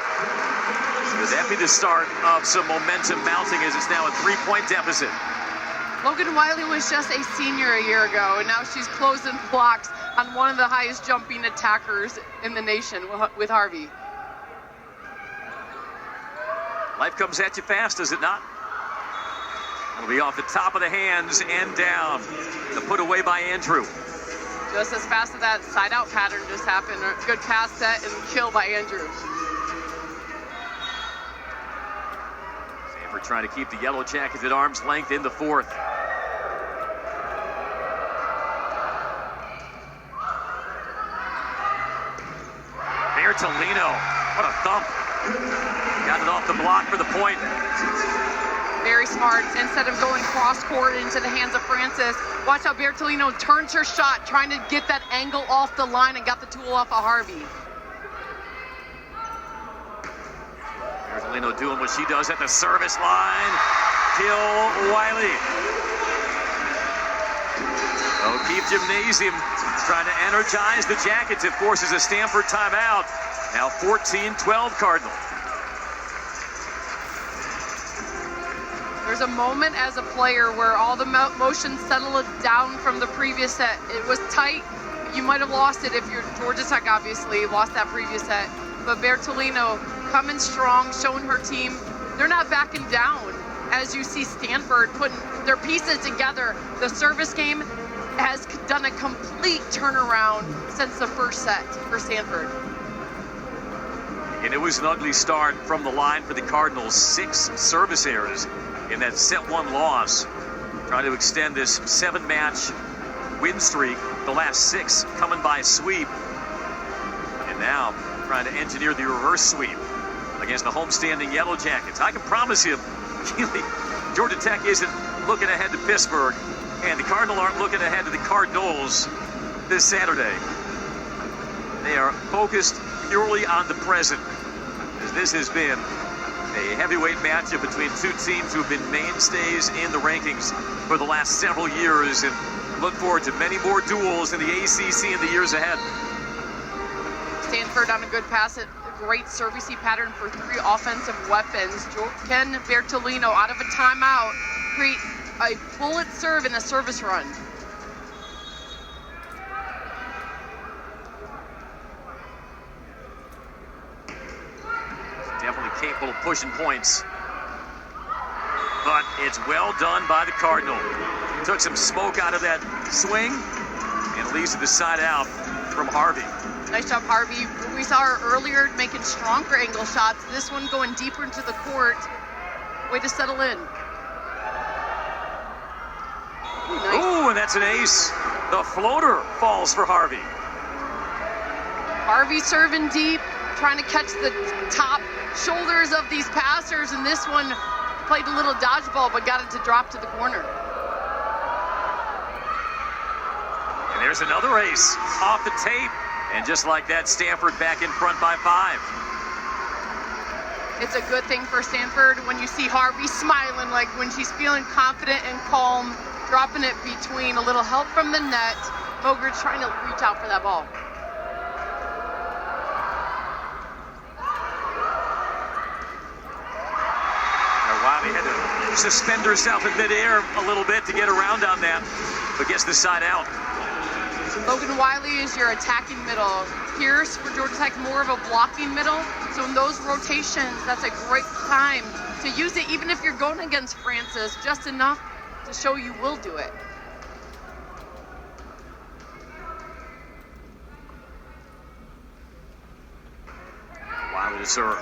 Would that be the start of some momentum mounting as it's now a 3-point deficit? Logan Wiley was just a senior a year ago, and now she's closing blocks on one of the highest jumping attackers in the nation with Harvey. Life comes at you fast, does it not? It'll be off the top of the hands and down. The put away by Andrew. Just as fast as that side out pattern just happened. A good pass set and kill by Andrew. Stanford trying to keep the Yellow Jackets at arm's length in the fourth. Bertolino, what a thump. Got it off the block for the point. Very smart. Instead of going cross-court into the hands of Francis, watch how Bertolino turns her shot, trying to get that angle off the line and got the tool off of Harvey. Bertolino doing what she does at the service line. Kill Wiley. O'Keefe Gymnasium trying to energize the Jackets. It forces a Stanford timeout. Now 14-12 Cardinal. There's a moment as a player where all the motion settled down from the previous set. It was tight. You might have lost it if you're Georgia Tech, obviously, lost that previous set. But Bertolino coming strong, showing her team they're not backing down. As you see Stanford putting their pieces together, the service game has done a complete turnaround since the first set for Stanford. And it was an ugly start from the line for the Cardinals. 6 service errors in that set 1 loss. Trying to extend this 7-match win streak. The last 6 coming by sweep. And now trying to engineer the reverse sweep against the homestanding Yellow Jackets. I can promise you, Georgia Tech isn't looking ahead to Pittsburgh, and the Cardinals aren't looking ahead to the Cardinals this Saturday. They are focused purely on the present, as this has been a heavyweight matchup between 2 teams who have been mainstays in the rankings for the last several years, and look forward to many more duels in the ACC in the years ahead. Stanford on a good pass, a great servicey pattern for 3 offensive weapons. Can Bertolino, out of a timeout, create a bullet serve and a service run. capable of pushing points. But it's well done by the Cardinal. Took some smoke out of that swing, and it leads to the side out from Harvey. Nice job, Harvey. We saw her earlier making stronger angle shots. This one going deeper into the court. Way to settle in. Ooh, nice. Ooh, and that's an ace. The floater falls for Harvey. Harvey serving deep, trying to catch the top shoulders of these passers, and this one played a little dodgeball, but got it to drop to the corner. And there's another ace off the tape. And just like that, Stanford back in front by 5. It's a good thing for Stanford when you see Harvey smiling, like when she's feeling confident and calm, dropping it between a little help from the net. Bogert's trying to reach out for that ball. Wiley had to suspend herself in midair a little bit to get around on that, but gets the side out. Logan Wiley is your attacking middle. Pierce for Georgia Tech, more of a blocking middle. So in those rotations, that's a great time to use it, even if you're going against Francis, just enough to show you will do it. Wiley to serve.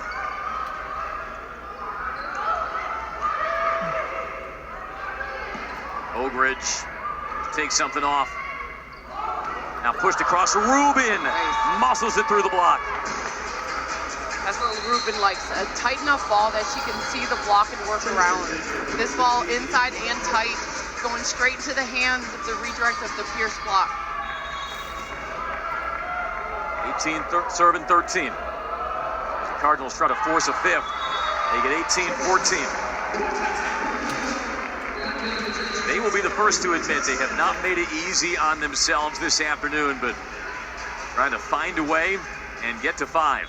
Ogridge takes something off. Now pushed across Rubin. Nice. Muscles it through the block. That's what Rubin likes, a tight enough ball that she can see the block and work around. This ball inside and tight, going straight to the hands of the redirect of the Pierce block. 18 serving 13. The Cardinals try to force a fifth. They get 18-14. They will be the first to admit they have not made it easy on themselves this afternoon, but trying to find a way and get to 5.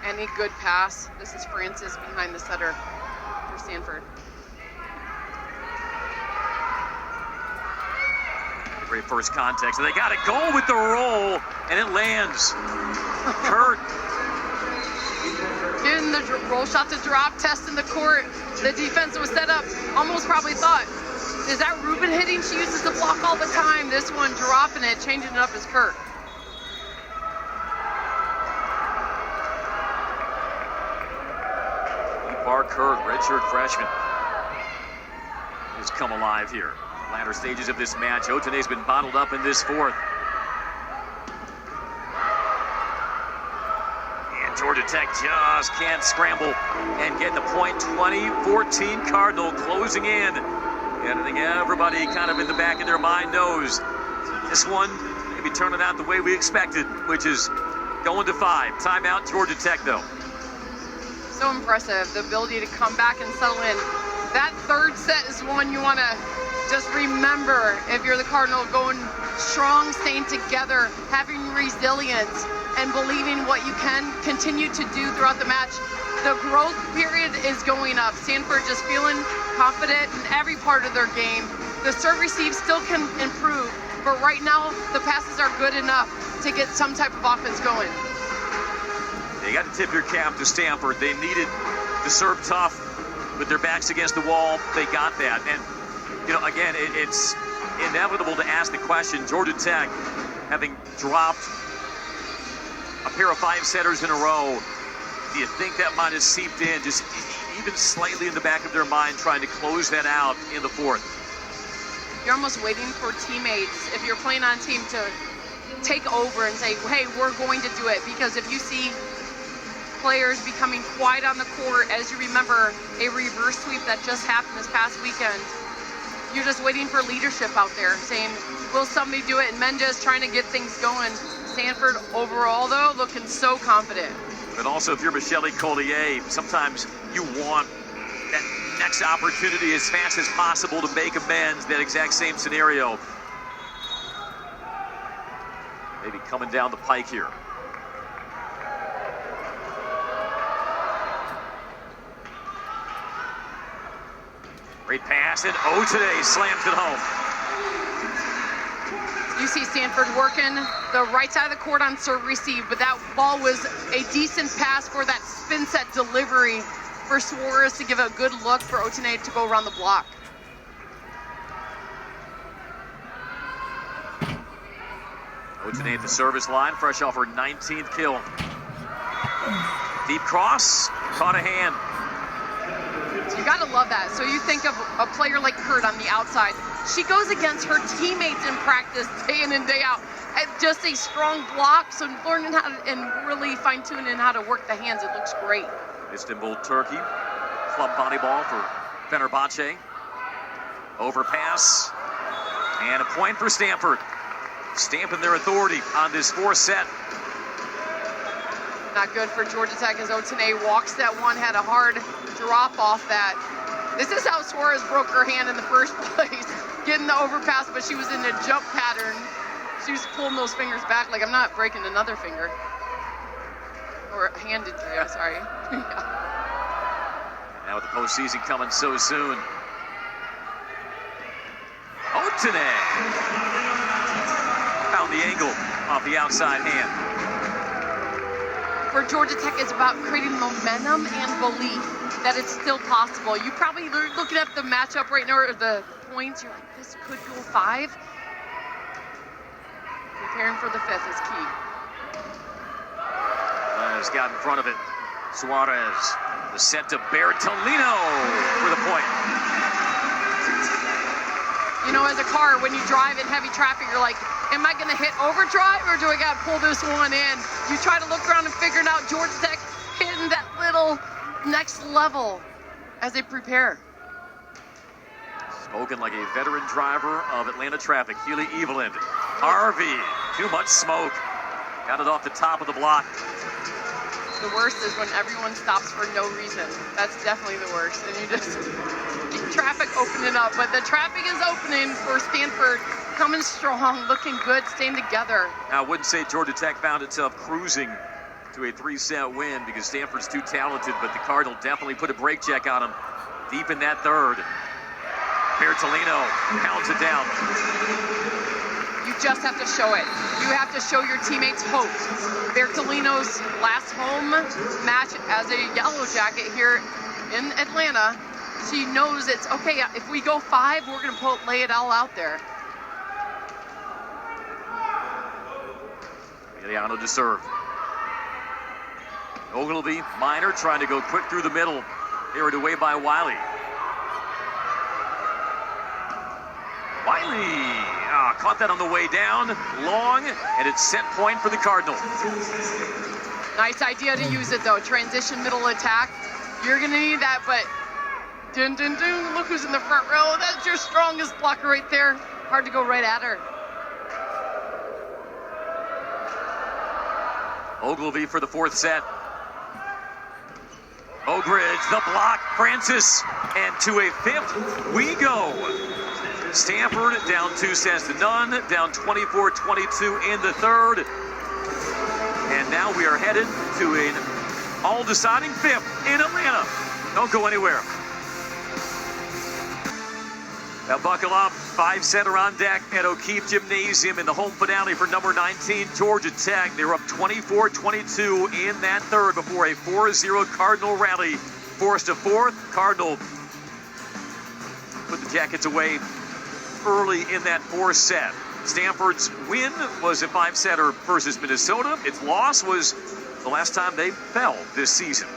Any good pass. This is Francis behind the setter for Stanford. Great first contact. So they got to go with the roll, and it lands. Kurt. Getting the roll shot to drop, testing the court. The defense was set up. Almost probably thought, is that Rubin hitting? She uses the block all the time. This one dropping it, changing it up is Kurt. Kurt, redshirt freshman, has come alive here. Latter stages of this match. Otane's been bottled up in this fourth. And Georgia Tech just can't scramble and get the point. 20-14 Cardinal closing in. And I think everybody kind of in the back of their mind knows this one maybe turning out the way we expected, which is going to 5. Timeout, Georgia Tech, though. So impressive, the ability to come back and settle in. That third set is one you want to just remember if you're the Cardinal, going strong, staying together, having resilience, and believing what you can continue to do throughout the match. The growth period is going up. Stanford just feeling confident in every part of their game. The serve receive still can improve, but right now the passes are good enough to get some type of offense going. You got to tip your cap to Stanford. They needed to serve tough with their backs against the wall. They got that. And, you know, again, it's inevitable to ask the question, Georgia Tech, having dropped a pair of 5-setters in a row, do you think that might have seeped in, just even slightly in the back of their mind, trying to close that out in the fourth? You're almost waiting for teammates, if you're playing on a team, to take over and say, hey, we're going to do it. Because if you see players becoming quiet on the court, as you remember a reverse sweep that just happened this past weekend, you're just waiting for leadership out there saying, will somebody do it? And Mendes trying to get things going. Stanford overall, though, looking so confident. But also, if you're Michelle Collier, sometimes you want that next opportunity as fast as possible to make amends, that exact same scenario. Maybe coming down the pike here. Great pass, and Otane slams it home. You see Stanford working the right side of the court on serve receive, but that ball was a decent pass for that spin set delivery for Suarez to give a good look for Otene to go around the block. Otene at the service line, fresh off her 19th kill. Deep cross, caught a hand. You gotta love that. So you think of a player like Kurt on the outside. She goes against her teammates in practice day in and day out. And just a strong block, so learning how to, and really fine-tuning how to work the hands, it looks great. Istanbul, Turkey, club volleyball for Fenerbahce. Overpass, and a point for Stanford. Stamping their authority on this fourth set. Not good for Georgia Tech as Otene walks that one, had a hard drop off that. This is how Suarez broke her hand in the first place, getting the overpass, but she was in a jump pattern. She was pulling those fingers back like, I'm not breaking another finger. Or hand injury, I'm sorry. Now with the postseason coming so soon. Otene found the angle off the outside hand. For Georgia Tech, it's about creating momentum and belief that it's still possible. You probably looking at the matchup right now, or the points, you're like, this could go 5. Preparing for the 5th is key. Has got in front of it. Suarez, the set to Bertolino for the point. You know, as a car, when you drive in heavy traffic, you're like, am I going to hit overdrive or do I got to pull this one in? You try to look around and figuring out Georgia Tech hitting that little next level as they prepare. Spoken like a veteran driver of Atlanta traffic. Keely Evelyn. Harvey, too much smoke. Got it off the top of the block. The worst is when everyone stops for no reason. That's definitely the worst. And you just keep traffic opening up. But the traffic is opening for Stanford. Coming strong, looking good, staying together. Now, I wouldn't say Georgia Tech found itself cruising to a 3-set win because Stanford's too talented, but the Cardinal definitely put a brake check on them deep in that third. Bertolino pounds it down. You just have to show it. You have to show your teammates hope. Bertolino's last home match as a Yellow Jacket here in Atlanta, she knows it's okay. If we go 5, we're going to lay it all out there. Miliano to serve. Ogilvy, Minor trying to go quick through the middle. Carried away by Wiley. Wiley caught that on the way down, long, and it's set point for the Cardinal. Nice idea to use it though. Transition middle attack. You're gonna need that, but dun dun dun. Look who's in the front row. That's your strongest blocker right there. Hard to go right at her. Ogilvy for the 4th set. Ogridge, the block, Francis, and to a 5th we go. Stanford down 2-0, down 24-22 in the 3rd. And now we are headed to an all-deciding 5th in Atlanta. Don't go anywhere. Now buckle up, 5-setter on deck at O'Keefe Gymnasium in the home finale for number 19, Georgia Tech. They were up 24-22 in that 3rd before a 4-0 Cardinal rally forced a 4th. Cardinal put the Jackets away early in that 4th set. Stanford's win was a 5-setter versus Minnesota. Its loss was the last time they fell this season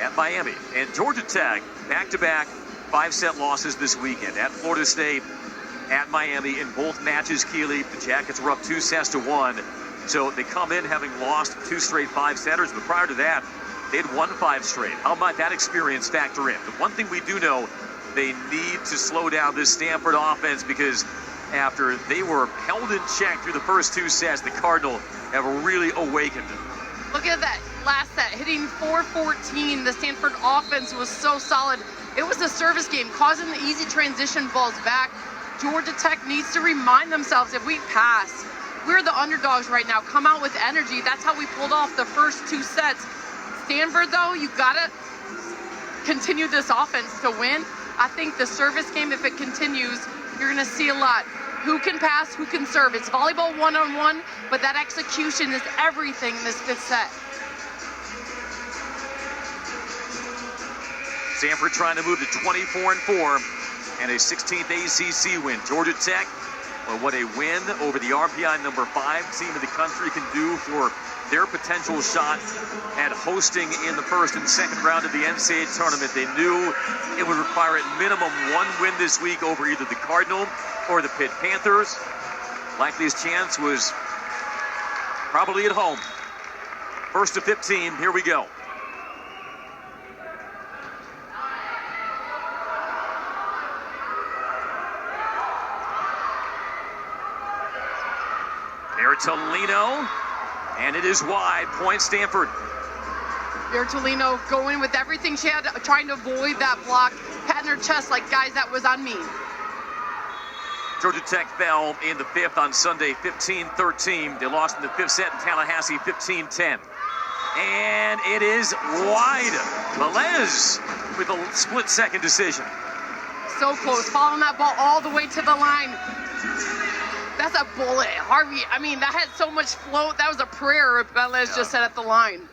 at Miami. And Georgia Tech, back-to-back 5-set losses this weekend at Florida State, at Miami in both matches. Keely, the Jackets were up 2-1. So they come in having lost 2 straight 5-setters, but prior to that, they'd won 5 straight. How might that experience factor in? The one thing we do know, they need to slow down this Stanford offense because after they were held in check through the first 2 sets, the Cardinal have really awakened. Look at that last set, hitting 414. The Stanford offense was so solid. It was a service game, causing the easy transition balls back. Georgia Tech needs to remind themselves, if we pass, we're the underdogs right now. Come out with energy. That's how we pulled off the first 2 sets. Stanford, though, you gotta continue this offense to win. I think the service game, if it continues, you're gonna see a lot. who can pass, who can serve. It's volleyball one-on-one, but that execution is everything in this fifth set. Stanford trying to move to 24-4 and a 16th ACC win. Georgia Tech, well, what a win over the RPI number 5 team in the country can do for their potential shot at hosting in the first and second round of the NCAA tournament. They knew it would require at minimum one win this week over either the Cardinal or the Pitt Panthers. Likeliest chance was probably at home. First to 15, here we go. Bertolino, and it is wide. Point Stanford. Bertolino going with everything she had, trying to avoid that block, patting her chest like, guys, that was on me. Georgia Tech fell in the fifth on Sunday, 15-13. They lost in the fifth set in Tallahassee, 15-10. And it is wide. Velez with a split-second decision. So close, following that ball all the way to the line. That's a bullet. Harvey, I mean, that had so much float. That was a prayer Velez just said at the line.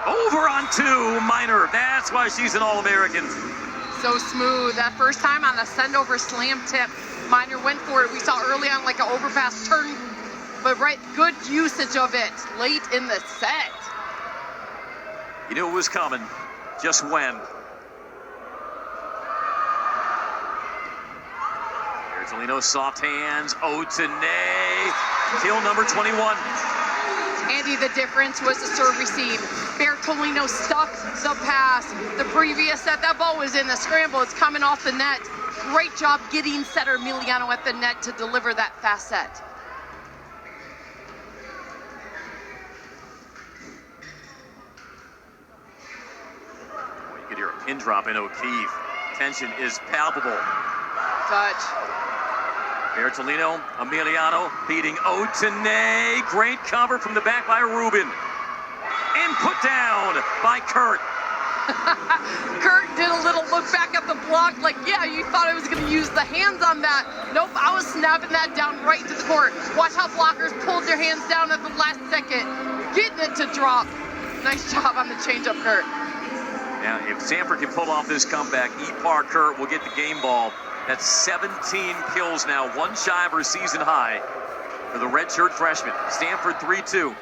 Over on 2, Minor. That's why she's an All-American. So smooth. That first time on a send-over slam tip, Minor went for it. We saw early on like an overpass turn, but good usage of it late in the set. You knew it was coming. Just when. Bertolino, soft hands. Otene. Kill number 21. Andy, the difference was the serve receive. Bertolino stuck the pass. The previous set, that ball was in the scramble. It's coming off the net. Great job getting setter Emiliano at the net to deliver that fast set. Well, you could hear a pin drop in O'Keefe. Tension is palpable. Touch. Bertolino, Emiliano beating Otene. Great cover from the back by Rubin. And put down by Kurt. Kurt did a little look back at the block like, yeah, you thought I was going to use the hands on that. Nope, I was snapping that down right into the court. Watch how blockers pulled their hands down at the last second, getting it to drop. Nice job on the change-up, Kurt. Now, if Stanford can pull off this comeback, Ipar Kurt will get the game ball. That's 17 kills now, one shy of her season high for the redshirt freshman. Stanford 3-2. Good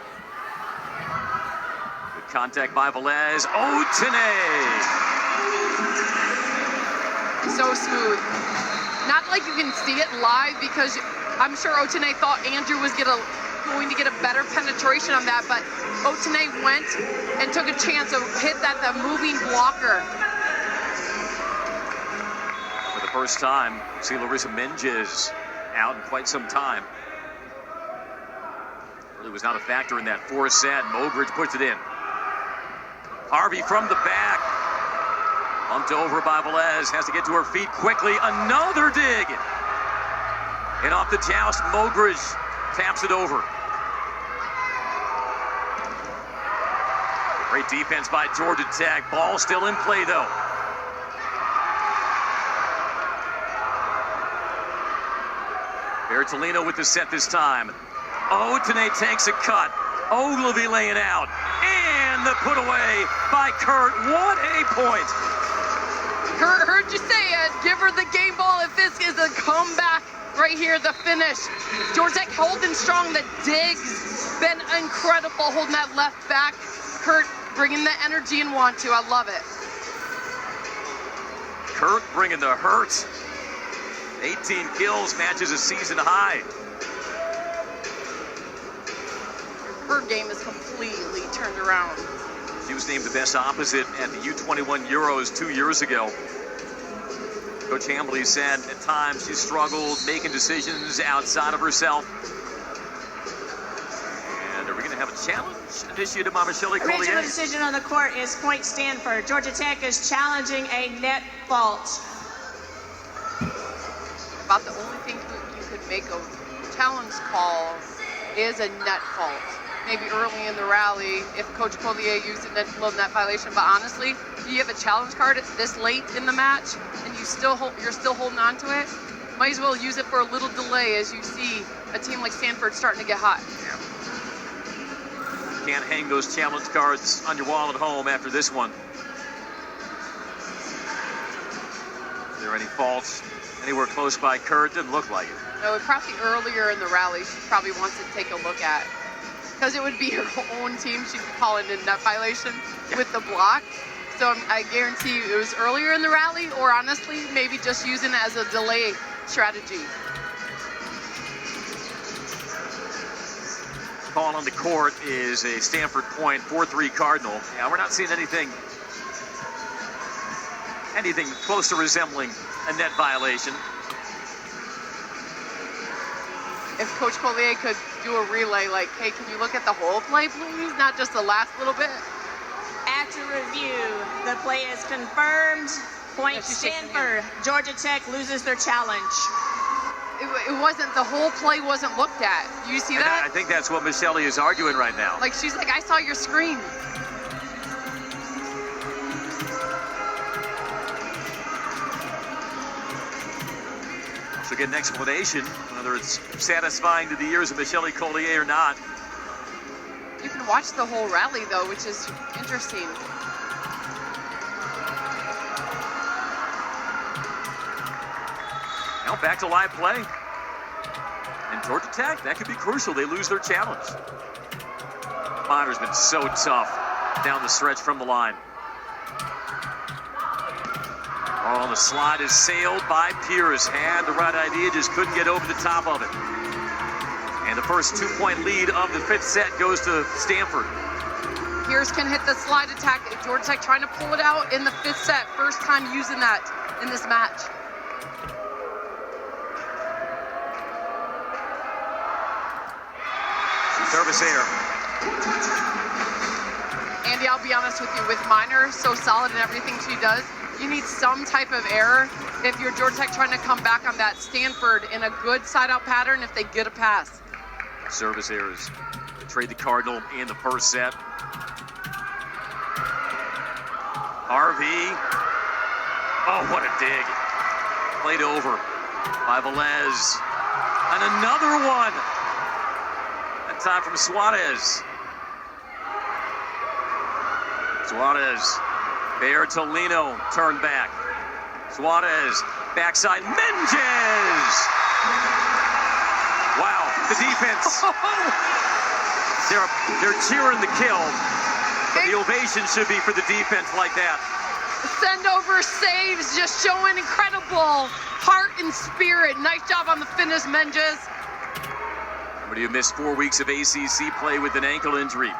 contact by Velez. Otene. So smooth. Not like you can see it live because I'm sure Otene thought Andrew was going to get a better penetration on that, but Otene went and took a chance to hit that moving blocker. First time, see Larissa Menges out in quite some time. Really was not a factor in that fourth set. Mogridge puts it in. Harvey from the back. Bumped over by Velez. Has to get to her feet quickly. Another dig. And off the joust, Mogridge taps it over. Great defense by Georgia Tech. Ball still in play, though. Bertolino with the set this time. Otene takes a cut. Ogilvy laying out. And the put away by Kurt. What a point. Kurt, heard you say it. Give her the game ball if this is a comeback right here, the finish. Georgia Tech holding strong. The digs been incredible holding that left back. Kurt bringing the energy and want to. I love it. Kurt bringing the hurt. 18 kills, matches a season high. Her game is completely turned around. She was named the best opposite at the U21 Euros 2 years ago. Coach Hambley said at times she struggled making decisions outside of herself. And are we going to have a challenge initiated by Michelle Collier? Original decision on the court is point Stanford. Georgia Tech is challenging a net fault. About the only thing you could make a challenge call is a net fault. maybe early in the rally if Coach Collier used a low net violation. But honestly, if you have a challenge card this late in the match and you're still holding on to it, might as well use it for a little delay as you see a team like Stanford starting to get hot. Yeah. Can't hang those challenge cards on your wall at home after this one. Are there any faults anywhere close by Kurt? Didn't look like it. No, it probably earlier in the rally she probably wants to take a look at. Because it would be her own team she'd be calling a net violation with the block. So I guarantee you it was earlier in the rally, or honestly, maybe just using it as a delay strategy. Call on the court is a Stanford point, 4-3 Cardinal. Yeah, we're not seeing anything close to resembling a net violation. If Coach Collier could do a relay like, hey, can you look at the whole play, please? Not just the last little bit. After review, the play is confirmed. Point Stanford. Georgia Tech loses their challenge. It wasn't, the whole play wasn't looked at. You see that? I think that's what Michelle is arguing right now. Like, she's like, I saw your screen. So get an explanation, whether it's satisfying to the ears of Michelle Collier or not. You can watch the whole rally, though, which is interesting. Now back to live play. And Georgia Tech, that could be crucial. They lose their challenge. Minor's been so tough down the stretch from the line. Oh, the slide is sailed by Pierce. Had the right idea, just couldn't get over the top of it. And the first 2-point lead of the 5th set goes to Stanford. Pierce can hit the slide attack. Georgia Tech trying to pull it out in the 5th set. First time using that in this match. Service error. Andy, I'll be honest with you, with Minor so solid in everything she does, you need some type of error if you're Georgia Tech trying to come back on that Stanford in a good side-out pattern if they get a pass. Service errors. Trade the Cardinal in the first set. Harvey. Oh, what a dig. Played over by Velez. And another one. That time from Suarez. Suarez. Bertolino turned back. Suarez. Backside. Menges. Wow. The defense. They're cheering the kill. But the ovation should be for the defense like that. Send over saves, just showing incredible heart and spirit. Nice job on the finish, Menges. What do you miss 4 weeks of ACC play with an ankle injury?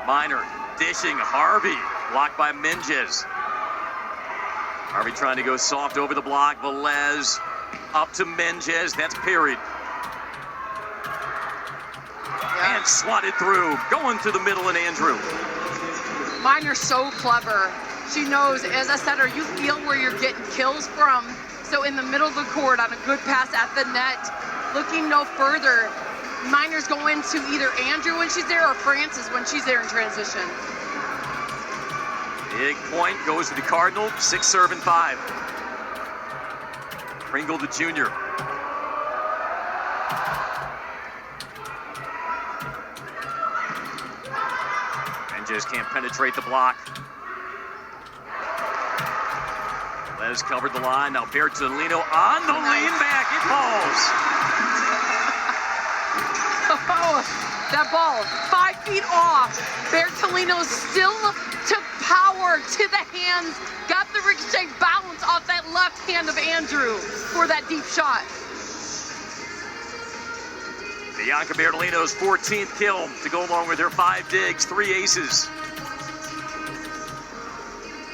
Minor dishing. Harvey blocked by Menges. Harvey trying to go soft over the block. Velez up to Menges. That's parried. Yeah. And swatted through. Going through the middle and Andrew. Minor's so clever. She knows, as a setter, you feel where you're getting kills from. So in the middle of the court on a good pass at the net, looking no further, Minor's going to either Andrew when she's there or Francis when she's there in transition. Big point goes to the Cardinal. 6 serve and 5. Pringle the junior. Menges can't penetrate the block. Les covered the line. Now Bertolino on the lean back. It falls. Oh, that ball 5 feet off. Bertolino still took power to the hands. Got the ricochet bounce off that left hand of Andrew for that deep shot. Bianca Bertolino's 14th kill to go along with her 5 digs, 3 aces.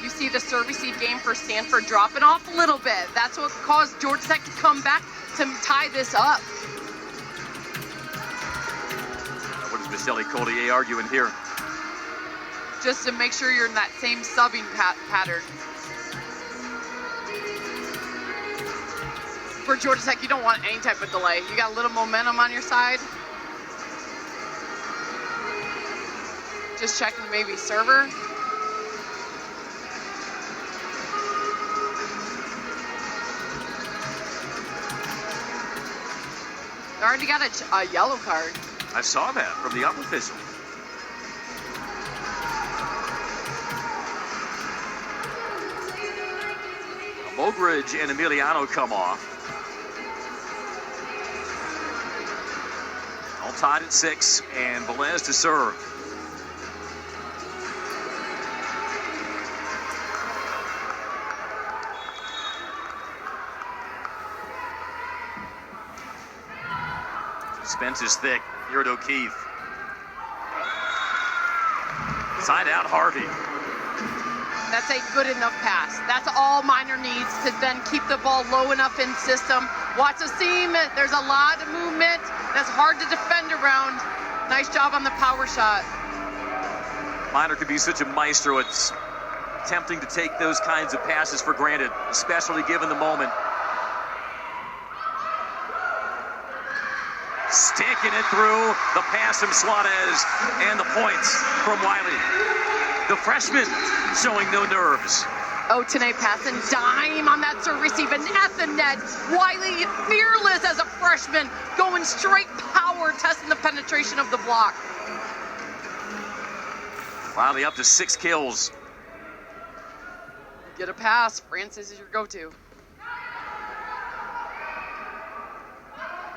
You see the service-receive game for Stanford dropping off a little bit. That's what caused Georgia Tech to come back to tie this up. What is Michelle Collier arguing here? Just to make sure you're in that same subbing pattern. For Georgia Tech, you don't want any type of delay. You got a little momentum on your side. Just checking maybe server. They already got a yellow card. I saw that from the up official. Mogridge and Emiliano come off. All tied at 6, and Velez to serve. Spence is thick here at O'Keefe. Side out Harvey. That's a good enough pass. That's all Minor needs to then keep the ball low enough in system. Watch the seam. There's a lot of movement. That's hard to defend around. Nice job on the power shot. Minor could be such a maestro. It's tempting to take those kinds of passes for granted, especially given the moment. Sticking it through. The pass from Suarez and the points from Wiley. The freshman showing no nerves. Otene passing dime on that service, even at the net. Wiley fearless as a freshman, going straight power, testing the penetration of the block. Wiley up to 6 kills. Get a pass. Francis is your go-to.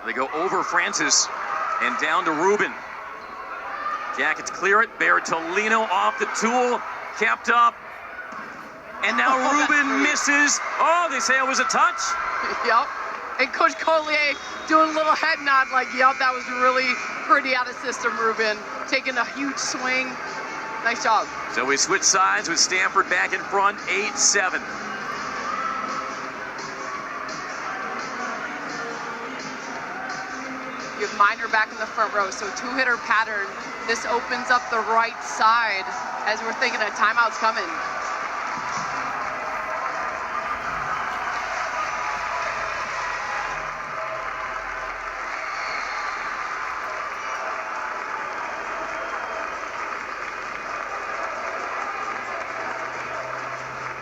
They go over Francis and down to Rubin. Jackets clear it. Bertolino off the tool. Kept up. And now Rubin misses. Oh, they say it was a touch. Yep. And Coach Collier doing a little head nod like, yep, that was really pretty out of system, Rubin. Taking a huge swing. Nice job. So we switch sides with Stanford back in front, 8-7. You have Minor back in the front row, so two-hitter pattern. This opens up the right side as we're thinking a timeout's coming.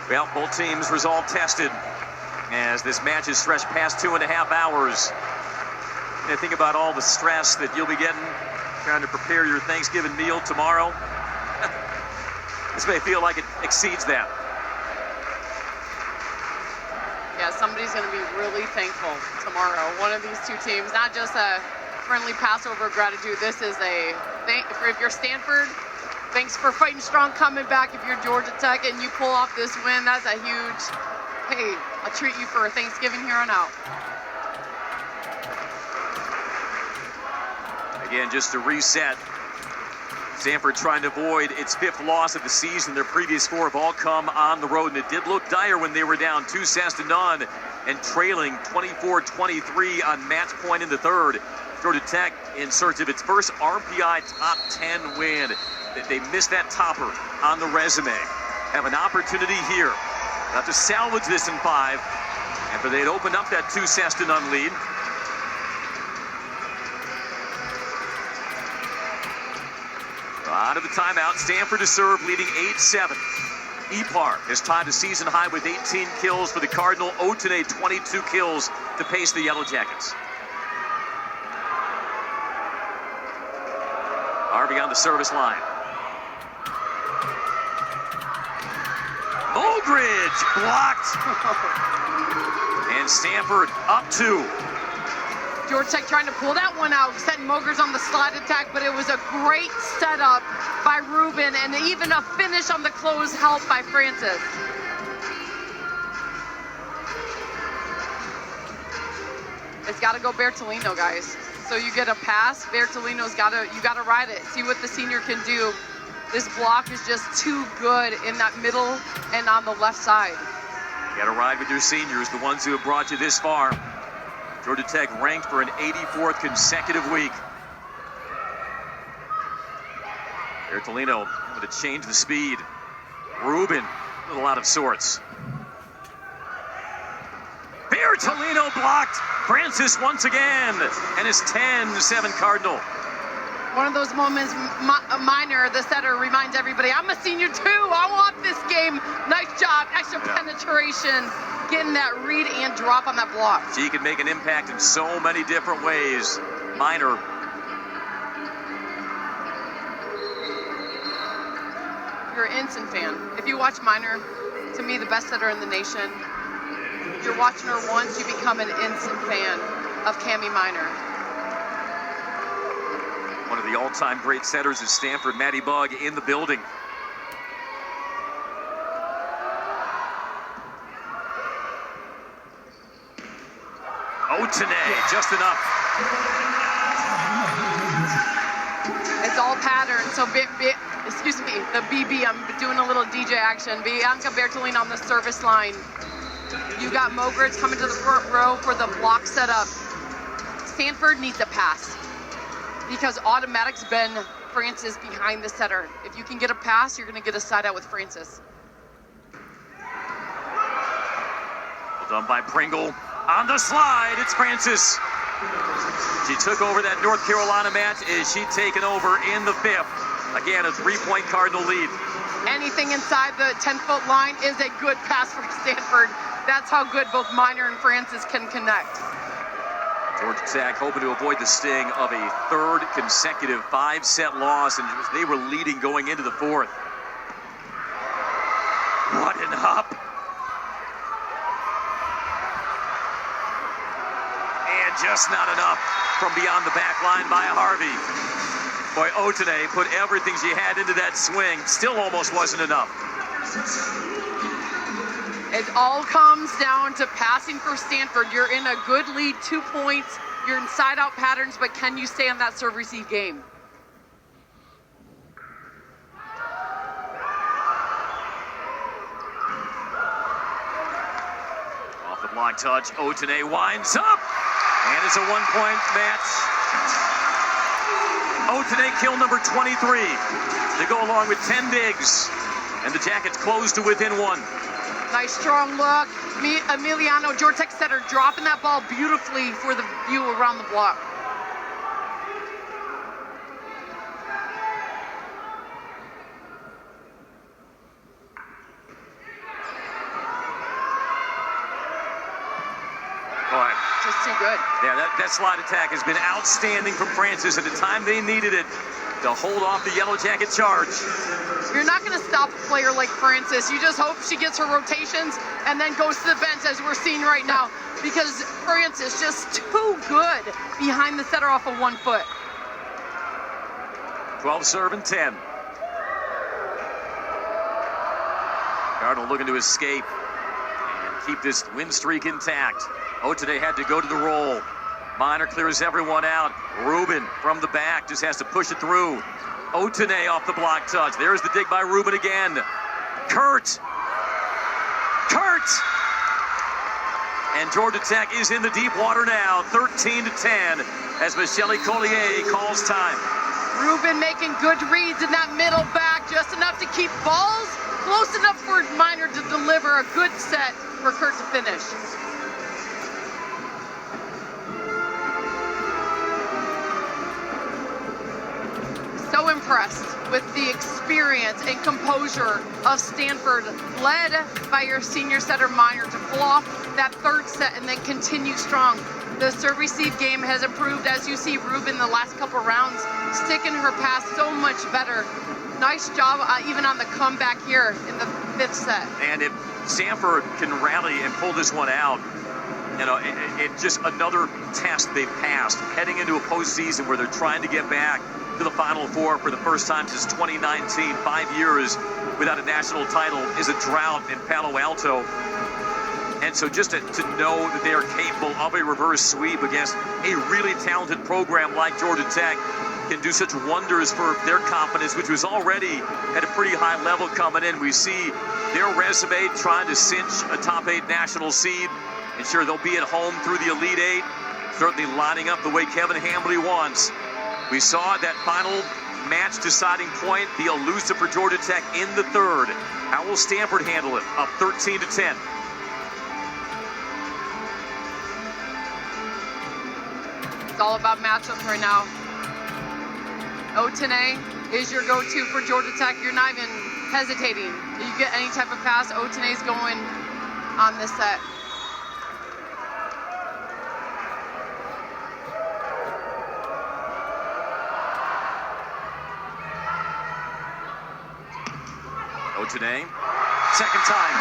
Well, both teams' resolve tested as this match is stretched past 2.5 hours. And think about all the stress that you'll be getting trying to prepare your Thanksgiving meal tomorrow. This may feel like it exceeds that. Yeah, somebody's going to be really thankful tomorrow. One of these two teams, not just a friendly Passover gratitude. This is if you're Stanford, thanks for fighting strong, coming back. If you're Georgia Tech and you pull off this win, that's a huge, hey, I'll treat you for Thanksgiving here on out. Again, just to reset, Stanford trying to avoid its 5th loss of the season. Their previous 4 have all come on the road, and it did look dire when they were down 2 sets to none and trailing 24-23 on match point in the 3rd. Georgia Tech in search of its first RPI top 10 win. They missed that topper on the resume. Have an opportunity here. They'll have to salvage this in 5 after they'd opened up that 2 sets to none lead. Out of the timeout, Stanford to serve, leading 8-7. Epar has tied a season high with 18 kills for the Cardinal. Otene, 22 kills to pace the Yellow Jackets. Harvey on the service line. Mogridge blocked. And Stanford up 2. Georgia Tech trying to pull that one out, setting Mogers on the slide attack, but it was a great setup by Rubin and even a finish on the close help by Francis. It's got to go Bertolino, guys. So you get a pass, Bertolino's you got to ride it. See what the senior can do. This block is just too good in that middle and on the left side. You got to ride with your seniors, the ones who have brought you this far. Georgia Tech ranked for an 84th consecutive week. Bertolino with a change the speed. Rubin a little out of sorts. Bertolino blocked. Francis once again, and it's 10-7 Cardinal. One of those moments, Minor, the setter, reminds everybody, I'm a senior too. I want this game. Nice job. Extra penetration. Getting that read and drop on that block. She can make an impact in so many different ways. Minor. You're an instant fan. If you watch Minor, to me, the best setter in the nation. If you're watching her once, you become an instant fan of Cami Minor. One of the all-time great setters is Stanford, Maddie Bugg in the building. Otene, just enough. It's all pattern. So, excuse me, the BB, I'm doing a little DJ action. Bianca Bertolini on the service line. You got Mogritz coming to the front row for the block setup. Stanford needs a pass because automatic's been Francis behind the setter. If you can get a pass, you're going to get a side out with Francis. Well done by Pringle. On the slide, it's Francis. She took over that North Carolina match. Is she taken over in the fifth? Again, a 3-point Cardinal lead. Anything inside the 10-foot line is a good pass for Stanford. That's how good both Minor and Francis can connect. Georgia Tech hoping to avoid the sting of a third consecutive 5-set loss, and they were leading going into the fourth. What an up. And just not enough from beyond the back line by Harvey. Boy, Otene put everything she had into that swing. Still almost wasn't enough. It all comes down to passing for Stanford. You're in a good lead, 2 points. You're in side-out patterns, but can you stay on that serve-receive game? Off the block touch, Otene winds up, and it's a 1-point match. Otene kill number 23 to go along with 10 digs, and the Jackets close to within 1. Nice strong look. Emiliano, Georgia Tech setter, dropping that ball beautifully for the view around the block. Boy. Just too good. Yeah, that slide attack has been outstanding from Francis at the time they needed it to hold off the Yellow Jacket charge. You're not going to stop a player like Francis. You just hope she gets her rotations and then goes to the bench, as we're seeing right now, because Francis just too good behind the setter off of 1 foot. 12 serve and 10. Cardinal looking to escape and keep this win streak intact. Otene had to go to the roll. Minor clears everyone out. Rubin from the back just has to push it through. Otene off the block touch. There's the dig by Rubin again. Kurt! And Georgia Tech is in the deep water now, 13-10, as Michelle Collier calls time. Rubin making good reads in that middle back, just enough to keep balls close enough for Minor to deliver a good set for Kurt to finish. So impressed with the experience and composure of Stanford, led by your senior setter Minor, to pull off that third set and then continue strong. The serve-receive game has improved, as you see Rubin the last couple rounds, sticking her pass so much better. Nice job even on the comeback here in the fifth set. And if Stanford can rally and pull this one out, you know, it's just another test they've passed, heading into a postseason where they're trying to get back to the Final Four for the first time since 2019. 5 years without a national title is a drought in Palo Alto. And so just to know that they are capable of a reverse sweep against a really talented program like Georgia Tech can do such wonders for their confidence, which was already at a pretty high level coming in. We see their resume trying to cinch a top 8 national seed. And sure, they'll be at home through the Elite 8, certainly lining up the way Kevin Hambly wants. We saw that final match deciding point be elusive for Georgia Tech in the third. How will Stanford handle it? Up 13-10. It's all about matchups right now. Otene is your go-to for Georgia Tech. You're not even hesitating. You get any type of pass, Otene's going on this set. Otene, second time.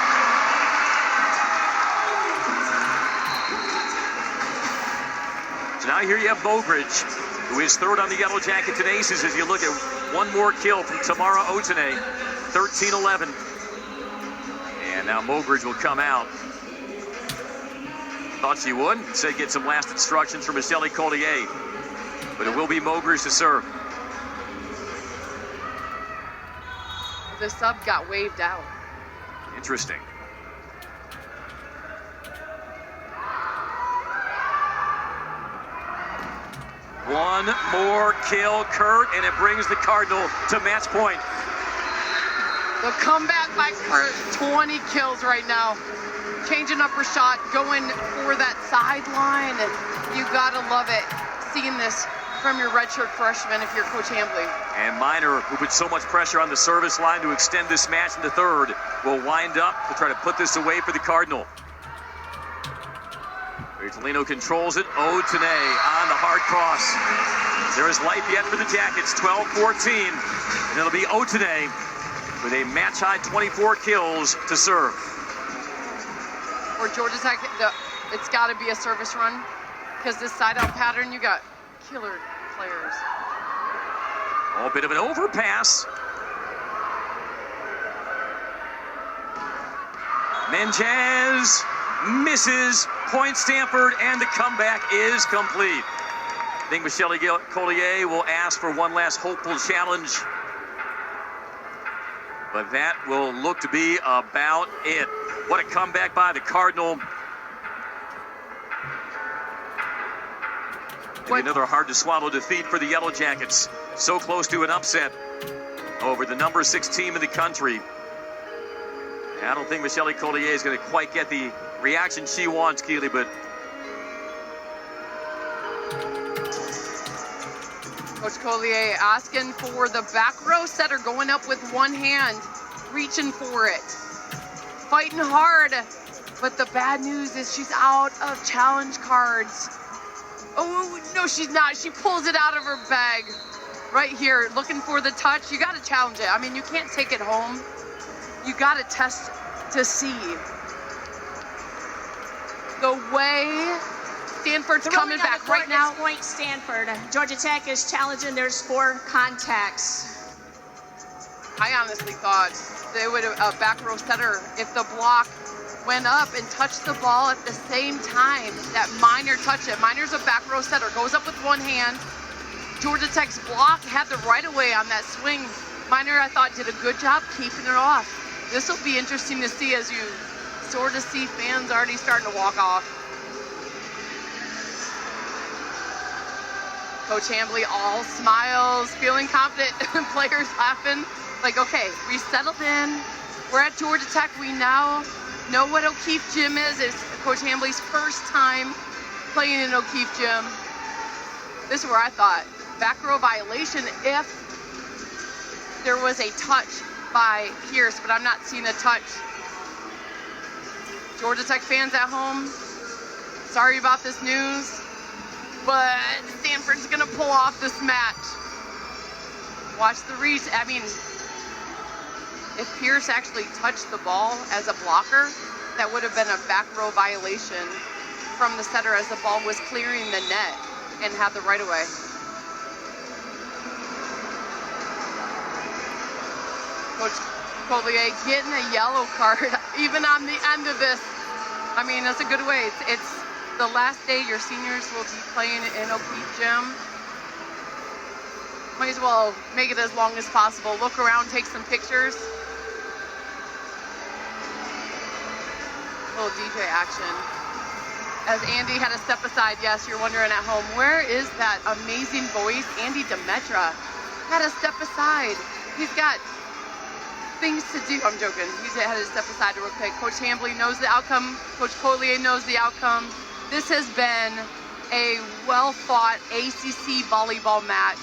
So now here you have Mogridge, who is third on the Yellow Jackets and Aces as you look at one more kill from Tamara Otene, 13-11. And now Mogridge will come out. Thought she would. Said get some last instructions from Michelle Collier. But it will be Mogridge to serve. The sub got waved out. Interesting. One more kill, Kurt, and it brings the Cardinal to match point. The comeback by Kurt, 20 kills right now. Changing up her shot, going for that sideline. You gotta love it, seeing this from your redshirt freshman if you're Coach Hambly. And Miner, who put so much pressure on the service line to extend this match in the third, will wind up to try to put this away for the Cardinal. Ritalino controls it. Otene on the hard cross. There is life yet for the Jackets, 12-14. And it'll be Otene with a match-high 24 kills to serve. For Georgia Tech, it's got to be a service run because this side-out pattern, you got killer players. Oh, a bit of an overpass. Menges misses. Point Stanford, and the comeback is complete. I think Michelle Collier will ask for one last hopeful challenge. But that will look to be about it. What a comeback by the Cardinal. And another hard-to-swallow defeat for the Yellow Jackets. So close to an upset over the number 6 team in the country. And I don't think Michelle Collier is going to quite get the reaction she wants, Keely, but... Coach Collier asking for the back row setter, going up with one hand, reaching for it. Fighting hard, but the bad news is she's out of challenge cards. Oh, no, she's not. She pulls it out of her bag right here, looking for the touch. You got to challenge it. I mean, you can't take it home. You got to test to see. The way Stanford's coming back right now. Point Stanford. Georgia Tech is challenging their score contacts. I honestly thought they would have a back row setter if the block went up and touched the ball at the same time that Miner touched it. Miner's a back row setter, goes up with one hand. Georgia Tech's block had the right of way on that swing. Miner, I thought, did a good job keeping it off. This will be interesting to see as you sort of see fans already starting to walk off. Coach Hambly all smiles, feeling confident, players laughing. Like, okay, we settled in. We're at Georgia Tech. We now know what O'Keefe Gym is. It's Coach Hambly's first time playing in O'Keefe Gym. This is where I thought, back row violation if there was a touch by Pierce, but I'm not seeing a touch. Georgia Tech fans at home, sorry about this news, but Stanford's gonna pull off this match. Watch the reach. I mean, if Pierce actually touched the ball as a blocker, that would have been a back row violation from the setter as the ball was clearing the net and had the right of way. Coach Collier getting a yellow card even on the end of this. I mean, that's a good way. It's the last day your seniors will be playing in O'Keefe Gym. Might as well make it as long as possible. Look around, take some pictures. Little DJ action. As Andy had a step aside, yes, you're wondering at home, where is that amazing voice? Andy Demetra had a step aside. He's got things to do. I'm joking. He's had to step aside real quick. Coach Hambly knows the outcome. Coach Collier knows the outcome. This has been a well-fought ACC volleyball match.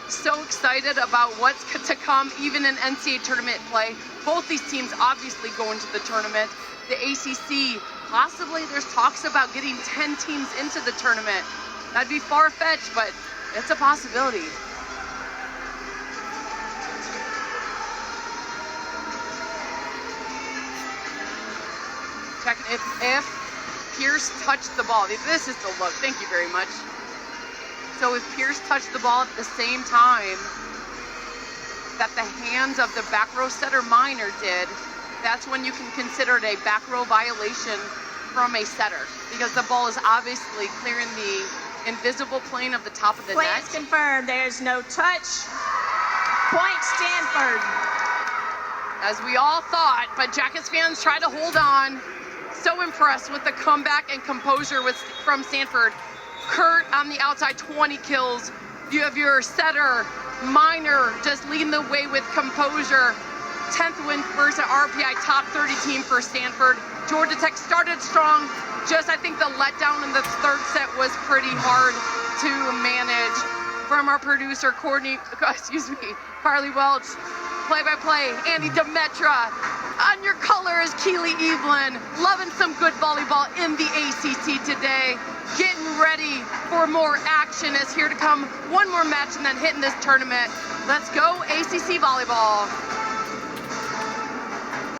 So excited about what's to come, even in NCAA tournament play. Both these teams obviously going to the tournament. The ACC, possibly there's talks about getting 10 teams into the tournament. That'd be far-fetched, but it's a possibility. Check if Pierce touched the ball. This is the look. Thank you very much. So if Pierce touched the ball at the same time that the hands of the back row setter Minor did, that's when you can consider it a back row violation from a setter, because the ball is obviously clearing the invisible plane of the top of the Play net. is confirmed. There's no touch. Point Stanford. As we all thought, but Jackets fans try to hold on. So impressed with the comeback and composure from Stanford. Kurt on the outside, 20 kills. You have your setter, Minor, just leading the way with composure. 10th win versus RPI top 30 team for Stanford. Georgia Tech started strong. Just, I think the letdown in the third set was pretty hard to manage. From our producer, Carly Welch. Play-by-play, Andy Demetra. On your color is Keely Evelyn. Loving some good volleyball in the ACC today. Getting ready for more action is here to come. One more match and then hitting this tournament. Let's go ACC volleyball.